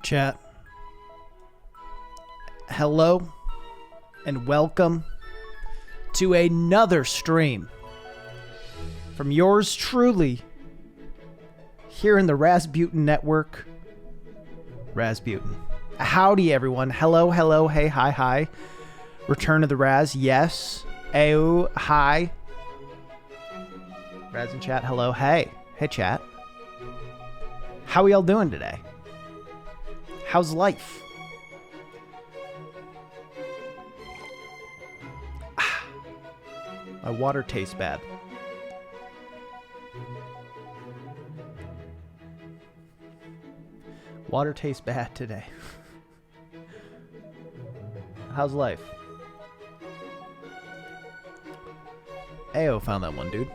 Chat. Hello and welcome to another stream from yours truly here in the Rasputin Network. Rasputin. Howdy, everyone. Hello, hello, hey, hi, hi. Return of the Raz, yes. Ayo, hi. Raz in chat, hello, hey. Hey, chat. How are y'all doing today? How's life? My water tastes bad. Water tastes bad today. How's life? Ayo found that one, dude.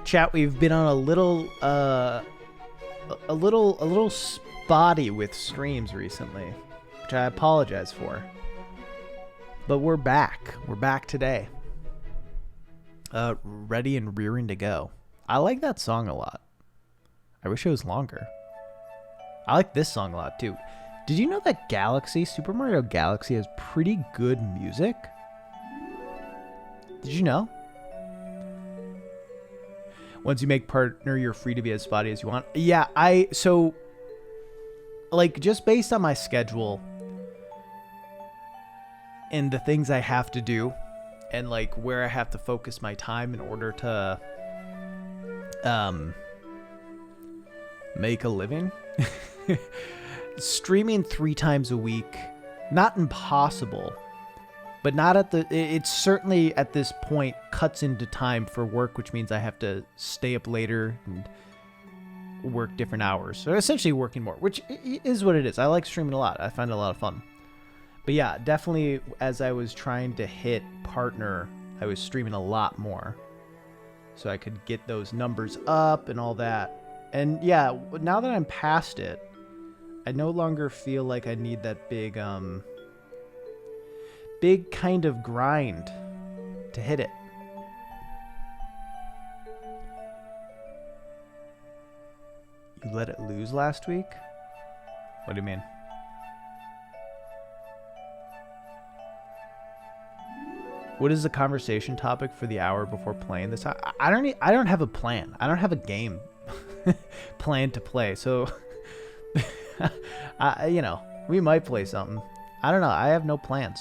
Chat, we've been on a little spotty with streams recently, which I apologize for. But we're back. We're back today. Ready and rearing to go. I like that song a lot. I wish it was longer. I like this song a lot too. Did you know that Super Mario Galaxy has pretty good music? Did you know? Once you make partner, you're free to be as spotty as you want. Yeah, so like just based on my schedule and the things I have to do and like where I have to focus my time in order to make a living, streaming 3 times a week, not impossible, but not at the, it's certainly at this point cuts into time for work, which means I have to stay up later and work different hours. So essentially working more, which is what it is. I like streaming a lot. I find it a lot of fun. But yeah, definitely as I was trying to hit partner, I was streaming a lot more so I could get those numbers up and all that. And yeah, now that I'm past it, I no longer feel like I need that big kind of grind to hit it. You let it lose last week? What do you mean? What is the conversation topic for the hour before playing this? I don't have a plan. I don't have a game plan to play. So, we might play something. I don't know. I have no plans.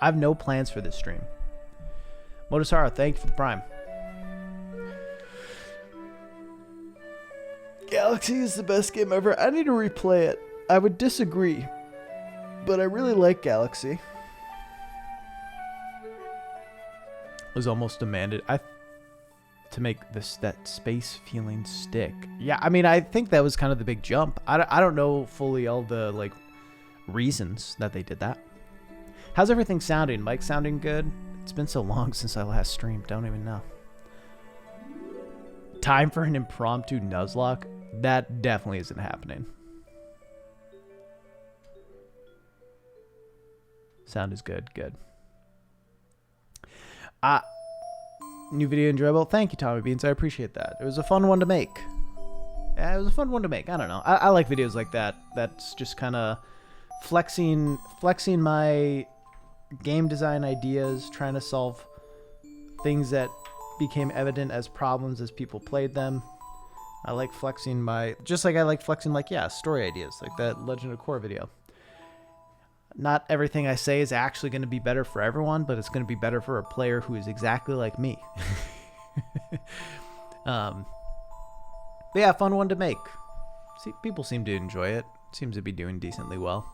I have no plans for this stream. Motosara, thank you for the Prime. Galaxy is the best game ever. I need to replay it. I would disagree, but I really like Galaxy. It was almost demanded to make that space feeling stick. Yeah, I mean, I think that was kind of the big jump. I don't know fully all the like reasons that they did that. How's everything sounding? Mike sounding good? It's been so long since I last streamed. Don't even know. Time for an impromptu Nuzlocke? That definitely isn't happening. Sound is good. Good. New video enjoyable. Thank you, Tommy Beans. I appreciate that. It was a fun one to make. Yeah, it was a fun one to make. I don't know. I like videos like that. That's just kind of flexing my game design ideas, trying to solve things that became evident as problems as people played them. I like flexing just like I like flexing story ideas, like that Legend of Korra video. Not everything I say is actually going to be better for everyone, but it's going to be better for a player who is exactly like me. But yeah, fun one to make. See, people seem to enjoy it. Seems to be doing decently well.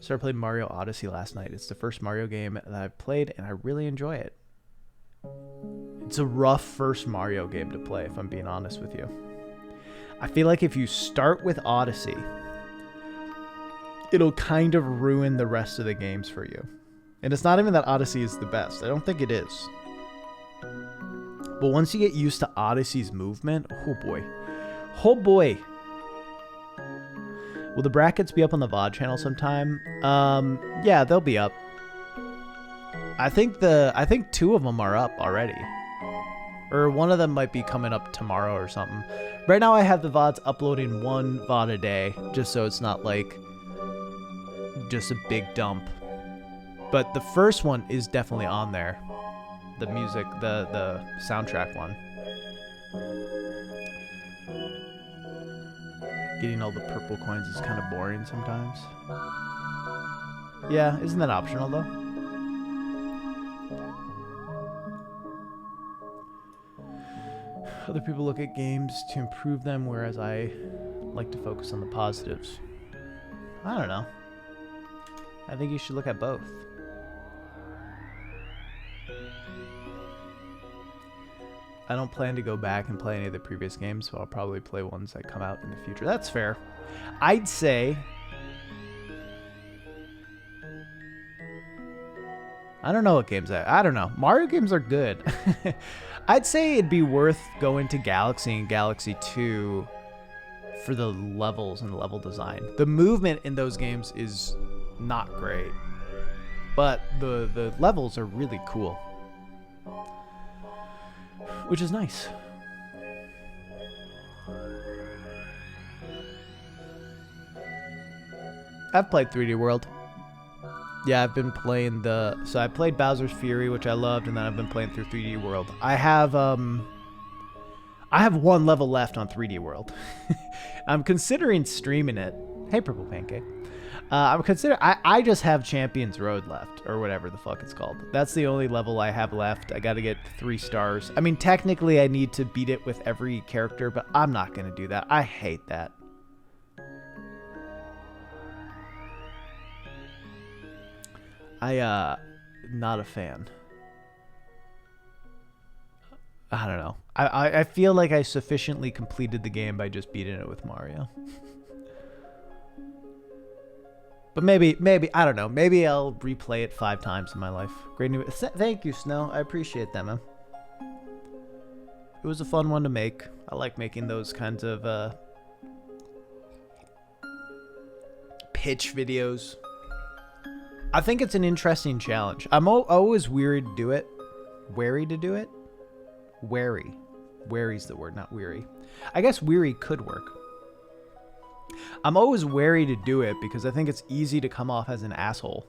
Started playing Mario Odyssey last night. It's the first Mario game that I've played, and I really enjoy it. It's a rough first Mario game to play, if I'm being honest with you. I feel like if you start with Odyssey, it'll kind of ruin the rest of the games for you. And it's not even that Odyssey is the best. I don't think it is. But once you get used to Odyssey's movement, oh boy. Oh boy. Will the brackets be up on the VOD channel sometime? Yeah, they'll be up. I think 2 of them are up already. Or one of them might be coming up tomorrow or something. Right now I have the VODs uploading 1 VOD a day, just so it's not like just a big dump. But the first one is definitely on there. The music, the soundtrack one. Getting all the purple coins is kind of boring sometimes. Yeah, isn't that optional though? Other people look at games to improve them, whereas I like to focus on the positives. I don't know. I think you should look at both. I don't plan to go back and play any of the previous games, so I'll probably play ones that come out in the future. That's fair. I'd say... I don't know what games I don't know. Mario games are good. I'd say it'd be worth going to Galaxy and Galaxy 2 for the levels and level design. The movement in those games is not great, but the levels are really cool, which is nice. I've played 3D World. Yeah, I've been playing so I played Bowser's Fury, which I loved, and then I've been playing through 3D World. I have 1 level left on 3D World. I'm considering streaming it. Hey, Purple Pancake. I just have Champions Road left, or whatever the fuck it's called. That's the only level I have left. I gotta get 3 stars. I mean, technically I need to beat it with every character, but I'm not gonna do that. I hate that. Not a fan. I don't know. I feel like I sufficiently completed the game by just beating it with Mario. But maybe, I don't know. Maybe I'll replay it 5 times in my life. Great new... Thank you, Snow. I appreciate that, man. It was a fun one to make. I like making those kinds of pitch videos. I think it's an interesting challenge. I'm always weary to do it. Wary to do it? Wary. Wary's the word, not weary. I guess weary could work. I'm always wary to do it because I think it's easy to come off as an asshole.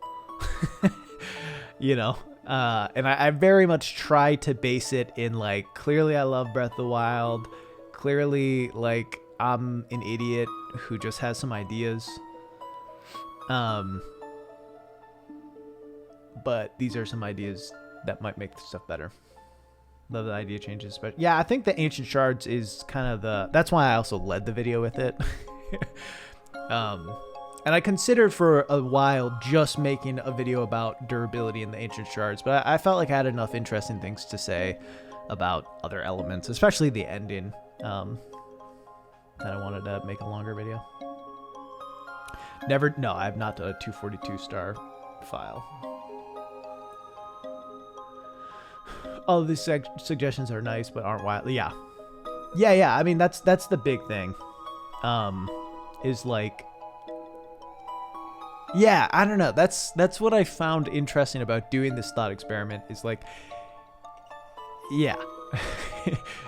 You know? And I very much try to base it in, like, clearly I love Breath of the Wild. Clearly, like, I'm an idiot who just has some ideas. But these are some ideas that might make the stuff better. Love the idea changes. But yeah, I think the Ancient Shards is kind of that's why I also led the video with it. And I considered for a while just making a video about durability in the Ancient Shards, but I felt like I had enough interesting things to say about other elements, especially the ending, that I wanted to make a longer video. No, I have not done a 242 star file. All of these suggestions are nice, but aren't wild. Yeah. I mean, that's the big thing. Is like, yeah, I don't know. That's what I found interesting about doing this thought experiment is like, yeah,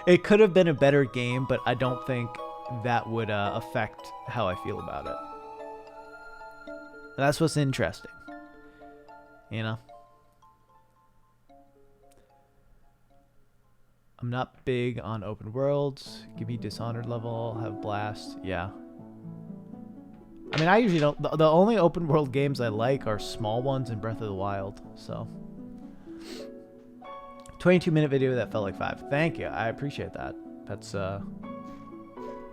it could have been a better game, but I don't think that would affect how I feel about it. And that's what's interesting, you know? I'm not big on open worlds. Give me Dishonored level, have Blast. Yeah. I mean, I usually don't... The only open world games I like are small ones and Breath of the Wild, so... 22-minute video that felt like 5. Thank you. I appreciate that. That's a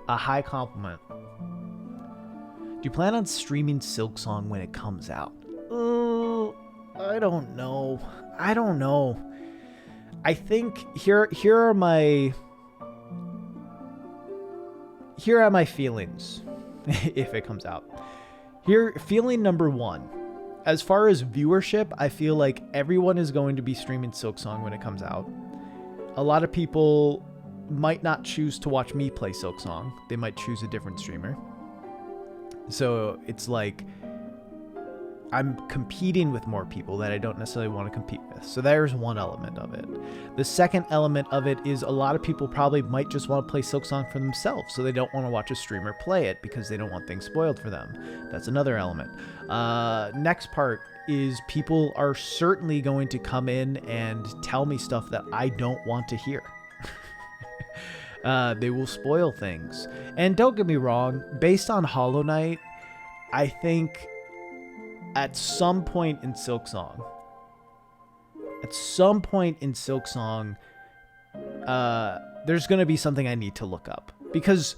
high compliment. Do you plan on streaming Silksong when it comes out? I don't know. I think here are my feelings if it comes out. Feeling number 1. As far as viewership, I feel like everyone is going to be streaming Silksong when it comes out. A lot of people might not choose to watch me play Silksong. They might choose a different streamer. So it's like I'm competing with more people that I don't necessarily want to compete with. So there's one element of it. The second element of it is a lot of people probably might just want to play Silksong for themselves, so they don't want to watch a streamer play it because they don't want things spoiled for them. That's another element. Next part is people are certainly going to come in and tell me stuff that I don't want to hear. They will spoil things. And don't get me wrong, based on Hollow Knight, I think at some point in Silksong, there's going to be something I need to look up. Because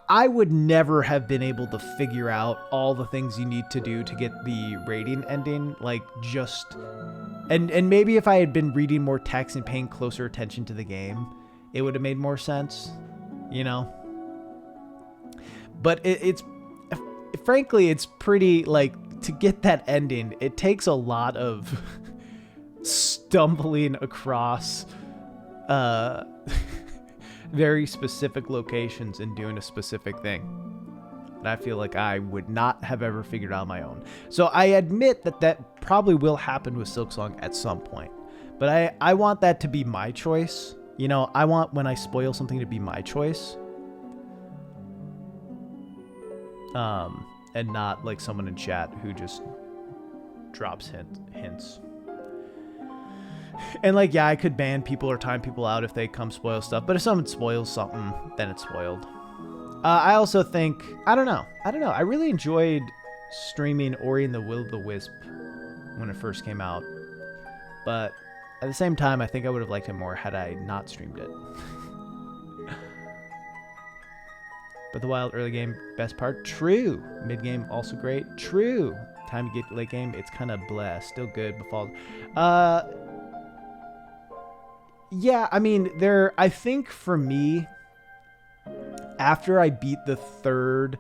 I would never have been able to figure out all the things you need to do to get the rating ending. Like, just... And maybe if I had been reading more text and paying closer attention to the game, it would have made more sense, you know? But it's... Frankly, it's pretty, like, to get that ending, it takes a lot of stumbling across very specific locations and doing a specific thing that I feel like I would not have ever figured out on my own. So I admit that probably will happen with Silksong at some point. But I want that to be my choice. You know, I want when I spoil something to be my choice. And not like someone in chat who just drops hints. And like, yeah, I could ban people or time people out if they come spoil stuff, but if someone spoils something, then it's spoiled. I also think, I don't know. I really enjoyed streaming Ori and the Will of the Wisp when it first came out, but at the same time, I think I would have liked it more had I not streamed it. But the wild early game, best part, true. Mid game, also great, true. Time to get late game, it's kind of bleh, still good, but falls. Yeah, I mean, I think for me, after I beat the third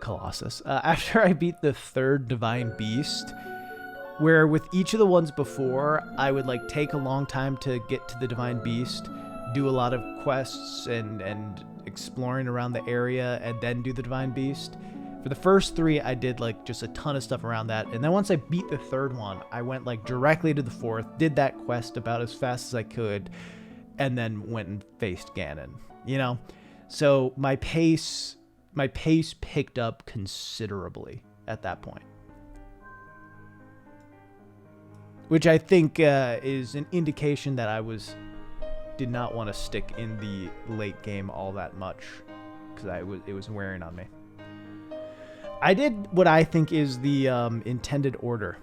Colossus, after I beat the third Divine Beast, where with each of the ones before, I would like take a long time to get to the Divine Beast, do a lot of quests and exploring around the area, and then do the Divine Beast. For the first three, I did like just a ton of stuff around that, and then once I beat the third one, I went like directly to the fourth, did that quest about as fast as I could, and then went and faced Ganon, you know? So my pace picked up considerably at that point, which I think is an indication that I did not want to stick in the late game all that much, because it was wearing on me. I did what I think is the intended order,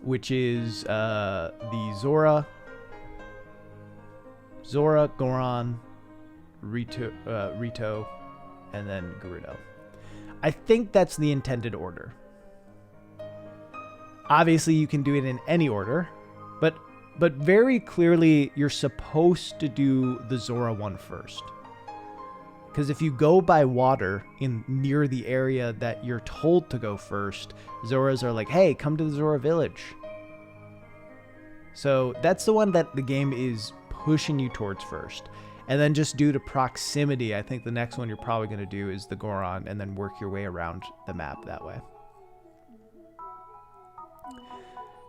which is the Zora, Goron, Rito, and then Gerudo. I think that's the intended order. Obviously, you can do it in any order, but very clearly, you're supposed to do the Zora one first. Because if you go by water near the area that you're told to go first, Zoras are like, hey, come to the Zora village. So that's the one that the game is pushing you towards first. And then just due to proximity, I think the next one you're probably going to do is the Goron, and then work your way around the map that way.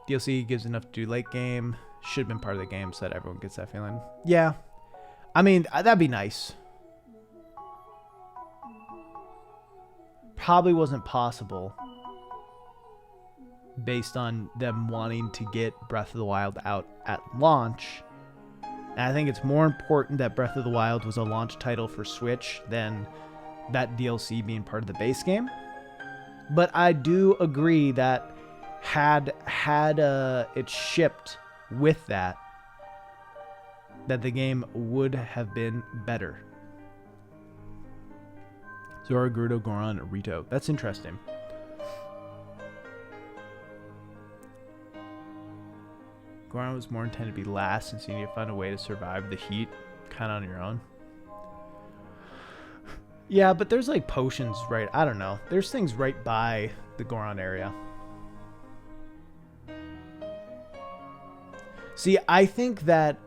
DLC gives enough to do late game. Should have been part of the game so that everyone gets that feeling. Yeah. I mean, that'd be nice. Probably wasn't possible based on them wanting to get Breath of the Wild out at launch. And I think it's more important that Breath of the Wild was a launch title for Switch than that DLC being part of the base game. But I do agree that had it shipped with that the game would have been better. Zora, Gerudo, Goron, Rito. That's interesting. Goron was more intended to be last, since you need to find a way to survive the heat kind of on your own. Yeah, but there's like potions right... I don't know. There's things right by the Goron area. See, I think that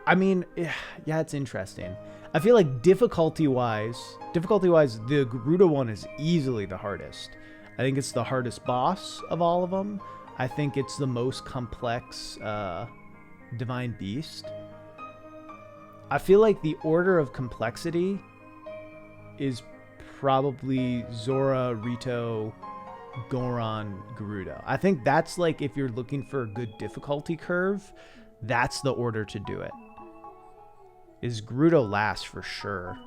I mean, yeah, it's interesting. I feel like difficulty-wise, the Gerudo one is easily the hardest. I think it's the hardest boss of all of them. I think it's the most complex divine beast. I feel like the order of complexity is probably Zora, Rito, Goron, Gerudo. I think that's like, if you're looking for a good difficulty curve, that's the order to do it. Is Gerudo last for sure.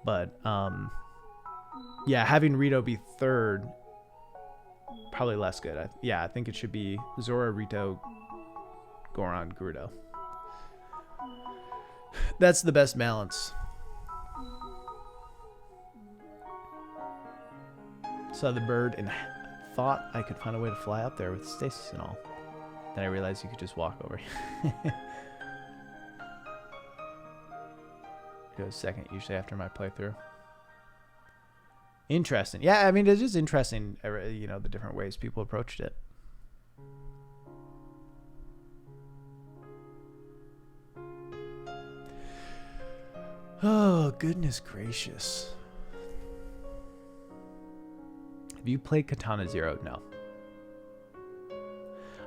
But, yeah, having Rito be third, probably less good. I think it should be Zora, Rito, Goron, Gerudo. That's the best balance. Saw the bird and thought I could find a way to fly up there with stasis and all. Then I realized you could just walk over. Goes second usually after my playthrough. Interesting. Yeah, I mean, it's just interesting, you know, the different ways people approached it. Oh, goodness gracious. Have you played Katana Zero? No.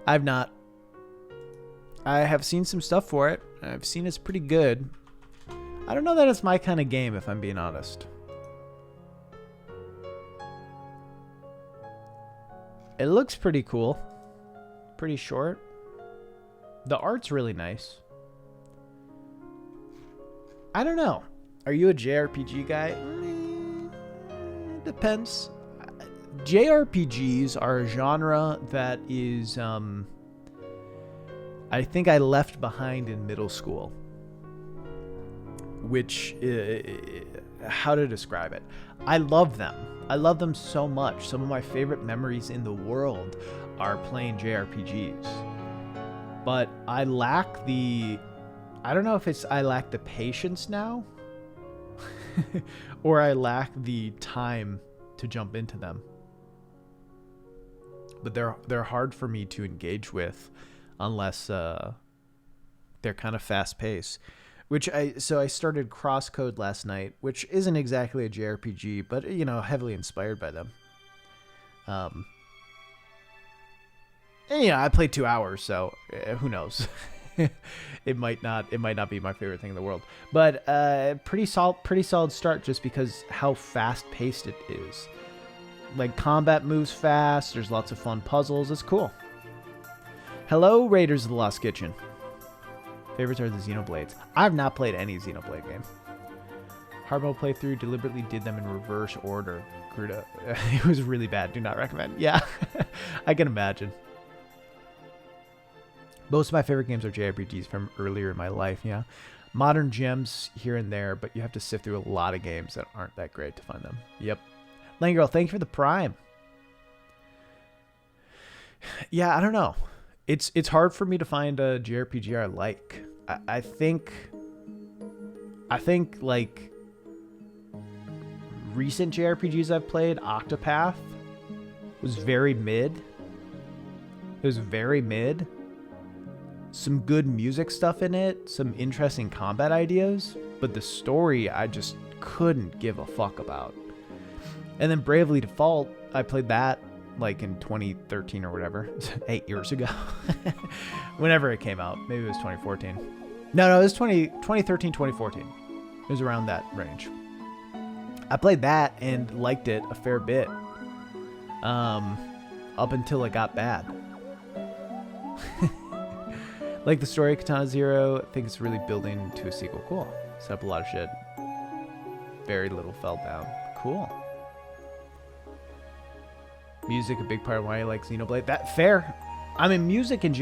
I've not. I have seen some stuff for it. I've seen it's pretty good. I don't know that it's my kind of game, if I'm being honest. It looks pretty cool. Pretty short. The art's really nice. I don't know. Are you a JRPG guy? Depends. JRPGs are a genre that is, I think I left behind in middle school. Which, how to describe it? I love them. I love them so much. Some of my favorite memories in the world are playing JRPGs. But I lack the... I don't know if it's I lack the patience now. or I lack the time to jump into them. But they're hard for me to engage with unless they're kind of fast paced. So I started Crosscode last night, which isn't exactly a JRPG, but you know, heavily inspired by them. And yeah, I played 2 hours, so who knows? It might not be my favorite thing in the world, but pretty solid start just because how fast paced it is. Like combat moves fast. There's lots of fun puzzles. It's cool. Hello, Raiders of the Lost Kitchen. Favorites are the Xenoblades. I've not played any Xenoblade game. Hard mode playthrough, deliberately did them in reverse order. Gerudo. It was really bad. Do not recommend. Yeah, I can imagine. Most of my favorite games are JRPGs from earlier in my life, yeah. Modern gems here and there, but you have to sift through a lot of games that aren't that great to find them. Yep. Lane Girl, thank you for the Prime. Yeah, I don't know. It's hard for me to find a JRPG I like. I think like recent JRPGs I've played, Octopath was very mid. It was very mid. Some good music stuff in it, some interesting combat ideas, but the story I just couldn't give a fuck about. And then Bravely Default, I played that like in 2013 or whatever, 8 years ago. Whenever it came out. Maybe it was 2014. No, it was 2013, 2014. It was around that range. I played that and liked it a fair bit. Up until it got bad. Like the story of Katana Zero, I think it's really building to a sequel. Cool. Set up a lot of shit. Very little fell down. Cool. Music, a big part of why I like Xenoblade. That fair. I mean, music in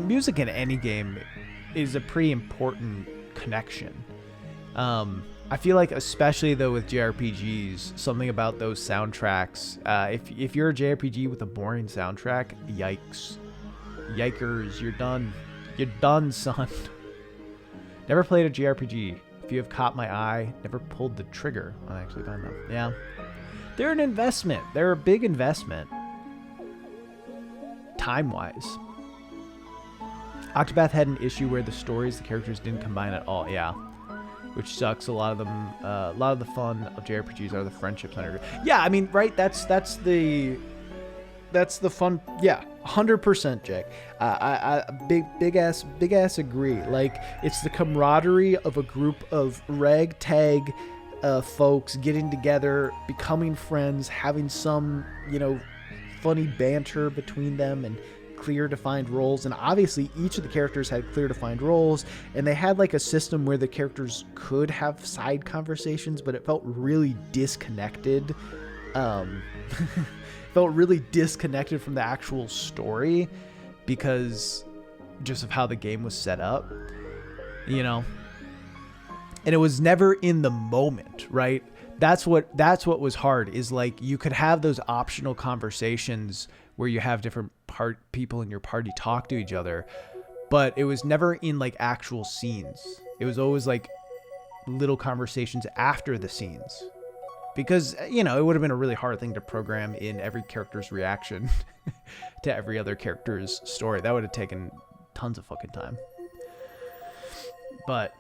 music in any game is a pretty important connection. I feel like, especially though with JRPGs, something about those soundtracks. If you're a JRPG with a boring soundtrack, yikes, yikers, you're done. You're done, son. Never played a JRPG. If you have caught my eye, never pulled the trigger on actually buying them. Yeah. They're an investment. They're a big investment. Time-wise. Octopath had an issue where the stories, the characters didn't combine at all. Yeah. which sucks. A lot of the fun of JRPGs are the friendships. Yeah, I mean, right? That's the fun. Yeah, 100%, Jake. I big ass agree. Like, it's the camaraderie of a group of ragtag folks getting together, becoming friends, having some, funny banter between them, and clear defined roles. And obviously each of the characters had clear defined roles, and they had like a system where the characters could have side conversations, but it felt really disconnected. Felt really disconnected from the actual story because just of how the game was set up, and it was never in the moment, right? That's what was hard, is like you could have those optional conversations where you have different people in your party talk to each other, but it was never in like actual scenes. It was always like little conversations after the scenes, because it would have been a really hard thing to program in every character's reaction to every other character's story. That would have taken tons of fucking time. But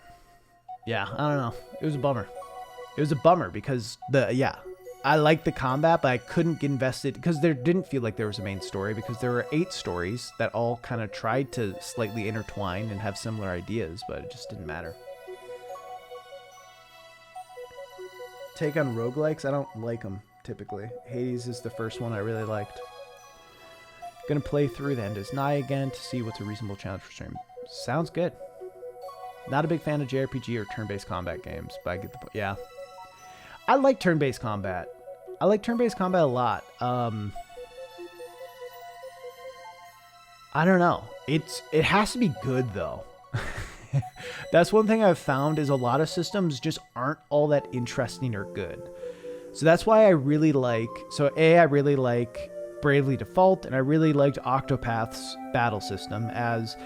yeah, I don't know. It was a bummer. It was a bummer because I liked the combat, but I couldn't get invested because there didn't feel like there was a main story, because there were 8 stories that all kind of tried to slightly intertwine and have similar ideas, but it just didn't matter. Take on roguelikes? I don't like them typically. Hades is the first one I really liked. Gonna play through the End is Nigh again to see what's a reasonable challenge for stream. Sounds good. Not a big fan of JRPG or turn-based combat games, but I get the point. Yeah. I like turn-based combat. I like turn-based combat a lot. I don't know. It has to be good though. That's one thing I've found, is a lot of systems just aren't all that interesting or good. So that's why I really like Bravely Default, and I really liked Octopath's battle system, as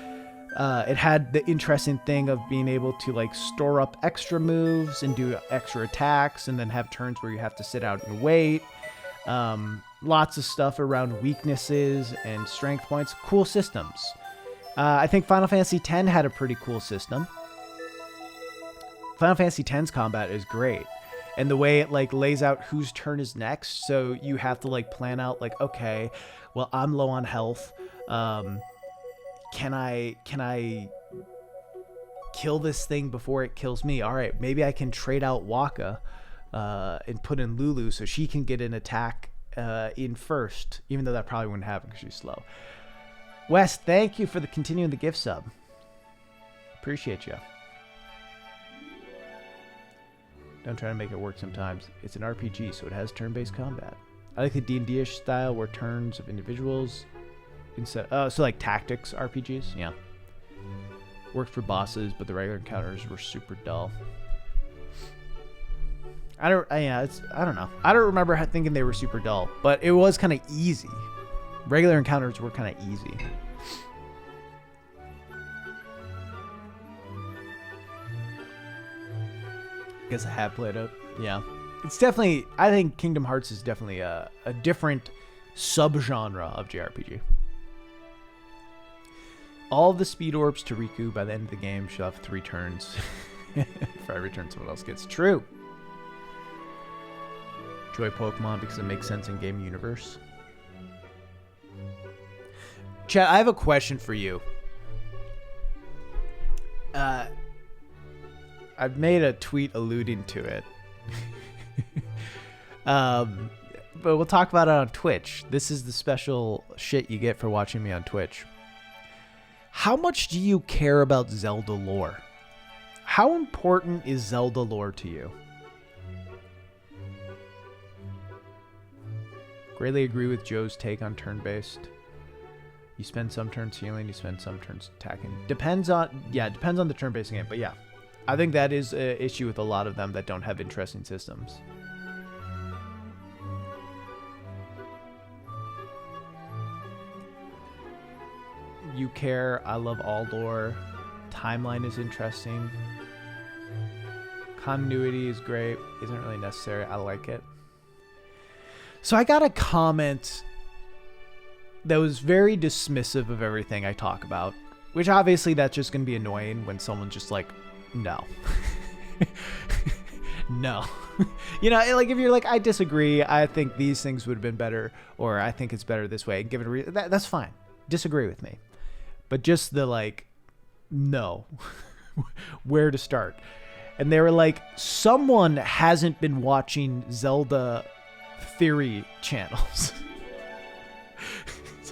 it had the interesting thing of being able to like store up extra moves and do extra attacks, and then have turns where you have to sit out and wait. Lots of stuff around weaknesses and strength points. Cool systems. I think Final Fantasy X had a pretty cool system. Final Fantasy X's combat is great. And the way it like lays out whose turn is next, so you have to like plan out like, okay, well, I'm low on health. Can I kill this thing before it kills me? All right, maybe I can trade out Waka and put in Lulu so she can get an attack in first, even though that probably wouldn't happen because she's slow. Wes, thank you for continuing the gift sub. Appreciate you. Don't try to make it work sometimes. It's an RPG, so it has turn-based combat. I like the D&D-ish style where turns of individuals instead. So like tactics RPGs, yeah. Worked for bosses, but the regular encounters were super dull. I don't know. I don't remember thinking they were super dull, but it was kind of easy. Regular encounters were kind of easy. Guess I have played it. Yeah. It's definitely, I think Kingdom Hearts is definitely a different subgenre of JRPG. All the speed orbs to Riku by the end of the game should have 3 turns. For every turn someone else gets. True. Enjoy Pokemon because it makes sense in game universe. Chat, I have a question for you. I've made a tweet alluding to it. But we'll talk about it on Twitch. This is the special shit you get for watching me on Twitch. How much do you care about Zelda lore? How important is Zelda lore to you? Greatly agree with Joe's take on turn-based. You spend some turns healing, you spend some turns attacking. Depends on the turn-based game, but yeah. I think that is an issue with a lot of them that don't have interesting systems. You care. I love all lore. Timeline is interesting. Continuity is great. Isn't really necessary. I like it. So I got a comment that was very dismissive of everything I talk about, which obviously that's just going to be annoying when someone's just like, no. No. You know, like if you're like, I disagree, I think these things would have been better, or I think it's better this way, give it a reason, that's fine. Disagree with me. But just the like, no. Where to start? And they were like, someone hasn't been watching Zelda theory channels.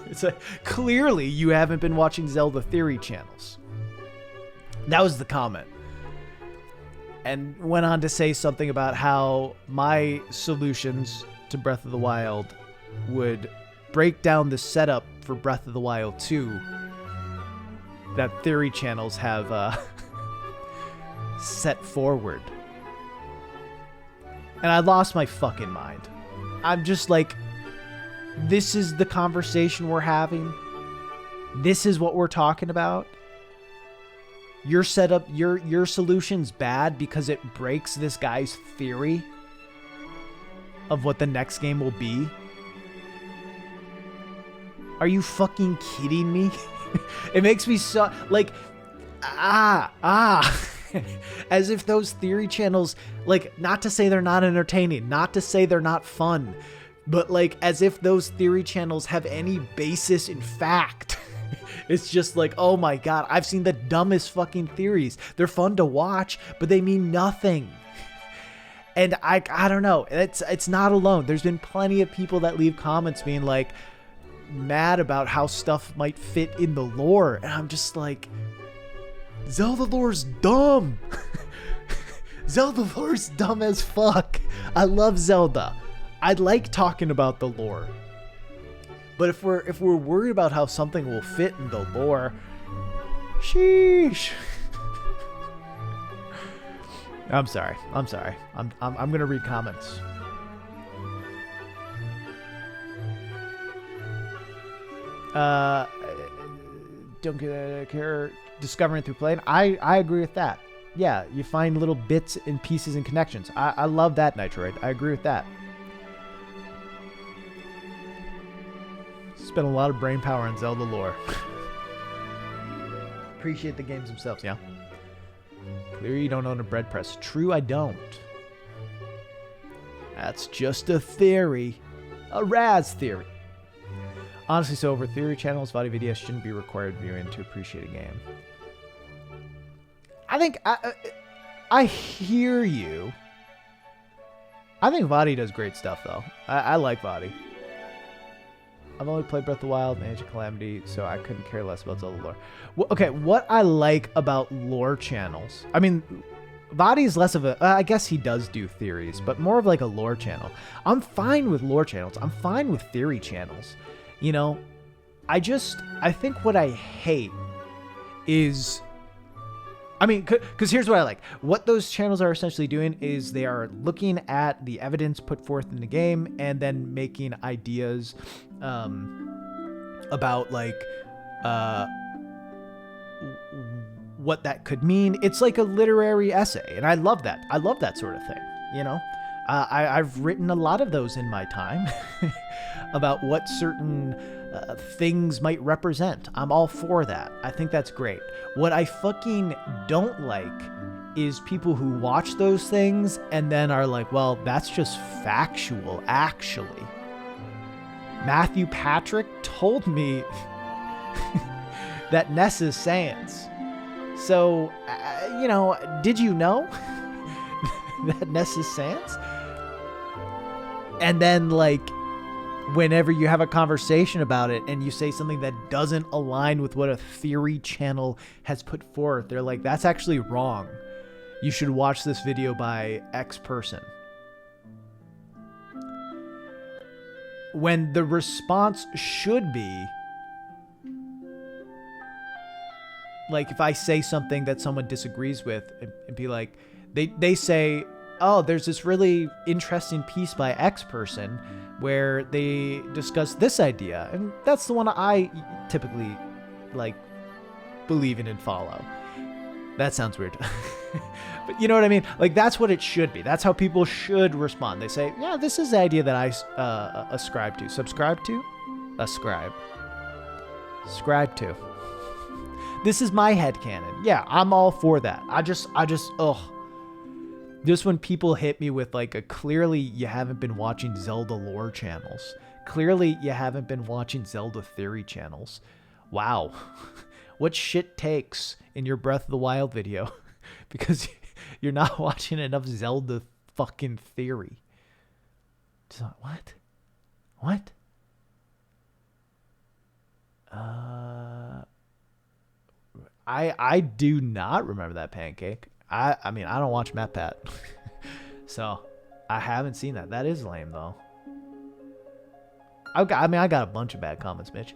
It's like, clearly you haven't been watching Zelda theory channels. That was the comment. And went on to say something about how my solutions to Breath of the Wild would break down the setup for Breath of the Wild 2 that theory channels have set forward. And I lost my fucking mind. I'm just like, this is the conversation we're having. This is what we're talking about. Your setup, your solution's bad because it breaks this guy's theory of what the next game will be. Are you fucking kidding me? It makes me so like, as if those theory channels, like, not to say they're not entertaining, not to say they're not fun, but like as if those theory channels have any basis in fact. It's just like, oh my God, I've seen the dumbest fucking theories. They're fun to watch, but they mean nothing. And I don't know. It's not alone. There's been plenty of people that leave comments being like mad about how stuff might fit in the lore. And I'm just like, Zelda lore's dumb. Zelda lore's dumb as fuck. I love Zelda. I like talking about the lore. But if we're worried about how something will fit in the lore, sheesh. I'm sorry. I'm gonna read comments. Don't care discovering through playing. I agree with that. Yeah, you find little bits and pieces and connections. I love that, Nitroid. I agree with that. Spent a lot of brain power on Zelda lore. Appreciate the games themselves, yeah. Clearly you don't own a bread press. True, I don't. That's just a theory. A Raz theory. Honestly, so over theory channels, VOD videos shouldn't be required viewing to appreciate a game. I think I hear you. I think VOD does great stuff, though. I like VOD. I've only played Breath of the Wild and Age of Calamity, so I couldn't care less about Zelda lore. Well, okay, what I like about lore channels, I mean, VOD is less of a, I guess he does do theories, but more of like a lore channel. I'm fine with lore channels. I'm fine with theory channels. You know, I think what I hate is, I mean, because here's what I like. What those channels are essentially doing is they are looking at the evidence put forth in the game and then making ideas about like what that could mean. It's like a literary essay, and I love that. I love that sort of thing, you know? I've written a lot of those in my time about what certain things might represent. I'm all for that. I think that's great. What I fucking don't like is people who watch those things and then are like, well, that's just factual, actually. Matthew Patrick told me that Ness is Sans. So, you know, did you know that Ness is Sans? And then, like, whenever you have a conversation about it and you say something that doesn't align with what a theory channel has put forth, they're like, that's actually wrong. You should watch this video by X person. When the response should be, like, if I say something that someone disagrees with and be like, they say, oh, there's this really interesting piece by X person where they discuss this idea. And that's the one I typically, like, believe in and follow. That sounds weird. But you know what I mean? Like, that's what it should be. That's how people should respond. They say, yeah, this is the idea that I ascribe to. Subscribe to? Ascribe. Ascribe to. This is my headcanon. Yeah, I'm all for that. I just, ugh. Just when people hit me with like clearly you haven't been watching Zelda lore channels. Clearly you haven't been watching Zelda theory channels. Wow. What shit takes in your Breath of the Wild video because you're not watching enough Zelda fucking theory. So, what? What? I do not remember that Pancake. I mean, I don't watch MatPat. So, I haven't seen that. That is lame, though. I got a bunch of bad comments, Mitch.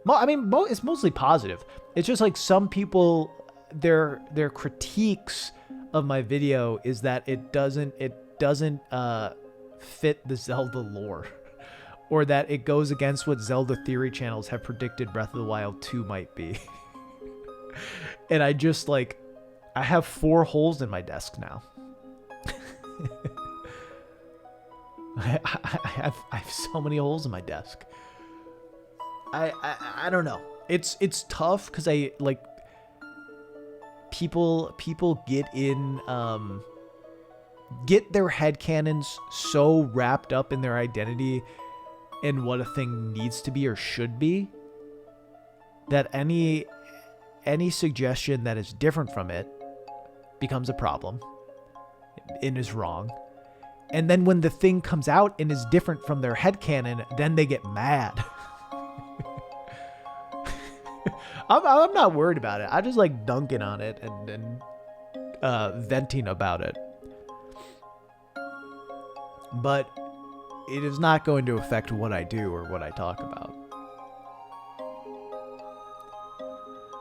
It's mostly positive. It's just like some people, their critiques of my video is that it doesn't fit the Zelda lore, or that it goes against what Zelda theory channels have predicted Breath of the Wild 2 might be. And I just like, I have 4 holes in my desk now. I have so many holes in my desk. I don't know. It's tough because I like people get in get their headcanons so wrapped up in their identity and what a thing needs to be or should be that any suggestion that is different from it becomes a problem and is wrong. And then when the thing comes out and is different from their headcanon, then they get mad. I'm not worried about it. I just like dunking on it and venting about it. But it is not going to affect what I do or what I talk about.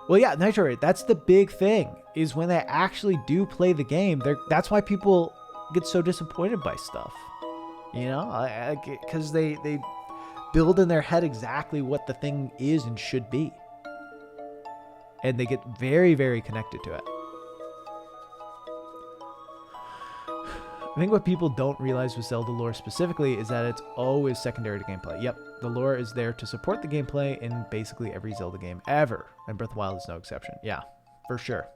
Well, yeah, Nitro, that's the big thing, is when they actually do play the game, that's why people get so disappointed by stuff. You know? Because they build in their head exactly what the thing is and should be. And they get very, very connected to it. I think what people don't realize with Zelda lore specifically is that it's always secondary to gameplay. Yep, the lore is there to support the gameplay in basically every Zelda game ever. And Breath of the Wild is no exception. Yeah, for sure.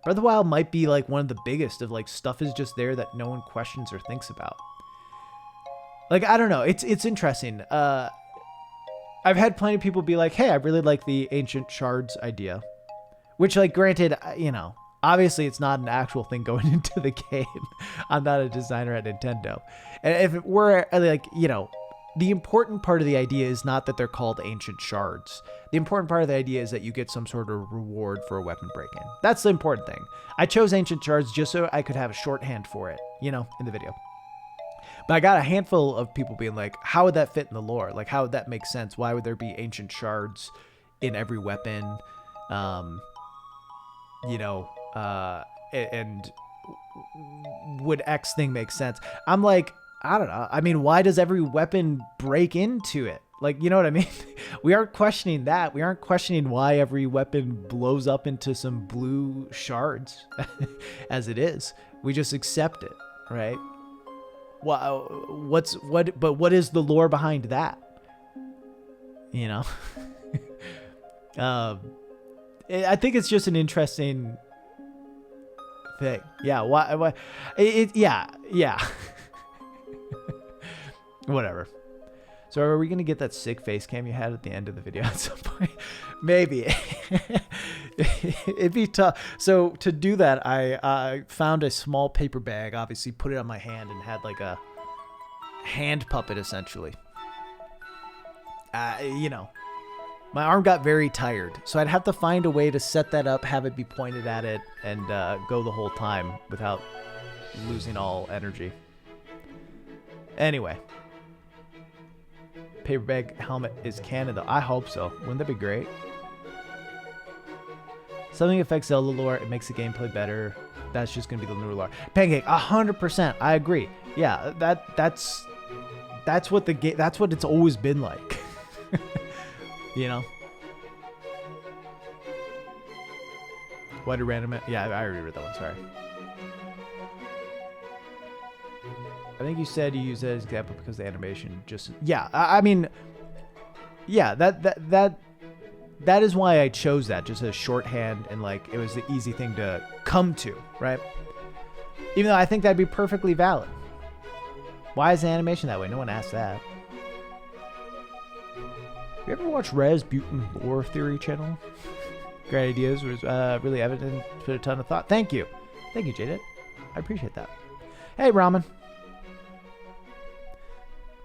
Breath of the Wild might be like one of the biggest of like stuff is just there that no one questions or thinks about. Like, I don't know. It's interesting. I've had plenty of people be like, hey, I really like the ancient shards idea. Which, like, granted, you know, obviously it's not an actual thing going into the game. I'm not a designer at Nintendo. And if it were, like, you know, the important part of the idea is not that they're called ancient shards. The important part of the idea is that you get some sort of reward for a weapon break-in. That's the important thing. I chose ancient shards just so I could have a shorthand for it, you know, in the video. But I got a handful of people being like, how would that fit in the lore? Like, how would that make sense? Why would there be ancient shards in every weapon? You know, and would X thing make sense? I'm like, I don't know. I mean, why does every weapon break into it? Like, you know what I mean? We aren't questioning that. We aren't questioning why every weapon blows up into some blue shards as it is. We just accept it, right? But what is the lore behind that? You know? I think it's just an interesting thing. Yeah. Why? Yeah. Whatever. So are we going to get that sick face cam you had at the end of the video at some point? Maybe. It'd be tough. So to do that, I found a small paper bag, obviously put it on my hand and had like a hand puppet essentially. You know, my arm got very tired. So I'd have to find a way to set that up, have it be pointed at it, and go the whole time without losing all energy. Anyway. Paper bag helmet is canon though. I hope so. Wouldn't that be great? Something affects Zelda lore. It makes the gameplay better. That's just gonna be the new lore. Pancake, 100%. I agree. Yeah, that's what the game. That's what it's always been like. You know. What a random. Yeah, I already read that one. Sorry. I think you said you use that as example because the animation just... Yeah, I mean... Yeah, that is why I chose that, just as shorthand, and like, it was the easy thing to come to, right? Even though I think that'd be perfectly valid. Why is the animation that way? No one asked that. You ever watch Rasputin Lore Theory channel? Great ideas, was really evident, put a ton of thought. Thank you. Thank you, Jaded. I appreciate that. Hey, Ramen.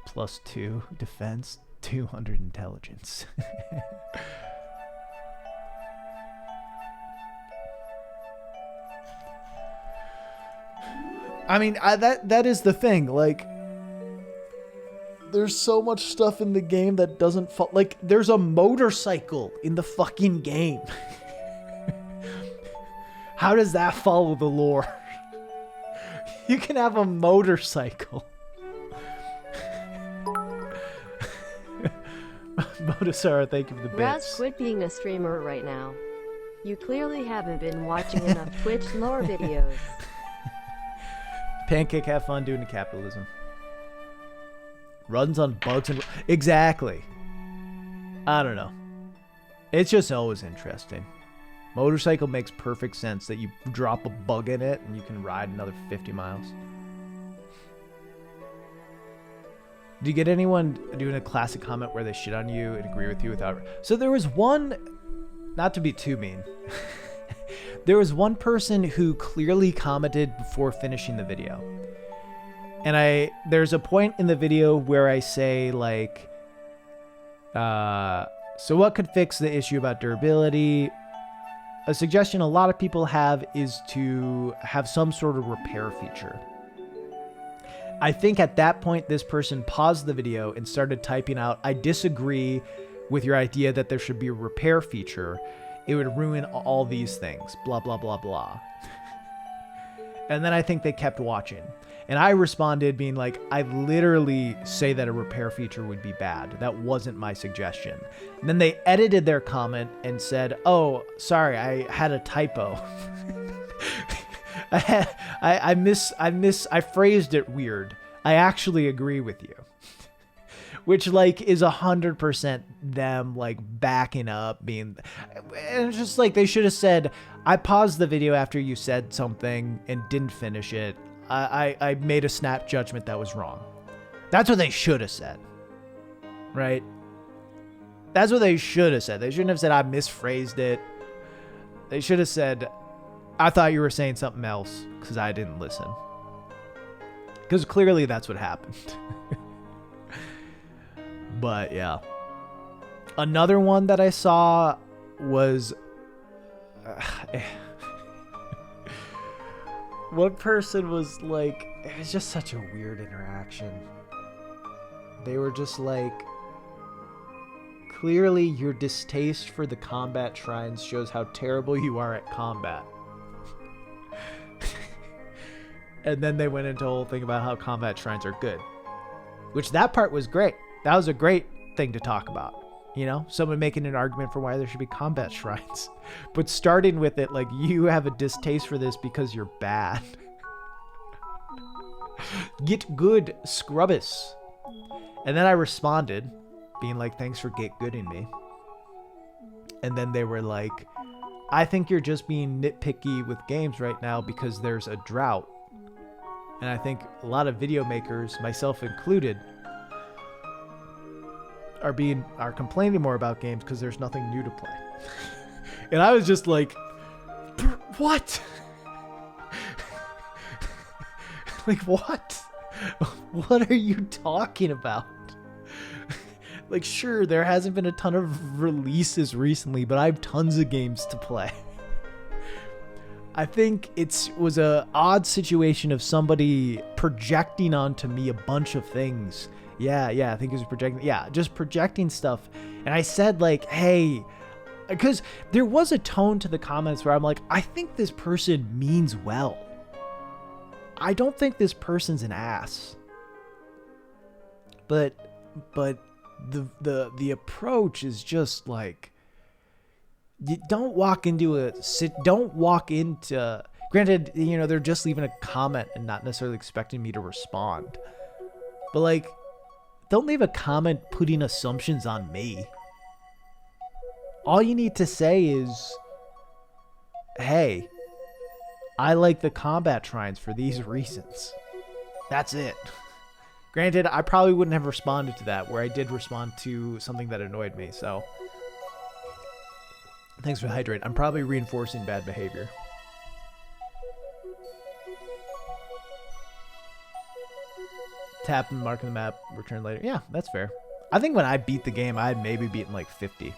+2 defense, 200 intelligence. I mean, that is the thing. Like, there's so much stuff in the game that doesn't fall. Like, there's a motorcycle in the fucking game. How does that follow the lore? You can have a motorcycle. Motasara, thank you for the bits. Raz, quit being a streamer right now. You clearly haven't been watching enough Twitch lore videos. Pancake, have fun doing the capitalism. Runs on bugs and... Exactly. I don't know. It's just always interesting. Motorcycle makes perfect sense that you drop a bug in it and you can ride another 50 miles. Do you get anyone doing a classic comment where they shit on you and agree with you without... So there was one... Not to be too mean. There was one person who clearly commented before finishing the video. And there's a point in the video where I say, like, so what could fix the issue about durability? A suggestion a lot of people have is to have some sort of repair feature. I think at that point, this person paused the video and started typing out, I disagree with your idea that there should be a repair feature. It would ruin all these things, blah, blah, blah, blah. And then I think they kept watching. And I responded being like, I literally say that a repair feature would be bad. That wasn't my suggestion. And then they edited their comment and said, oh, sorry, I had a typo. I phrased it weird. I actually agree with you. Which, like, is 100% them, like, backing up, being... And it's just like, they should have said, I paused the video after you said something and didn't finish it. I made a snap judgment that was wrong. That's what they should have said. Right? That's what they should have said. They shouldn't have said, I misphrased it. They should have said, I thought you were saying something else because I didn't listen. Because clearly that's what happened. But yeah. Another one that I saw was... one person was like... It was just such a weird interaction. They were just like... Clearly your distaste for the combat shrines shows how terrible you are at combat. And then they went into a whole thing about how combat shrines are good. Which that part was great. That was a great thing to talk about. You know, someone making an argument for why there should be combat shrines. But starting with it, like, you have a distaste for this because you're bad. Get good, Scrubbus. And then I responded, being like, thanks for get gooding me. And then they were like, I think you're just being nitpicky with games right now because there's a drought. And I think a lot of video makers, myself included, are complaining more about games because there's nothing new to play. And I was just like, what? Like, what? What are you talking about? Like, sure, there hasn't been a ton of releases recently, but I have tons of games to play. I think it was a odd situation of somebody projecting onto me a bunch of things. Yeah, I think it was projecting. Yeah, just projecting stuff. And I said, like, hey, because there was a tone to the comments where I'm like, I think this person means well. I don't think this person's an ass. But the approach is just like, you don't walk into granted, you know, they're just leaving a comment and not necessarily expecting me to respond. But like, don't leave a comment putting assumptions on me. All you need to say is, hey, I like the combat shrines for these reasons. That's it. Granted, I probably wouldn't have responded to that, where I did respond to something that annoyed me, so. Thanks for the hydrate. I'm probably reinforcing bad behavior. Tap and mark on the map, return later. Yeah, that's fair. I think when I beat the game, I had maybe beaten like 50.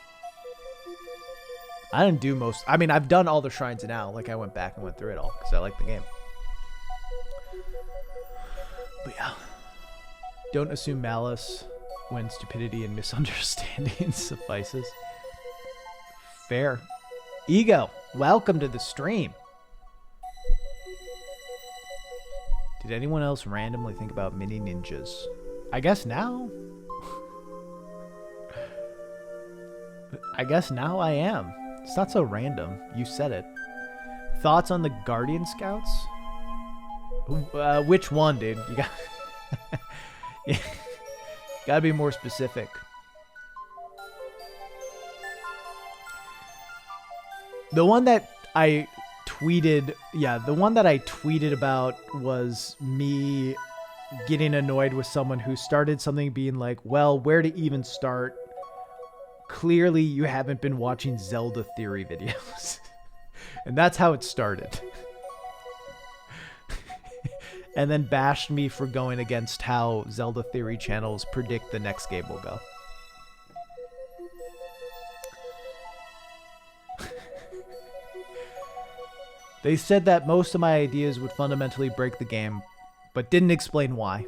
I didn't do most. I mean, I've done all the shrines now. Like, I went back and went through it all because I like the game. But yeah. Don't assume malice when stupidity and misunderstanding suffices. Fair. Ego, welcome to the stream. Did anyone else randomly think about mini ninjas? I guess now. I guess now I am. It's not so random. You said it. Thoughts on the Guardian Scouts? Which one, dude? You got gotta be more specific. The one that I tweeted, the one that I tweeted about was me getting annoyed with someone who started something being like, well, where to even start? Clearly, you haven't been watching Zelda theory videos. And that's how it started. And then bashed me for going against how Zelda theory channels predict the next game will go. They said that most of my ideas would fundamentally break the game, but didn't explain why.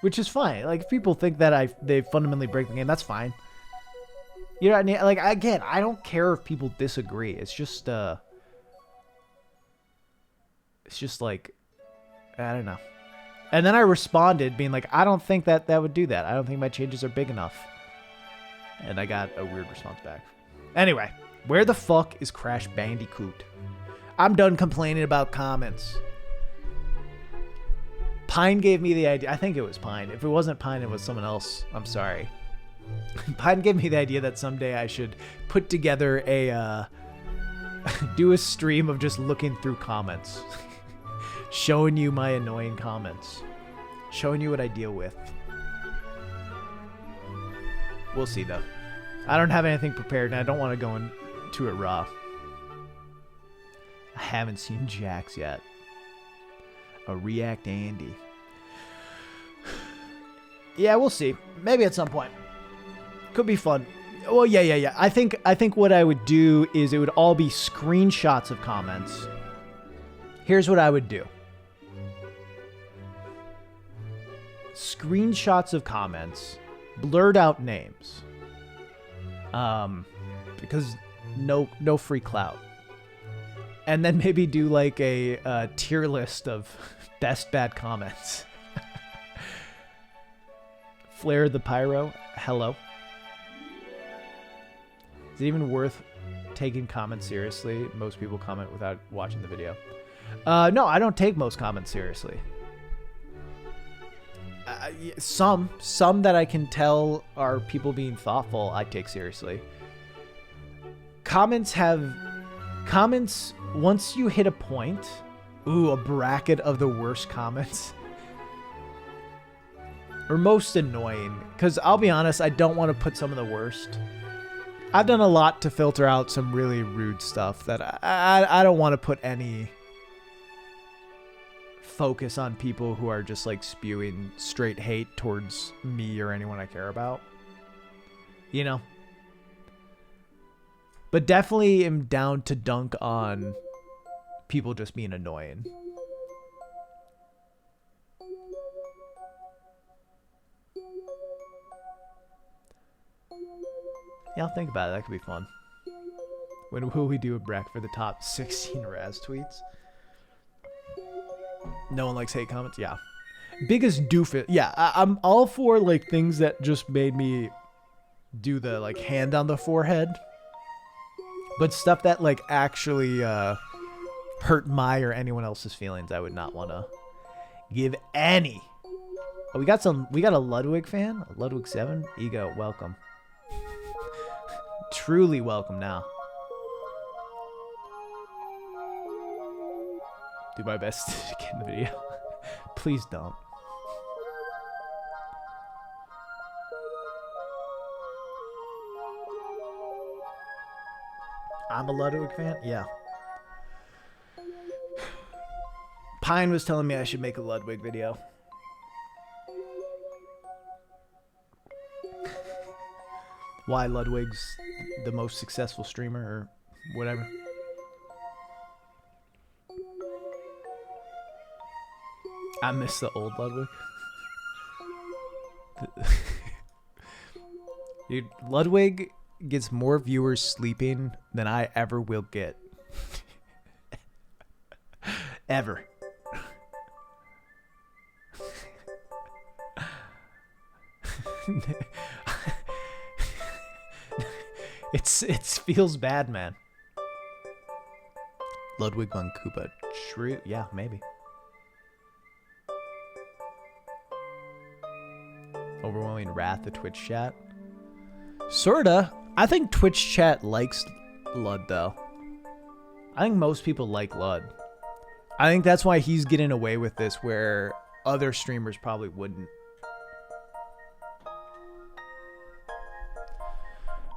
Which is fine. Like, if people think that they fundamentally break the game, that's fine. You know what I mean? Like, again, I don't care if people disagree. It's just like, I don't know. And then I responded being like, I don't think that would do that. I don't think my changes are big enough. And I got a weird response back. Anyway, where the fuck is Crash Bandicoot? I'm done complaining about comments. Pine gave me the idea. I think it was Pine. If it wasn't Pine, it was someone else. I'm sorry. Pine gave me the idea that someday I should put together a do a stream of just looking through comments. Showing you my annoying comments. Showing you what I deal with. We'll see, though. I don't have anything prepared, and I don't want to go into it raw. I haven't seen Jax yet. A React Andy. Yeah, we'll see. Maybe at some point. Could be fun. Well, yeah. I think what I would do is it would all be screenshots of comments. Here's what I would do. Screenshots of comments. Blurred out names. Because no free clout. And then maybe do like a tier list of best bad comments. Flare the Pyro, hello. Is it even worth taking comments seriously? Most people comment without watching the video. No, I don't take most comments seriously. Some that I can tell are people being thoughtful, I take seriously. Comments, once you hit a point, a bracket of the worst comments, or most annoying, because I'll be honest, I don't want to put some of the worst. I've done a lot to filter out some really rude stuff that I don't want to put any focus on people who are just like spewing straight hate towards me or anyone I care about. You know? But definitely am down to dunk on people just being annoying. Yeah, I'll think about it. That could be fun. When will we do a bracket for the top 16 Raz tweets? No one likes hate comments? Yeah. Biggest doofus. Yeah, I'm all for like things that just made me do the like hand on the forehead. But stuff that like actually hurt my or anyone else's feelings, I would not want to give any. Oh, we got a Ludwig fan? A Ludwig 7? Ego, welcome. Truly welcome now. Do my best to get in the video. Please don't. I'm a Ludwig fan? Yeah. Pine was telling me I should make a Ludwig video. Why Ludwig's the most successful streamer or whatever. I miss the old Ludwig. Dude, Ludwig gets more viewers sleeping than I ever will get. Ever. It feels bad, man. Ludwig on Koopa. True. Yeah, maybe. Overwhelming wrath of Twitch chat. Sorta. I think Twitch chat likes Lud, though. I think most people like Lud. I think that's why he's getting away with this, where other streamers probably wouldn't.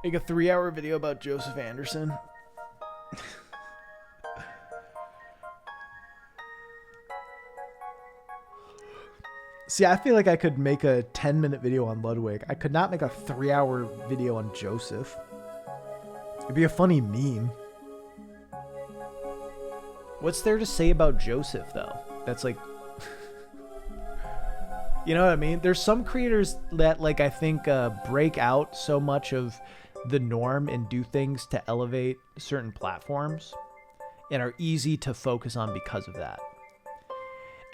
Make a 3-hour video about Joseph Anderson. See, I feel like I could make a 10-minute video on Ludwig. I could not make a 3-hour video on Joseph. It'd be a funny meme. What's there to say about Joseph, though? That's like... You know what I mean? There's some creators that, like, I think break out so much of the norm and do things to elevate certain platforms and are easy to focus on because of that.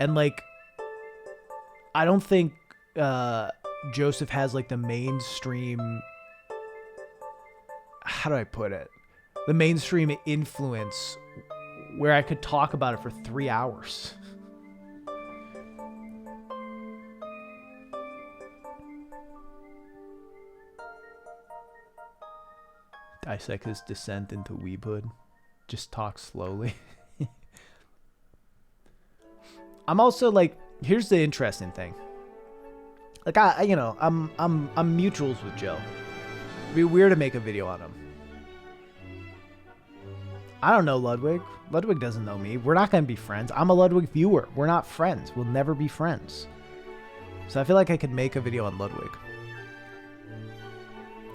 And, like, I don't think Joseph has, like, the mainstream... How do I put it? The mainstream influence where I could talk about it for 3 hours. Dissect his descent into weebhood. Just talk slowly. I'm also like, here's the interesting thing. Like I'm mutuals with Joe. It'd be weird to make a video on him. I don't know Ludwig. Ludwig doesn't know me. We're not gonna be friends. I'm a Ludwig viewer. We're not friends. We'll never be friends. So I feel like I could make a video on Ludwig.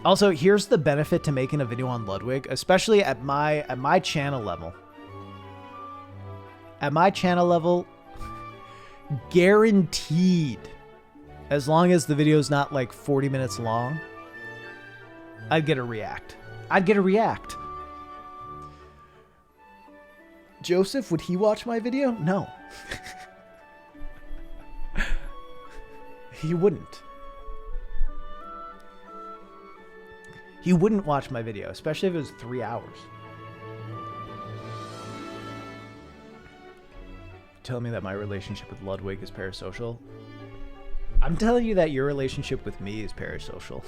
Also, here's the benefit to making a video on Ludwig, especially at my channel level. At my channel level, guaranteed, as long as the video's not like 40 minutes long, I'd get a react. I'd get a react. Joseph, would he watch my video? No. He wouldn't. He wouldn't watch my video, especially if it was 3 hours. Tell me that my relationship with Ludwig is parasocial. I'm telling you that your relationship with me is parasocial.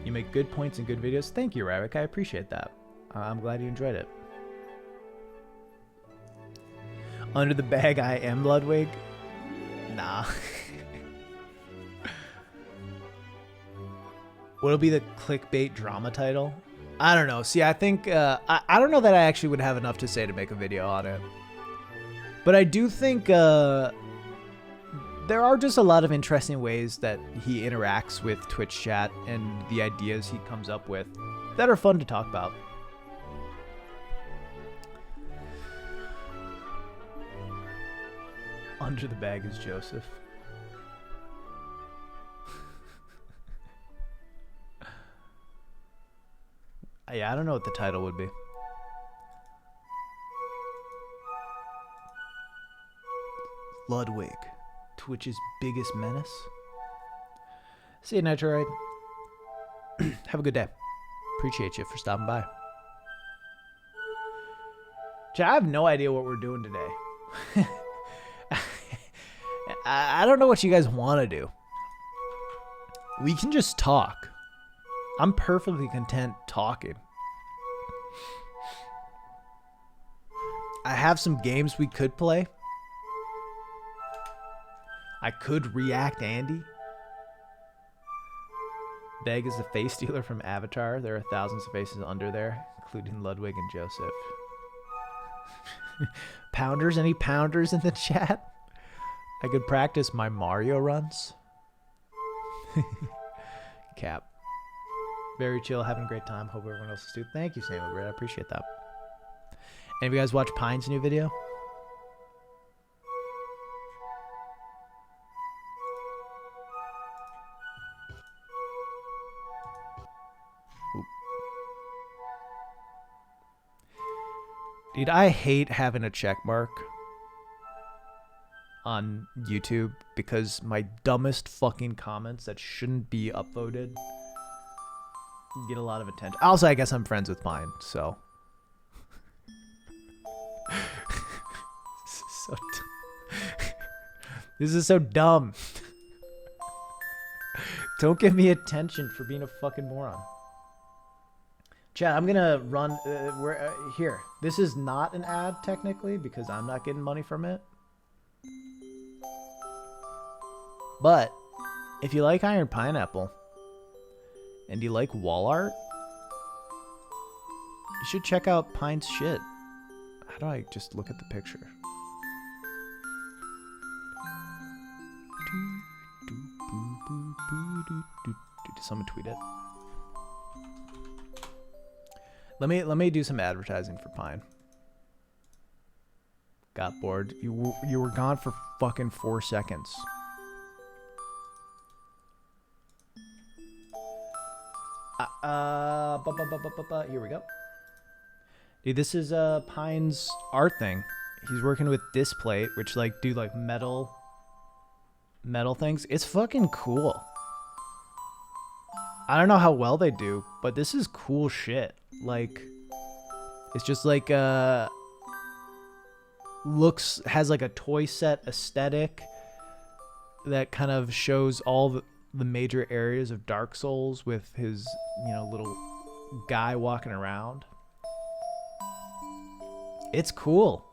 You make good points and good videos. Thank you, Ryrick. I appreciate that. I'm glad you enjoyed it. Under the bag, I am Ludwig. Nah. What'll be the clickbait drama title? I don't know. See, I think I don't know that I actually would have enough to say to make a video on it. But I do think there are just a lot of interesting ways that he interacts with Twitch chat and the ideas he comes up with that are fun to talk about. Under the bag is Joseph. Yeah, I don't know what the title would be. Ludwig, Twitch's biggest menace. See you, Nitroid. Have a good day. Appreciate you for stopping by. Chat, I have no idea what we're doing today. I don't know what you guys want to do. We can just talk. I'm perfectly content talking. I have some games we could play. I could react Andy. Beg is the face stealer from Avatar. There are thousands of faces under there, including Ludwig and Joseph. Pounders? Any pounders in the chat? I could practice my Mario runs. Cap. Very chill, having a great time. Hope everyone else is too. Thank you, Sam. I appreciate that. Any of you guys watch Pine's new video? Oop. Dude, I hate having a check mark on YouTube because my dumbest fucking comments that shouldn't be upvoted get a lot of attention. Also, I guess I'm friends with Pine, so. This is so dumb. Don't give me attention for being a fucking moron. Chat, I'm gonna run here. This is not an ad technically because I'm not getting money from it. But if you like Iron Pineapple and you like wall art, you should check out Pine's shit. How do I just look at the picture? Did someone tweet it? Let me do some advertising for Pine. Got bored. You were gone for fucking 4 seconds. Here we go. Dude, this is Pine's art thing. He's working with Displate, which like do like metal things. It's fucking cool. I don't know how well they do, but this is cool shit. Like, it's just like has like a toy set aesthetic that kind of shows all the major areas of Dark Souls with his, little guy walking around. It's cool.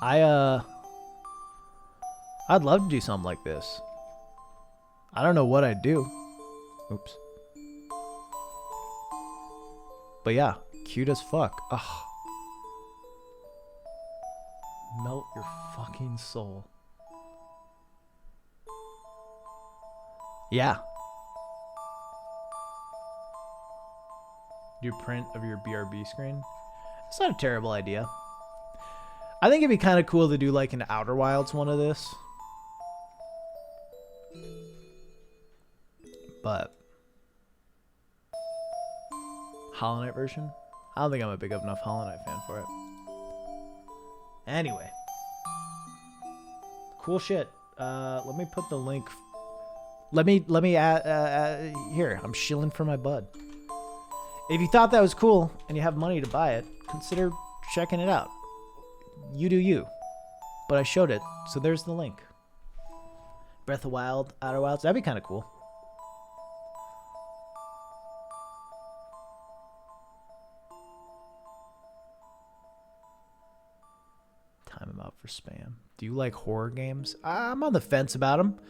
I'd love to do something like this. I don't know what I'd do. Oops. But yeah, cute as fuck. Ugh. Melt your fucking soul. Yeah. Do print of your BRB screen? It's not a terrible idea. I think it'd be kind of cool to do like an Outer Wilds one of this. But Hollow Knight version? I don't think I'm a big enough Hollow Knight fan for it. Anyway. Cool shit. Let me put the link. Let me add, here. I'm shilling for my bud. If you thought that was cool and you have money to buy it, consider checking it out. You do you. But I showed it, so there's the link. Breath of Wild, Outer Wilds, that'd be kind of cool. Time him out for spam. Do you like horror games? I'm on the fence about them.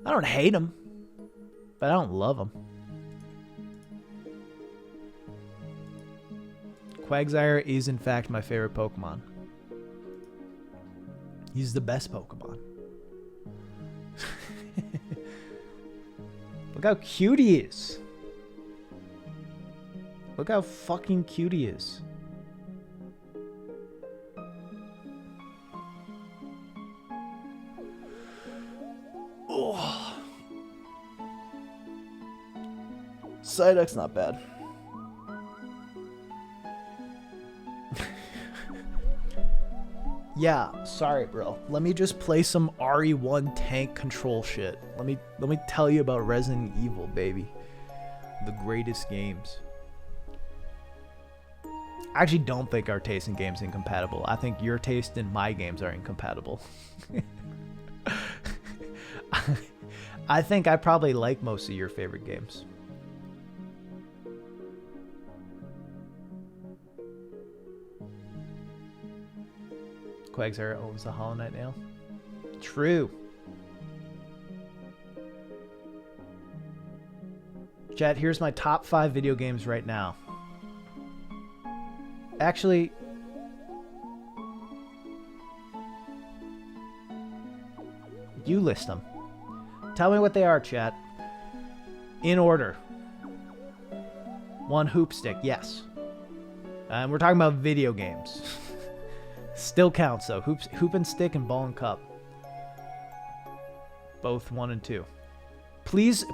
I don't hate them, but I don't love them. Quagsire is in fact my favorite Pokemon. He's the best Pokemon. Look how cute he is. Look how fucking cute he is. Oh. Psyduck's not bad. Yeah, sorry, bro. Let me just play some RE1 tank control shit. Let me tell you about Resident Evil, baby. The greatest games. I actually don't think our taste in games is incompatible. I think your taste in my games are incompatible. I think I probably like most of your favorite games. Quagsire owns the Hollow Knight nail. True. Chat, here's my top 5 video games right now. Actually, you list them. Tell me what they are, chat. In order. 1, Hoop Stick, yes. And we're talking about video games. Still counts though. Hoop and Stick and Ball and Cup. Both 1 and 2. Please,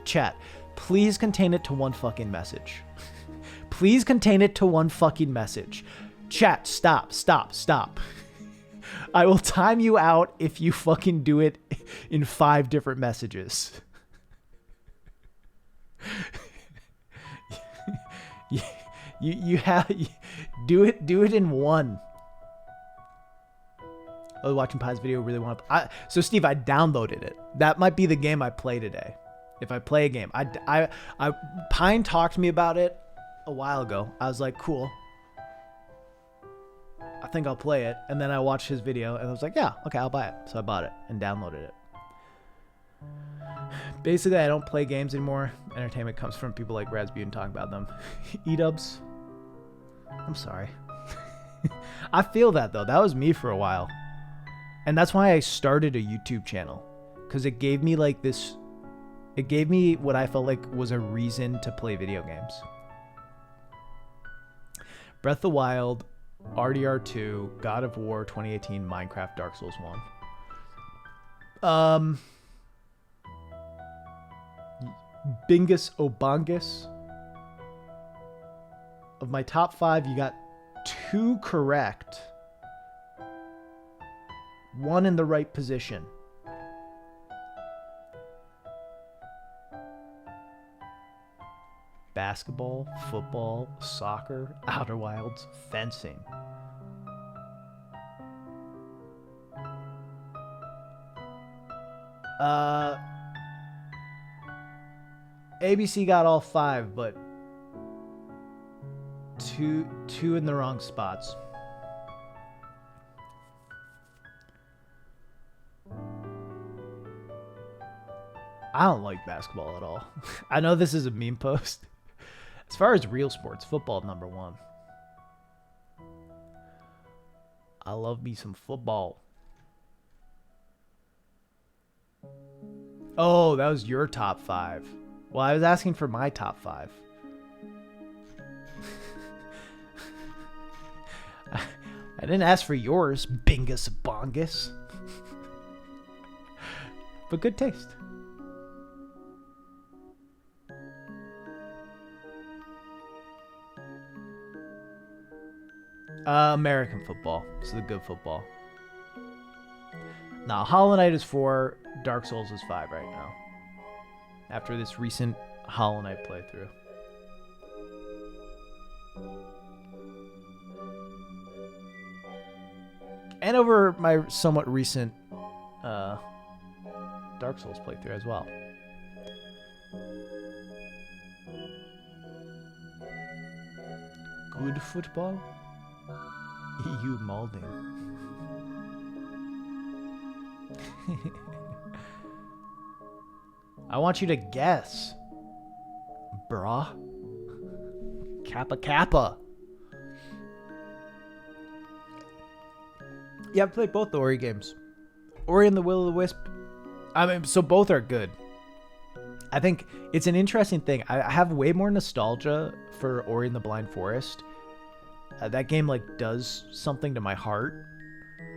chat. Please contain it to one fucking message. Please contain it to one fucking message. Chat, stop. I will time you out if you fucking do it in 5 different messages. you have do it in 1. I was watching Pie's video. Really want to. So Steve, I downloaded it. That might be the game I play today. If I play a game, Pine talked to me about it a while ago. I was like, cool. I think I'll play it. And then I watched his video and I was like, yeah, okay, I'll buy it. So I bought it and downloaded it. Basically, I don't play games anymore. Entertainment comes from people like Razbutin talking about them. E-dubs. I'm sorry. I feel that though. That was me for a while. And that's why I started a YouTube channel. Because it gave me like this... It gave me what I felt like was a reason to play video games. Breath of the Wild, RDR2, God of War 2018, Minecraft, Dark Souls 1. Bingus Obongus. Of my top 5, you got 2 correct. 1 in the right position. Basketball, football, soccer, Outer Wilds, fencing. ABC got all 5, but two in the wrong spots. I don't like basketball at all. I know this is a meme post. As far as real sports, football number 1. I love me some football. Oh, that was your top 5. Well, I was asking for my top 5. I didn't ask for yours, Bingus Bongus. But good taste. American football. This is the good football. Now, Hollow Knight is 4. Dark Souls is 5 right now. After this recent Hollow Knight playthrough. And over my somewhat recent Dark Souls playthrough as well. Good football? EU molding. I want you to guess. Bruh. Kappa Kappa. Yeah, I've played both the Ori games. Ori and the Will of the Wisp. I mean, so both are good. I think it's an interesting thing. I have way more nostalgia for Ori and the Blind Forest. That game like does something to my heart.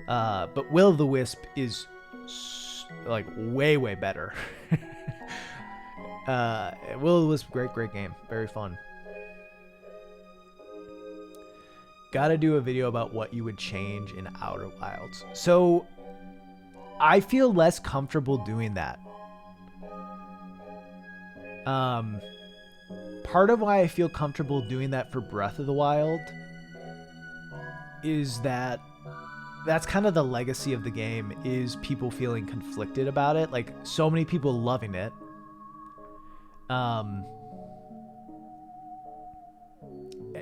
But Will of the Wisp is like way better. Will of the Wisp, great game. Very fun. Gotta do a video about what you would change in Outer Wilds. So I feel less comfortable doing that. Part of why I feel comfortable doing that for Breath of the Wild is that that's kind of the legacy of the game, is people feeling conflicted about it. Like, so many people loving it.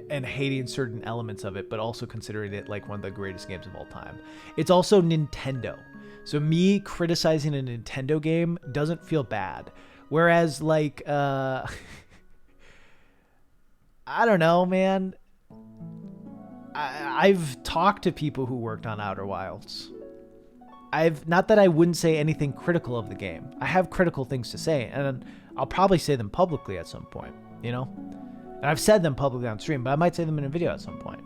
And hating certain elements of it, but also considering it like one of the greatest games of all time. It's also Nintendo. So me criticizing a Nintendo game doesn't feel bad. Whereas, like, I don't know, man. I've talked to people who worked on Outer Wilds. Not that I wouldn't say anything critical of the game. I have critical things to say, and I'll probably say them publicly at some point, you know? And I've said them publicly on stream, but I might say them in a video at some point.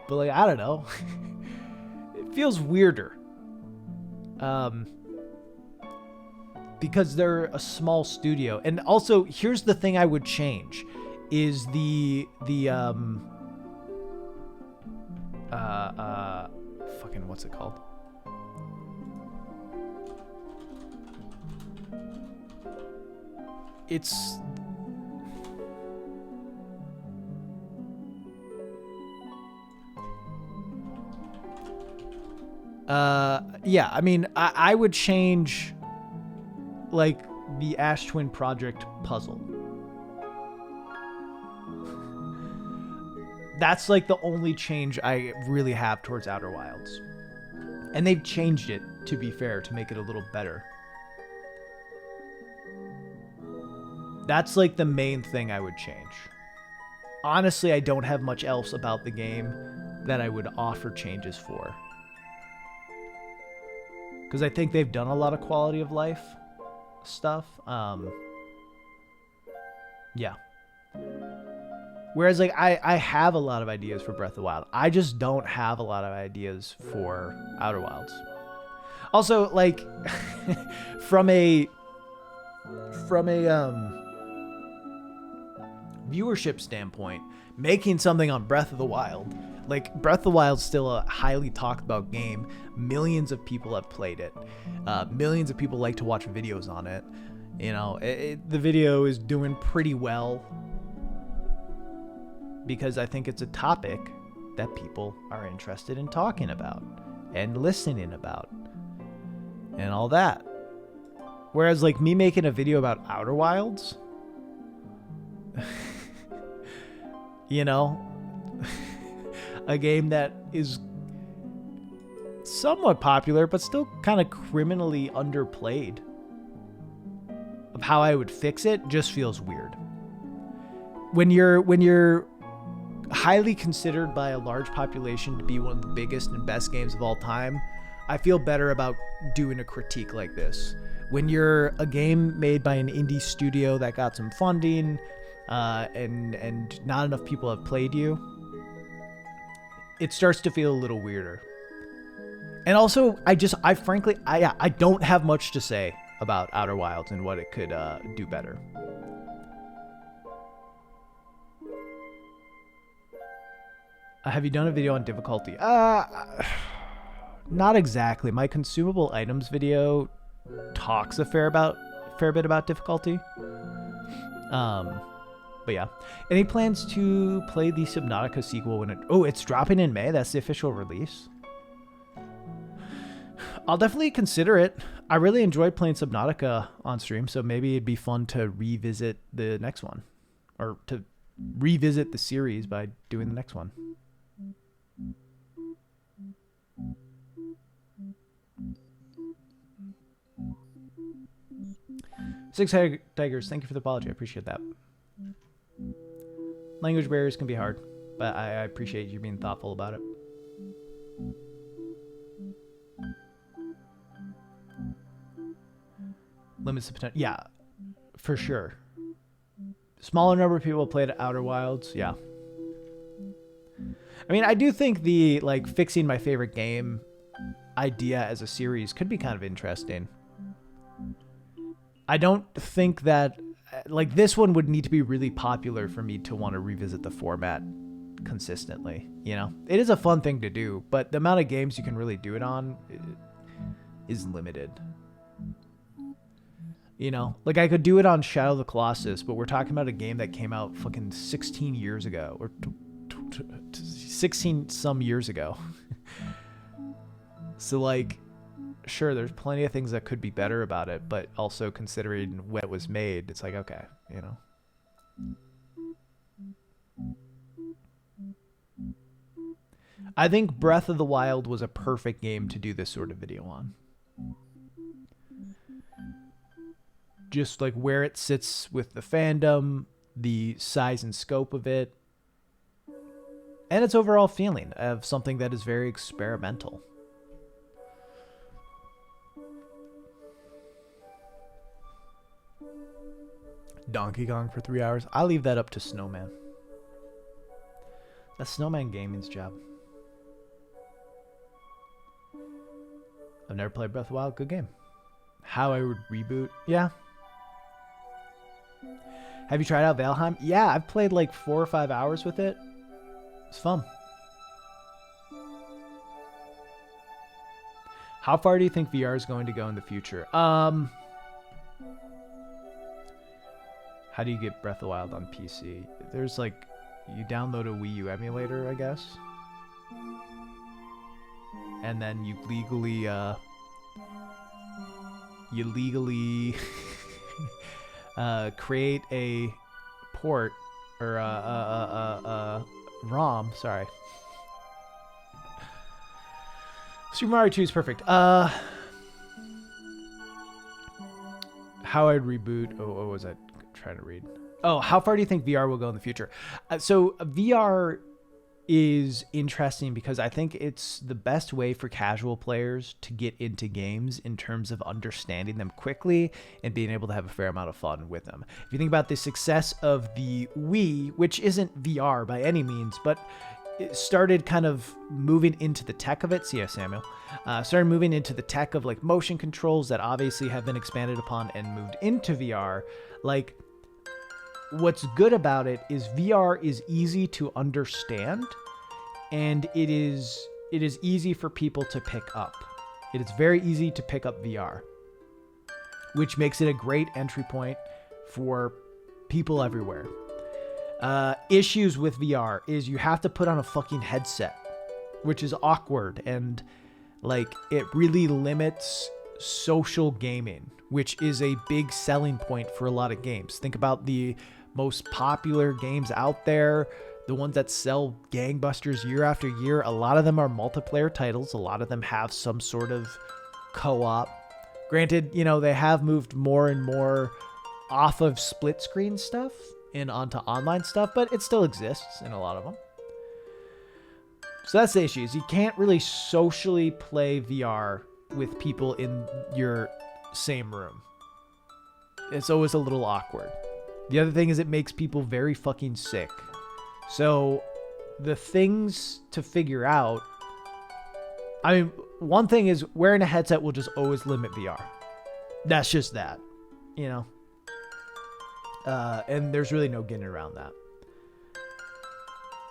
But, like, I don't know. It feels weirder. Because they're a small studio. And also, here's the thing I would change, is fucking, what's it called? It's... yeah, I mean, I would change, like, the Ash Twin Project puzzle. That's, like, the only change I really have towards Outer Wilds. And they've changed it, to be fair, to make it a little better. That's, like, the main thing I would change. Honestly, I don't have much else about the game that I would offer changes for. Because I think they've done a lot of quality of life stuff. Yeah. Whereas, like, I have a lot of ideas for Breath of the Wild. I just don't have a lot of ideas for Outer Wilds. Also, like, from a viewership standpoint, making something on Breath of the Wild, like, Breath of the Wild's still a highly talked about game. Millions of people have played it. Millions of people like to watch videos on it. You know, the video is doing pretty well because I think it's a topic that people are interested in talking about and listening about and all that. Whereas, like, me making a video about Outer Wilds, you know, a game that is somewhat popular, but still kind of criminally underplayed, of how I would fix it, just feels weird. When you're highly considered by a large population to be one of the biggest and best games of all time, I feel better about doing a critique like this. When you're a game made by an indie studio that got some funding, and not enough people have played you, it starts to feel a little weirder. And also, I frankly don't have much to say about Outer Wilds and what it could do better. Have you done a video on difficulty? Not exactly. My consumable items video talks a fair bit about difficulty. But yeah. Any plans to play the Subnautica sequel when it's dropping in May? That's the official release. I'll definitely consider it. I really enjoyed playing Subnautica on stream, so maybe it'd be fun to revisit the next one, or to revisit the series by doing the next one. Six Tigers, thank you for the apology. I appreciate that. Language barriers can be hard, but I appreciate you being thoughtful about it. Limits the potential. Yeah, for sure. Smaller number of people played Outer Wilds. Yeah. I mean, I do think the, like, fixing my favorite game idea as a series could be kind of interesting. I don't think that, like, this one would need to be really popular for me to want to revisit the format consistently, you know? It is a fun thing to do, but the amount of games you can really do it on is limited. You know? Like, I could do it on Shadow of the Colossus, but we're talking about a game that came out fucking 16 years ago, or 16 some years ago. So like, sure, there's plenty of things that could be better about it, but also considering when it was made, it's like, okay, you know. I think Breath of the Wild was a perfect game to do this sort of video on. Just like where it sits with the fandom, the size and scope of it, and its overall feeling of something that is very experimental. Donkey Kong for 3 hours. I leave that up to Snowman. That's Snowman Gaming's job. I've never played Breath of the Wild. Good game. How I would reboot? Yeah. Have you tried out Valheim? Yeah, I've played like 4 or 5 hours with it. It's fun. How far do you think VR is going to go in the future? How do you get Breath of the Wild on PC? There's like, you download a Wii U emulator, I guess. And then you legally create a port or a ROM. Sorry. Super Mario 2 is perfect. How I'd reboot. Oh, what was I trying to read? Oh, how far do you think VR will go in the future? So VR is interesting because I think it's the best way for casual players to get into games in terms of understanding them quickly and being able to have a fair amount of fun with them. If you think about the success of the Wii, which isn't VR by any means, but it started kind of moving into the tech of it. See ya, Samuel. Started moving into the tech of like motion controls that obviously have been expanded upon and moved into VR. Like, what's good about it is VR is easy to understand, and it is easy for people to pick up. It is very easy to pick up VR, which makes it a great entry point for people everywhere. Issues with VR is you have to put on a fucking headset, which is awkward, and like it really limits social gaming, which is a big selling point for a lot of games. Think about the most popular games out there, the ones that sell gangbusters year after year. A lot of them are multiplayer titles. A lot of them have some sort of co-op. Granted, you know, they have moved more and more off of split screen stuff and onto online stuff, but it still exists in a lot of them. So that's the issue, is you can't really socially play VR with people in your same room. It's always a little awkward. The other thing is it makes people very fucking sick. So the things to figure out, I mean, one thing is wearing a headset will just always limit VR. That's just that, you know? And there's really no getting around that.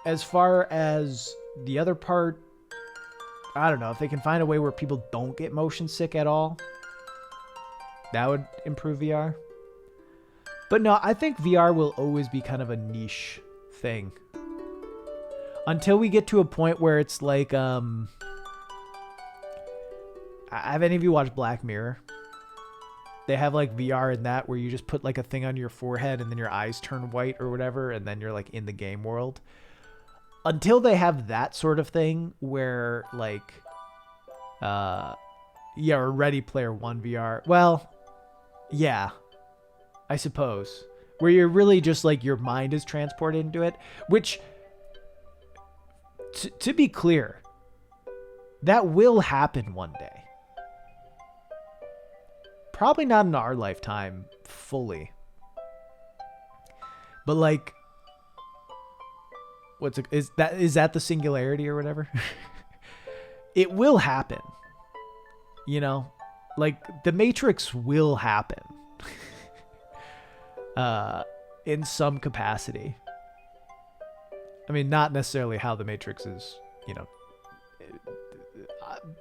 As far as the other part, I don't know. If they can find a way where people don't get motion sick at all, that would improve VR. But no, I think VR will always be kind of a niche thing. Until we get to a point where it's like, have any of you watched Black Mirror? They have like VR in that where you just put like a thing on your forehead and then your eyes turn white or whatever, and then you're like in the game world. Until they have that sort of thing where like, or Ready Player One VR. Well, yeah, I suppose. Where you're really just like your mind is transported into it, which, to be clear, that will happen one day. Probably not in our lifetime fully. But like, is that the singularity or whatever? It will happen. You know, like the Matrix will happen. In some capacity. I mean, not necessarily how the Matrix is, you know,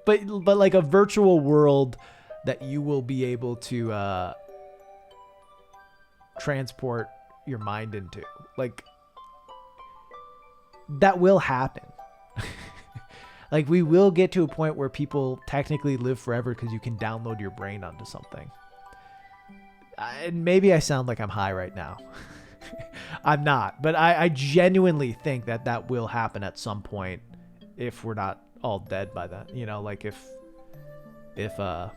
but like a virtual world that you will be able to transport your mind into. Like, that will happen. Like, we will get to a point where people technically live forever because you can download your brain onto something. And maybe I sound like I'm high right now. I'm not, but I genuinely think that that will happen at some point if we're not all dead by then. You know, like if the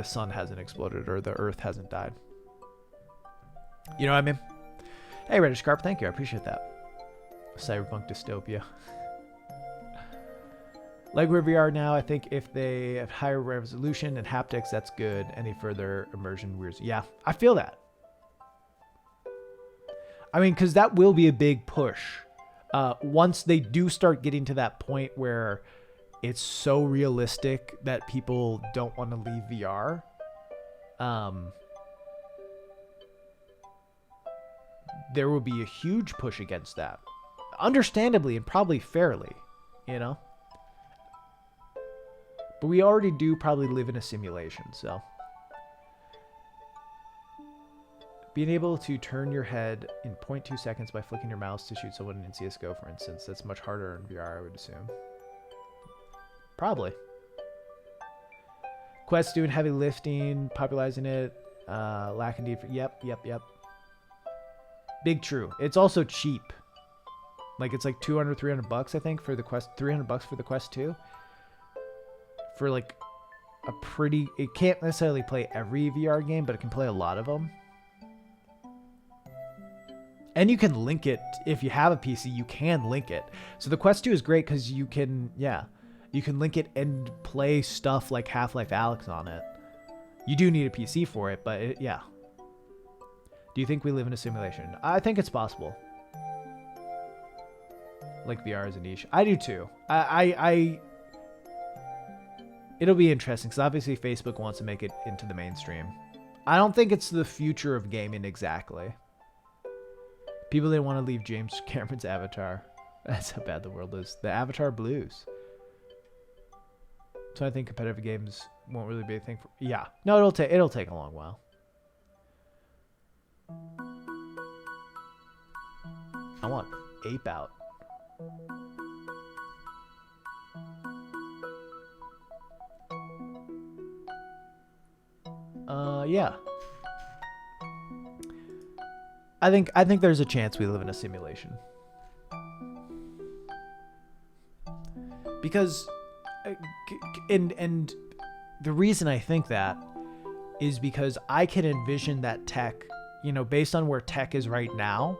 sun hasn't exploded or the earth hasn't died. You know what I mean? Hey, Reddish Carp, thank you. I appreciate that. Cyberpunk dystopia. Like where we are now, I think if they have higher resolution and haptics, that's good. Any further immersion weirds. Yeah, I feel that. I mean, because that will be a big push. Once they do start getting to that point where it's so realistic that people don't want to leave VR. There will be a huge push against that. Understandably and probably fairly, you know? But we already do probably live in a simulation, so. Being able to turn your head in 0.2 seconds by flicking your mouse to shoot someone in CSGO, for instance, that's much harder in VR, I would assume. Probably. Quest doing heavy lifting, popularizing it, lacking need for... Yep. Big true. It's also cheap. Like, it's like 200, 300 bucks, I think, for the Quest. 300 bucks for the Quest 2. For, like, a pretty... It can't necessarily play every VR game, but it can play a lot of them. And you can link it. If you have a PC, you can link it. So the Quest 2 is great because you can... Yeah. You can link it and play stuff like Half-Life Alyx on it. You do need a PC for it, but yeah. Do you think we live in a simulation? I think it's possible. Like VR is a niche. I do too. It'll be interesting because obviously Facebook wants to make it into the mainstream. I don't think it's the future of gaming exactly. People didn't want to leave James Cameron's Avatar. That's how bad the world is. The Avatar blues. So I think competitive games won't really be a thing for... Yeah. No, it'll take a long while. I want Ape Out. Yeah. I think there's a chance we live in a simulation. Because and the reason I think that is because I can envision that tech, you know, based on where tech is right now.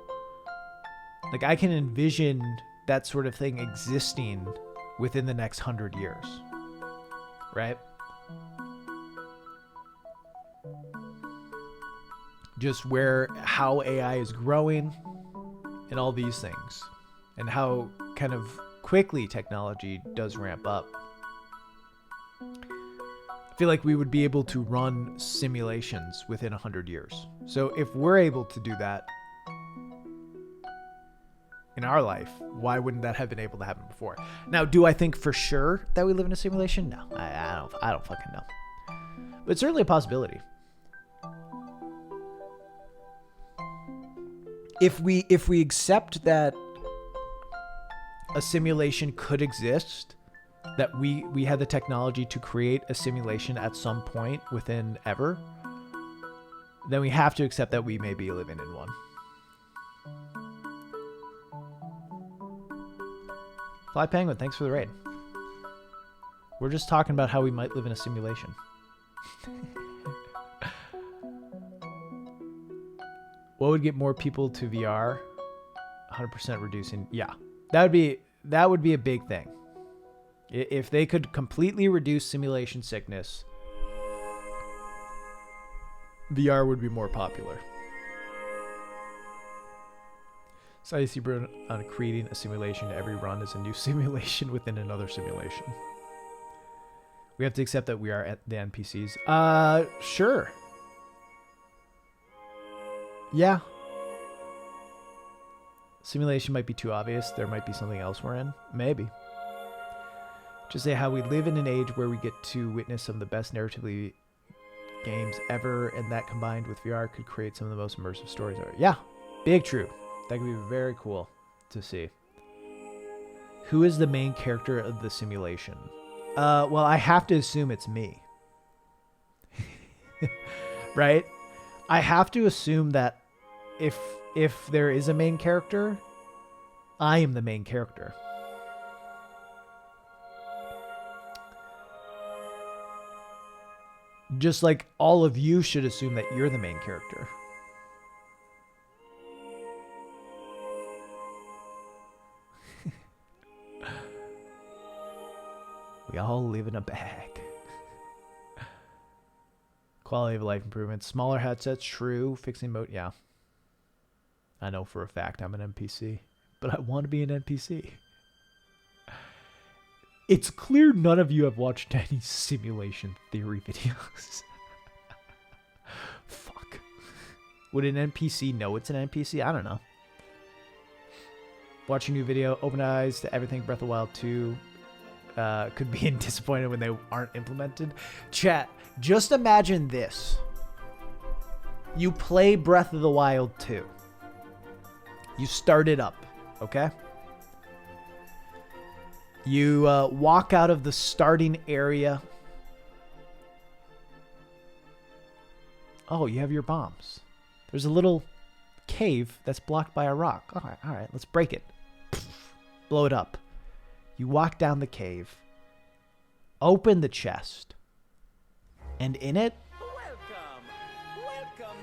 Like, I can envision that sort of thing existing within the next 100 years. Right? Just how AI is growing and all these things. And how kind of quickly technology does ramp up. I feel like we would be able to run simulations within 100 years. So if we're able to do that in our life, why wouldn't that have been able to happen before? Now, do I think for sure that we live in a simulation? No, I don't fucking know. But it's certainly a possibility. If we accept that a simulation could exist, that we had the technology to create a simulation at some point within ever, then we have to accept that we may be living in one. Fly Penguin, thanks for the raid. We're just talking about how we might live in a simulation. What would get more people to VR? 100% reducing. Yeah, that would be a big thing. If they could completely reduce simulation sickness, VR would be more popular. So I see Bruno on creating a simulation. Every run is a new simulation within another simulation. We have to accept that we are at the NPCs. Sure. Yeah. Simulation might be too obvious. There might be something else we're in. Maybe. Just say how we live in an age where we get to witness some of the best narratively games ever, and that combined with VR could create some of the most immersive stories ever. Yeah, big true. That could be very cool to see. Who is the main character of the simulation? Well, I have to assume it's me. Right? I have to assume that if there is a main character, I am the main character. Just like all of you should assume that you're the main character. We all live in a bag. Quality of life improvements. Smaller headsets, true. Fixing mode, yeah. I know for a fact I'm an NPC, but I want to be an NPC. It's clear none of you have watched any simulation theory videos. Fuck. Would an NPC know it's an NPC? I don't know. Watch a new video, open eyes to everything Breath of the Wild 2. Could be disappointed when they aren't implemented. Chat, just imagine this. You play Breath of the Wild 2. You start it up, okay? You walk out of the starting area. Oh, you have your bombs. There's a little cave that's blocked by a rock. All right, let's break it. Blow it up. You walk down the cave, open the chest, and in it, welcome,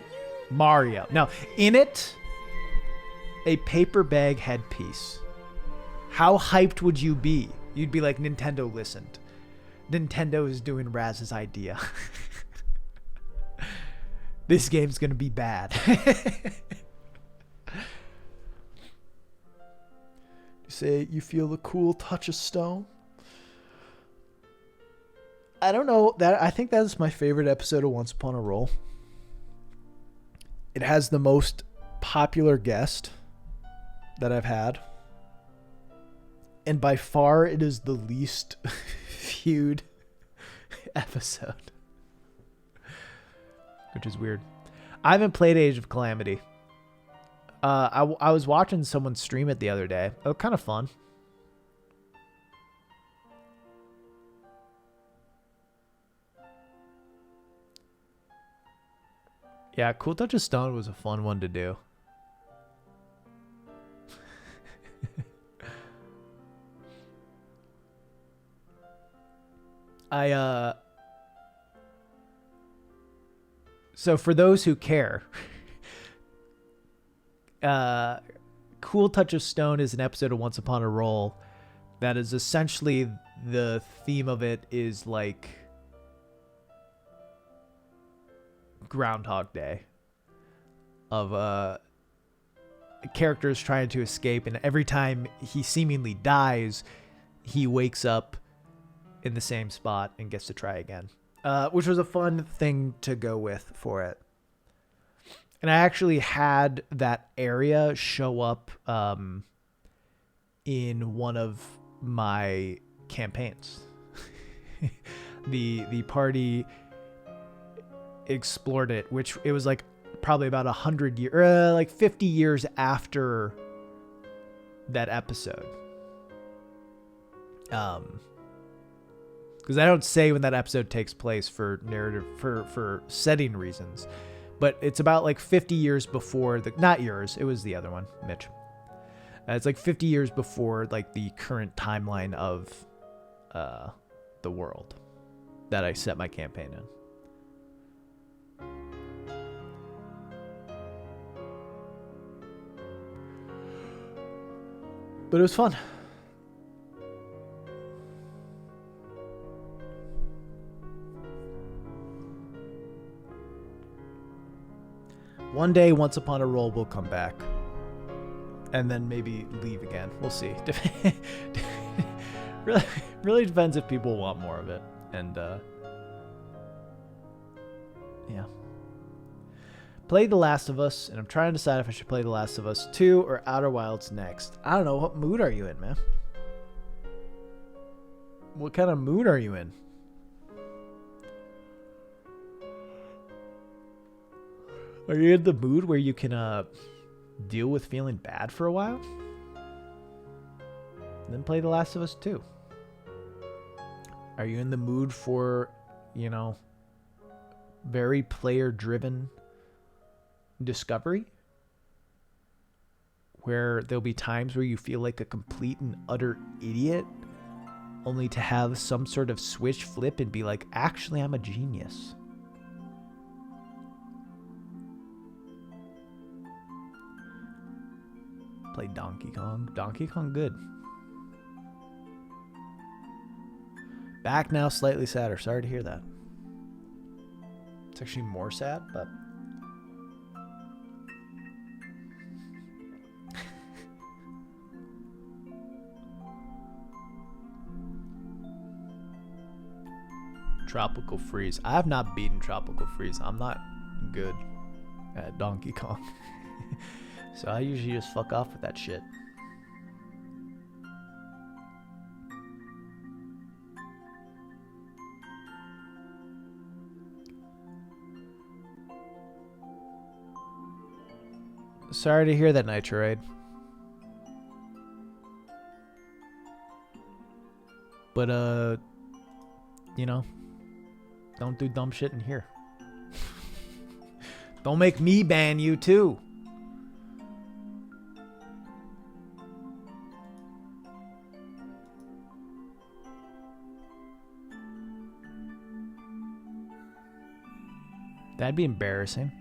Mario. Now, in it, a paper bag headpiece. How hyped would you be? You'd be like, Nintendo listened. Nintendo is doing Raz's idea. This game's gonna be bad. You say you feel the cool touch of stone? I don't know. I think that is my favorite episode of Once Upon a Roll. It has the most popular guest that I've had. And by far, it is the least viewed episode. Which is weird. I haven't played Age of Calamity. I was watching someone stream it the other day. It was kind of fun. Yeah, Cool Touch of Stone was a fun one to do. So for those who care, Cool Touch of Stone is an episode of Once Upon a Roll that is essentially, the theme of it is like Groundhog Day, of characters trying to escape, and every time he seemingly dies, he wakes up in the same spot and gets to try again, which was a fun thing to go with for it. And I actually had that area show up in one of my campaigns. The party explored it, which it was like probably about 100 years, like 50 years after that episode. Because I don't say when that episode takes place for narrative, for setting reasons. But it's about like 50 years before not yours, it was the other one, Mitch. It's like 50 years before like the current timeline of the world that I set my campaign in. But it was fun. One day, Once Upon a Roll will come back. And then maybe leave again. We'll see. really depends if people want more of it. And, yeah. Played The Last of Us, and I'm trying to decide if I should play The Last of Us 2 or Outer Wilds next. I don't know. What mood are you in, man? What kind of mood are you in? Are you in the mood where you can deal with feeling bad for a while? then play The Last of Us 2. Are you in the mood for, you know, very player-driven discovery? Where there'll be times where you feel like a complete and utter idiot, only to have some sort of switch flip and be like, actually, I'm a genius. Play Donkey Kong. Donkey Kong good. Back now, slightly sadder. Sorry to hear that. It's actually more sad, but... Tropical Freeze. I have not beaten Tropical Freeze. I'm not good at Donkey Kong. So I usually just fuck off with that shit. Sorry to hear that, Nitroid. But, you know, don't do dumb shit in here. Don't make me ban you, too. That'd be embarrassing.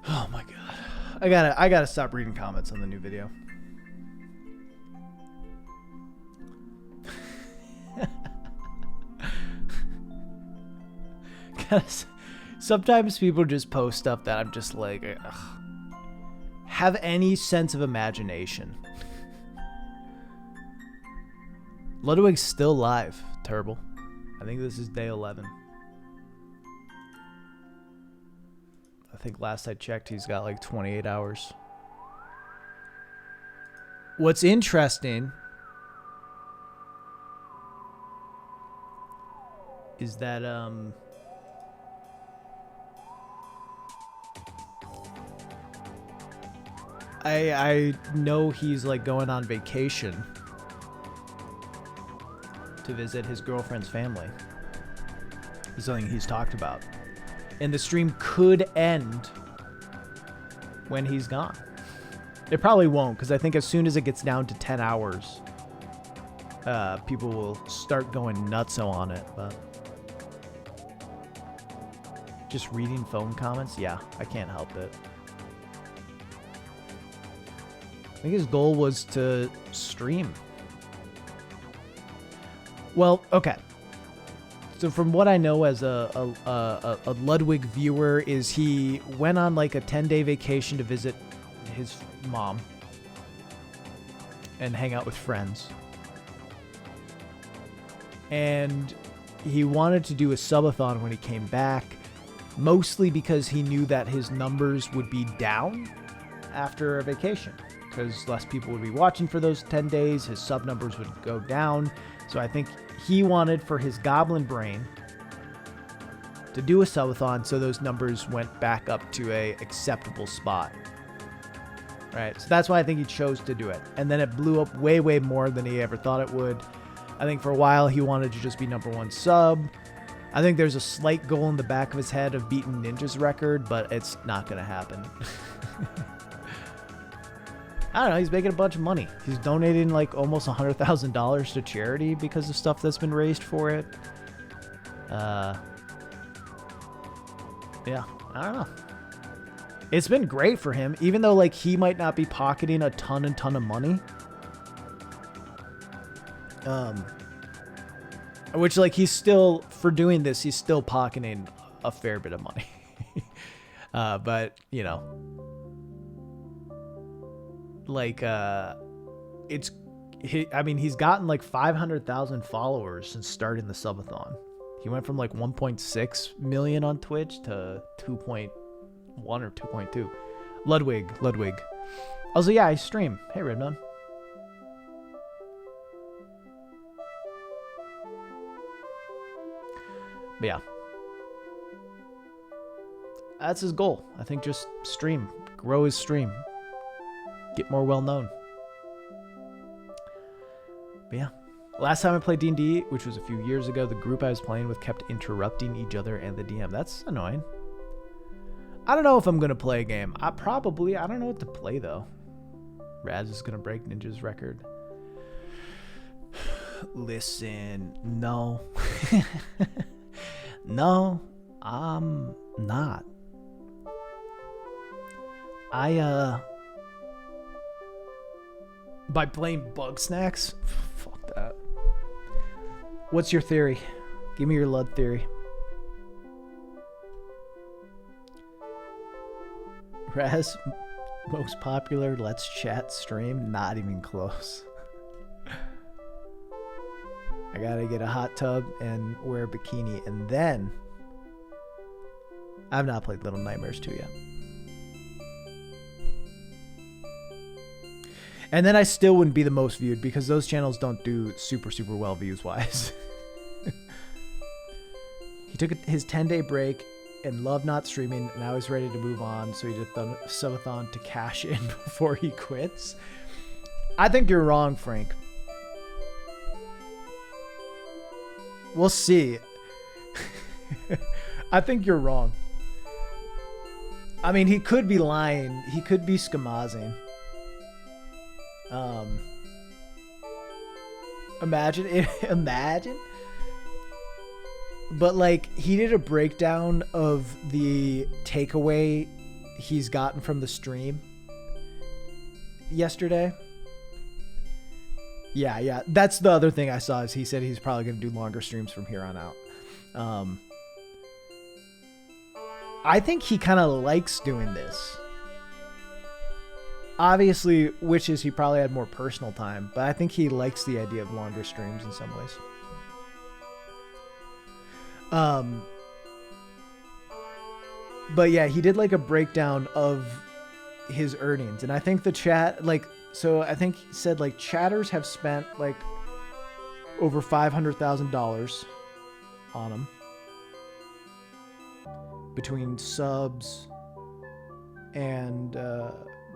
Oh my god. I gotta stop reading comments on the new video. Sometimes people just post stuff that I'm just like, ugh. Have any sense of imagination. Ludwig's still live, Turble. I think this is day 11. I think last I checked, he's got like 28 hours. What's interesting is that, I know he's like going on vacation to visit his girlfriend's family. It's something he's talked about. And the stream could end when he's gone. It probably won't, because I think as soon as it gets down to 10 hours, people will start going nutso on it. But just reading phone comments, yeah, I can't help it. I think his goal was to stream. Well, okay. So from what I know as a Ludwig viewer is he went on like a 10-day vacation to visit his mom and hang out with friends. And he wanted to do a subathon when he came back, mostly because he knew that his numbers would be down after a vacation. Because less people would be watching for those 10 days, his sub numbers would go down. So I think he wanted for his Goblin Brain to do a subathon so those numbers went back up to a acceptable spot. Right, so that's why I think he chose to do it. And then it blew up way, way more than he ever thought it would. I think for a while he wanted to just be #1 sub. I think there's a slight goal in the back of his head of beating Ninja's record, but it's not going to happen. I don't know, he's making a bunch of money. He's donating like almost $100,000 to charity because of stuff that's been raised for it. Yeah, I don't know. It's been great for him, even though like he might not be pocketing a ton of money. Which like he's still, for doing this, he's still pocketing a fair bit of money. But, you know, like, he's gotten like 500,000 followers since starting the subathon. He went from like 1.6 million on Twitch to 2.1 or 2.2. Ludwig. Also, yeah, I stream. Hey, Redmond. But yeah. That's his goal. I think just stream. Grow his stream. Get more well known. But yeah. Last time I played D&D, which was a few years ago, the group I was playing with kept interrupting each other and the DM. That's annoying. I don't know if I'm going to play a game. I don't know what to play, though. Raz is going to break Ninja's record. Listen, no. No, I'm not. By playing Bug Snacks? Fuck that. What's your theory? Give me your Lud theory. Raz, most popular Let's Chat stream? Not even close. I gotta get a hot tub and wear a bikini, and then I've not played Little Nightmares 2 yet. And then I still wouldn't be the most viewed because those channels don't do super well views wise. He took his 10-day break and loved not streaming, and now he's ready to move on, so he did the subathon to cash in before he quits. I think you're wrong, Frank. We'll see. I think you're wrong. I mean, he could be lying. He could be schemazing. Imagine. But like, he did a breakdown of the takeaway he's gotten from the stream yesterday. Yeah. That's the other thing I saw is he said he's probably going to do longer streams from here on out. I think he kind of likes doing this. Obviously, wishes he probably had more personal time, but I think he likes the idea of longer streams in some ways. But yeah, he did like a breakdown of his earnings, and I think the chat, like, so I think he said like chatters have spent like over $500,000 on him between subs and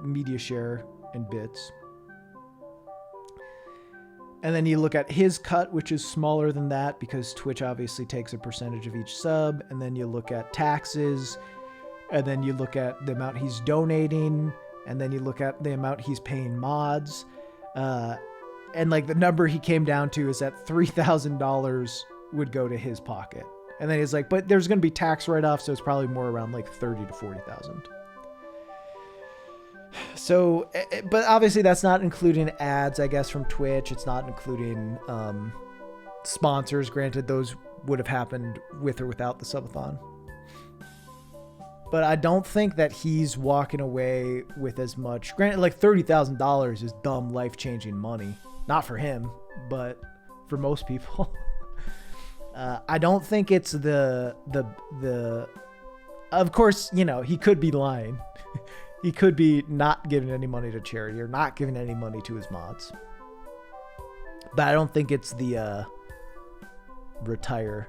media share and bits. And then you look at his cut, which is smaller than that because Twitch obviously takes a percentage of each sub. And then you look at taxes, and then you look at the amount he's donating, and then you look at the amount he's paying mods. And like the number he came down to is that $3,000 would go to his pocket. And then he's like, but there's going to be tax write-off, so it's probably more around like 30 to 40,000. So, but obviously that's not including ads, I guess, from Twitch. It's not including sponsors. Granted, those would have happened with or without the subathon. But I don't think that he's walking away with as much. Granted, like $30,000 is dumb, life-changing money. Not for him, but for most people. I don't think it's the. Of course, you know, he could be lying. He could be not giving any money to charity or not giving any money to his mods. But I don't think it's the retire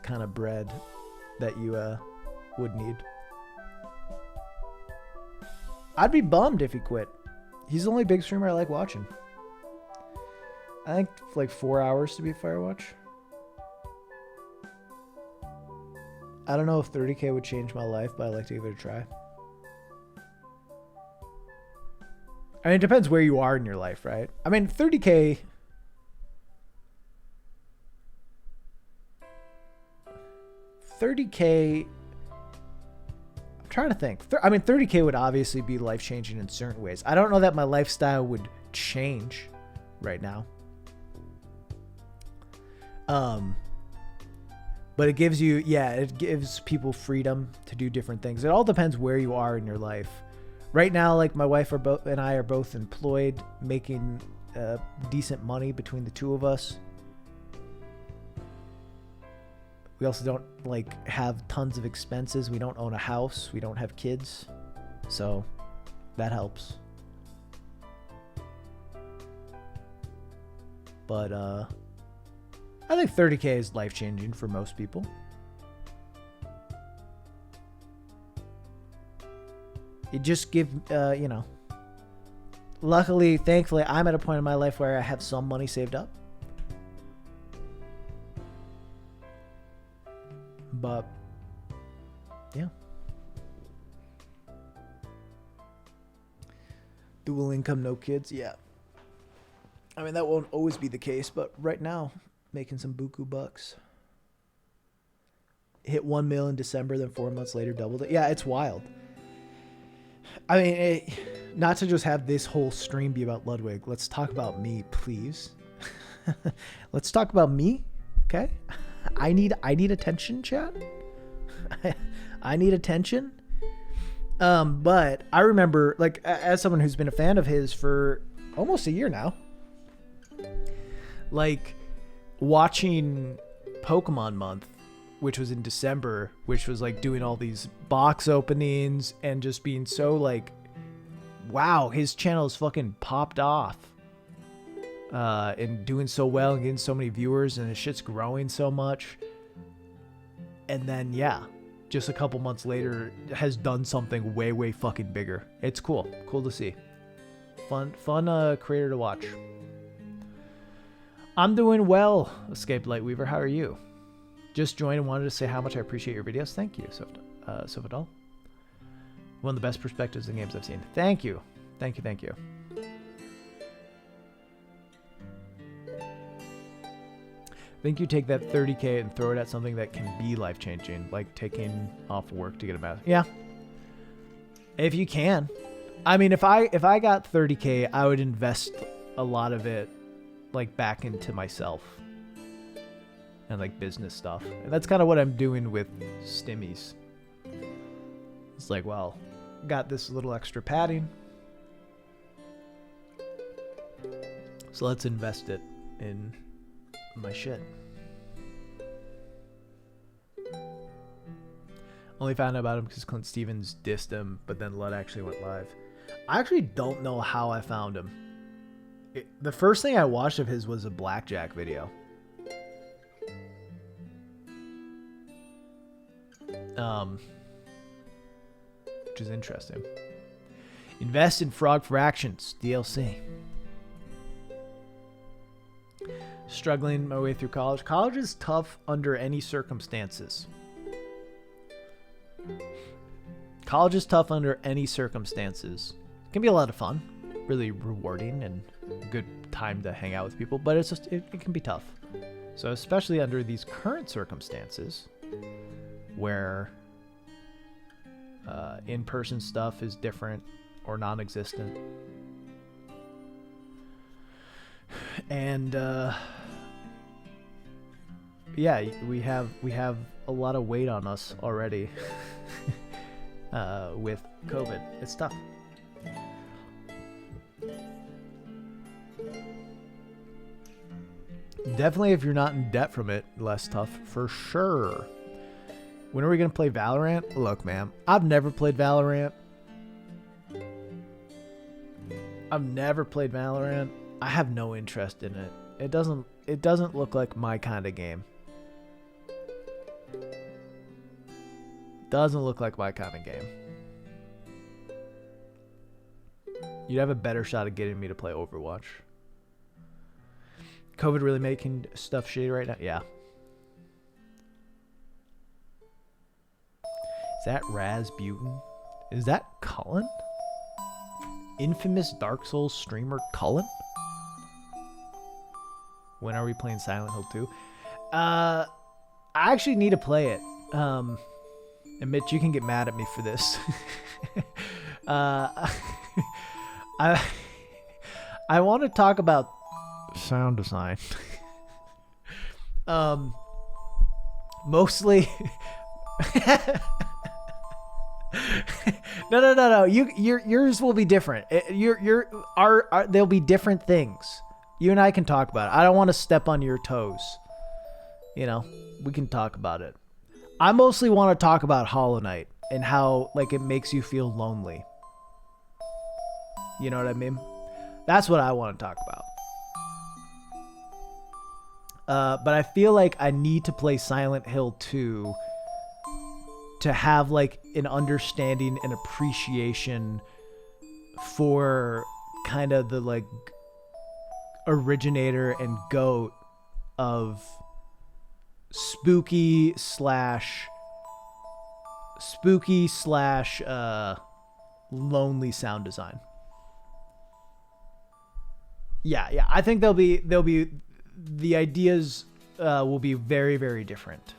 kind of bread that you would need. I'd be bummed if he quit. He's the only big streamer I like watching. I think like 4 hours to be Firewatch. I don't know if 30K would change my life, but I'd like to give it a try. I mean, it depends where you are in your life, right? I mean, 30K... I'm trying to think. I mean, 30K would obviously be life-changing in certain ways. I don't know that my lifestyle would change right now. But it gives you, it gives people freedom to do different things. It all depends where you are in your life. Right now, like my wife and I are both employed, making decent money between the two of us. We also don't like have tons of expenses. We don't own a house. We don't have kids. So That helps. But I think 30K is life-changing for most people. It just give, you know. Luckily, thankfully, I'm at a point in my life where I have some money saved up. But, yeah. Dual income, no kids, yeah. I mean, that won't always be the case, but right now, making some buku bucks. Hit 1 mil in December, then 4 months later doubled it. Yeah, it's wild. I mean, not to just have this whole stream be about Ludwig. Let's talk about me, please. Let's talk about me, okay? I need attention, chat. I need attention. But I remember, like, as someone who's been a fan of his for almost a year now, like, watching Pokemon Month, which was in December, which was like doing all these box openings and just being so like, wow, his channel is fucking popped off. And doing so well and getting so many viewers and his shit's growing so much. And then, yeah, just a couple months later has done something way, way fucking bigger. It's cool. Cool to see. Fun creator to watch. I'm doing well, Escape Lightweaver. How are you? Just joined and wanted to say how much I appreciate your videos. Thank you, Sofadal. One of the best perspectives in games I've seen. Thank you. Thank you, thank you. I think you take that 30K and throw it at something that can be life-changing, like taking off work to get a master. Yeah. If you can. I mean, if I got 30K, I would invest a lot of it like back into myself and like business stuff. And that's kind of what I'm doing with Stimmies. It's like, well, got this little extra padding, so let's invest it in my shit. Only found out about him because Clint Stevens dissed him, but then Lud actually went live. I actually don't know how I found him. The first thing I watched of his was a blackjack video. Which is interesting. Invest in Frog Fractions DLC. Struggling my way through college. College is tough under any circumstances. College is tough under any circumstances. It can be a lot of fun, really rewarding, and a good time to hang out with people, but it's just it can be tough. So especially under these current circumstances, where in-person stuff is different or non-existent, and yeah, we have a lot of weight on us already with COVID. It's tough. Definitely, if you're not in debt from it, less tough for sure. When are we gonna play Valorant? Look, man, I've never played Valorant. I have no interest in it. It doesn't look like my kind of game. Doesn't look like my kind of game. You'd have a better shot at getting me to play Overwatch. COVID really making stuff shitty right now? Yeah. Is that Rasputin? Is that Cullen? Infamous Dark Souls streamer Cullen? When are we playing Silent Hill 2? I actually need to play it. And Mitch, you can get mad at me for this. I want to talk about sound design. Mostly. No. Yours will be different. There'll be different things. You and I can talk about it. I don't want to step on your toes. You know, we can talk about it. I mostly want to talk about Hollow Knight and how like it makes you feel lonely. You know what I mean? That's what I want to talk about. But I feel like I need to play Silent Hill 2 to have like an understanding and appreciation for kind of the like originator and goat of spooky slash lonely sound design. Yeah. I think they'll be the ideas will be very, very different.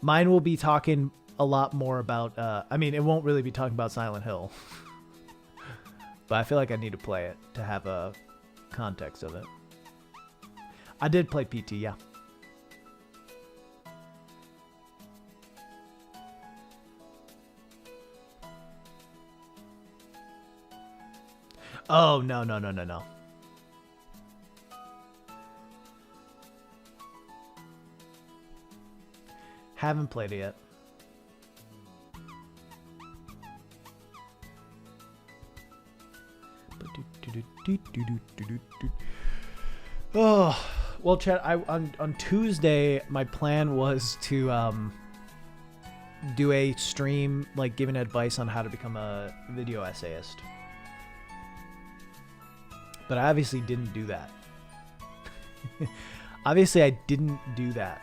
Mine will be talking a lot more about I mean, it won't really be talking about Silent Hill. But I feel like I need to play it to have a context of it. I did play PT, yeah. Oh, no. Haven't played it yet. Oh, well, Chad, on Tuesday, my plan was to do a stream, like giving advice on how to become a video essayist. But I obviously didn't do that. Obviously, I didn't do that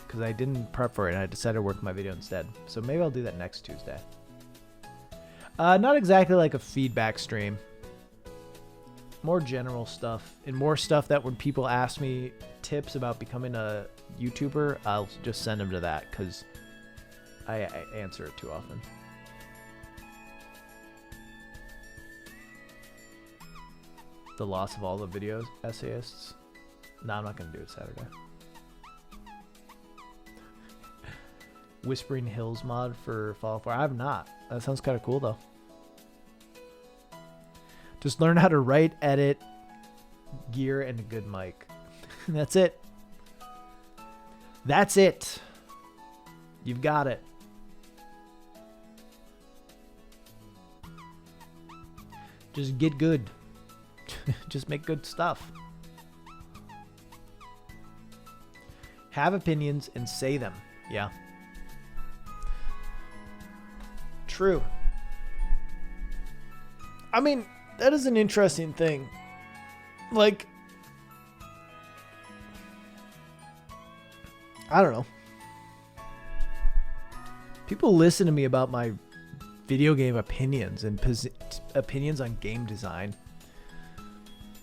because I didn't prep for it, and I decided to work my video instead. So maybe I'll do that next Tuesday. Not exactly like a feedback stream. More general stuff, and more stuff that when people ask me tips about becoming a YouTuber, I'll just send them to that because I answer it too often. The loss of all the video essayists. No, I'm not going to do it Saturday. Whispering Hills mod for Fallout 4. I have not. That sounds kind of cool, though. Just learn how to write, edit, gear, and a good mic. That's it. That's it. You've got it. Just get good. Just make good stuff. Have opinions and say them. Yeah. True. I mean, that is an interesting thing. Like, I don't know. People listen to me about my video game opinions and opinions on game design.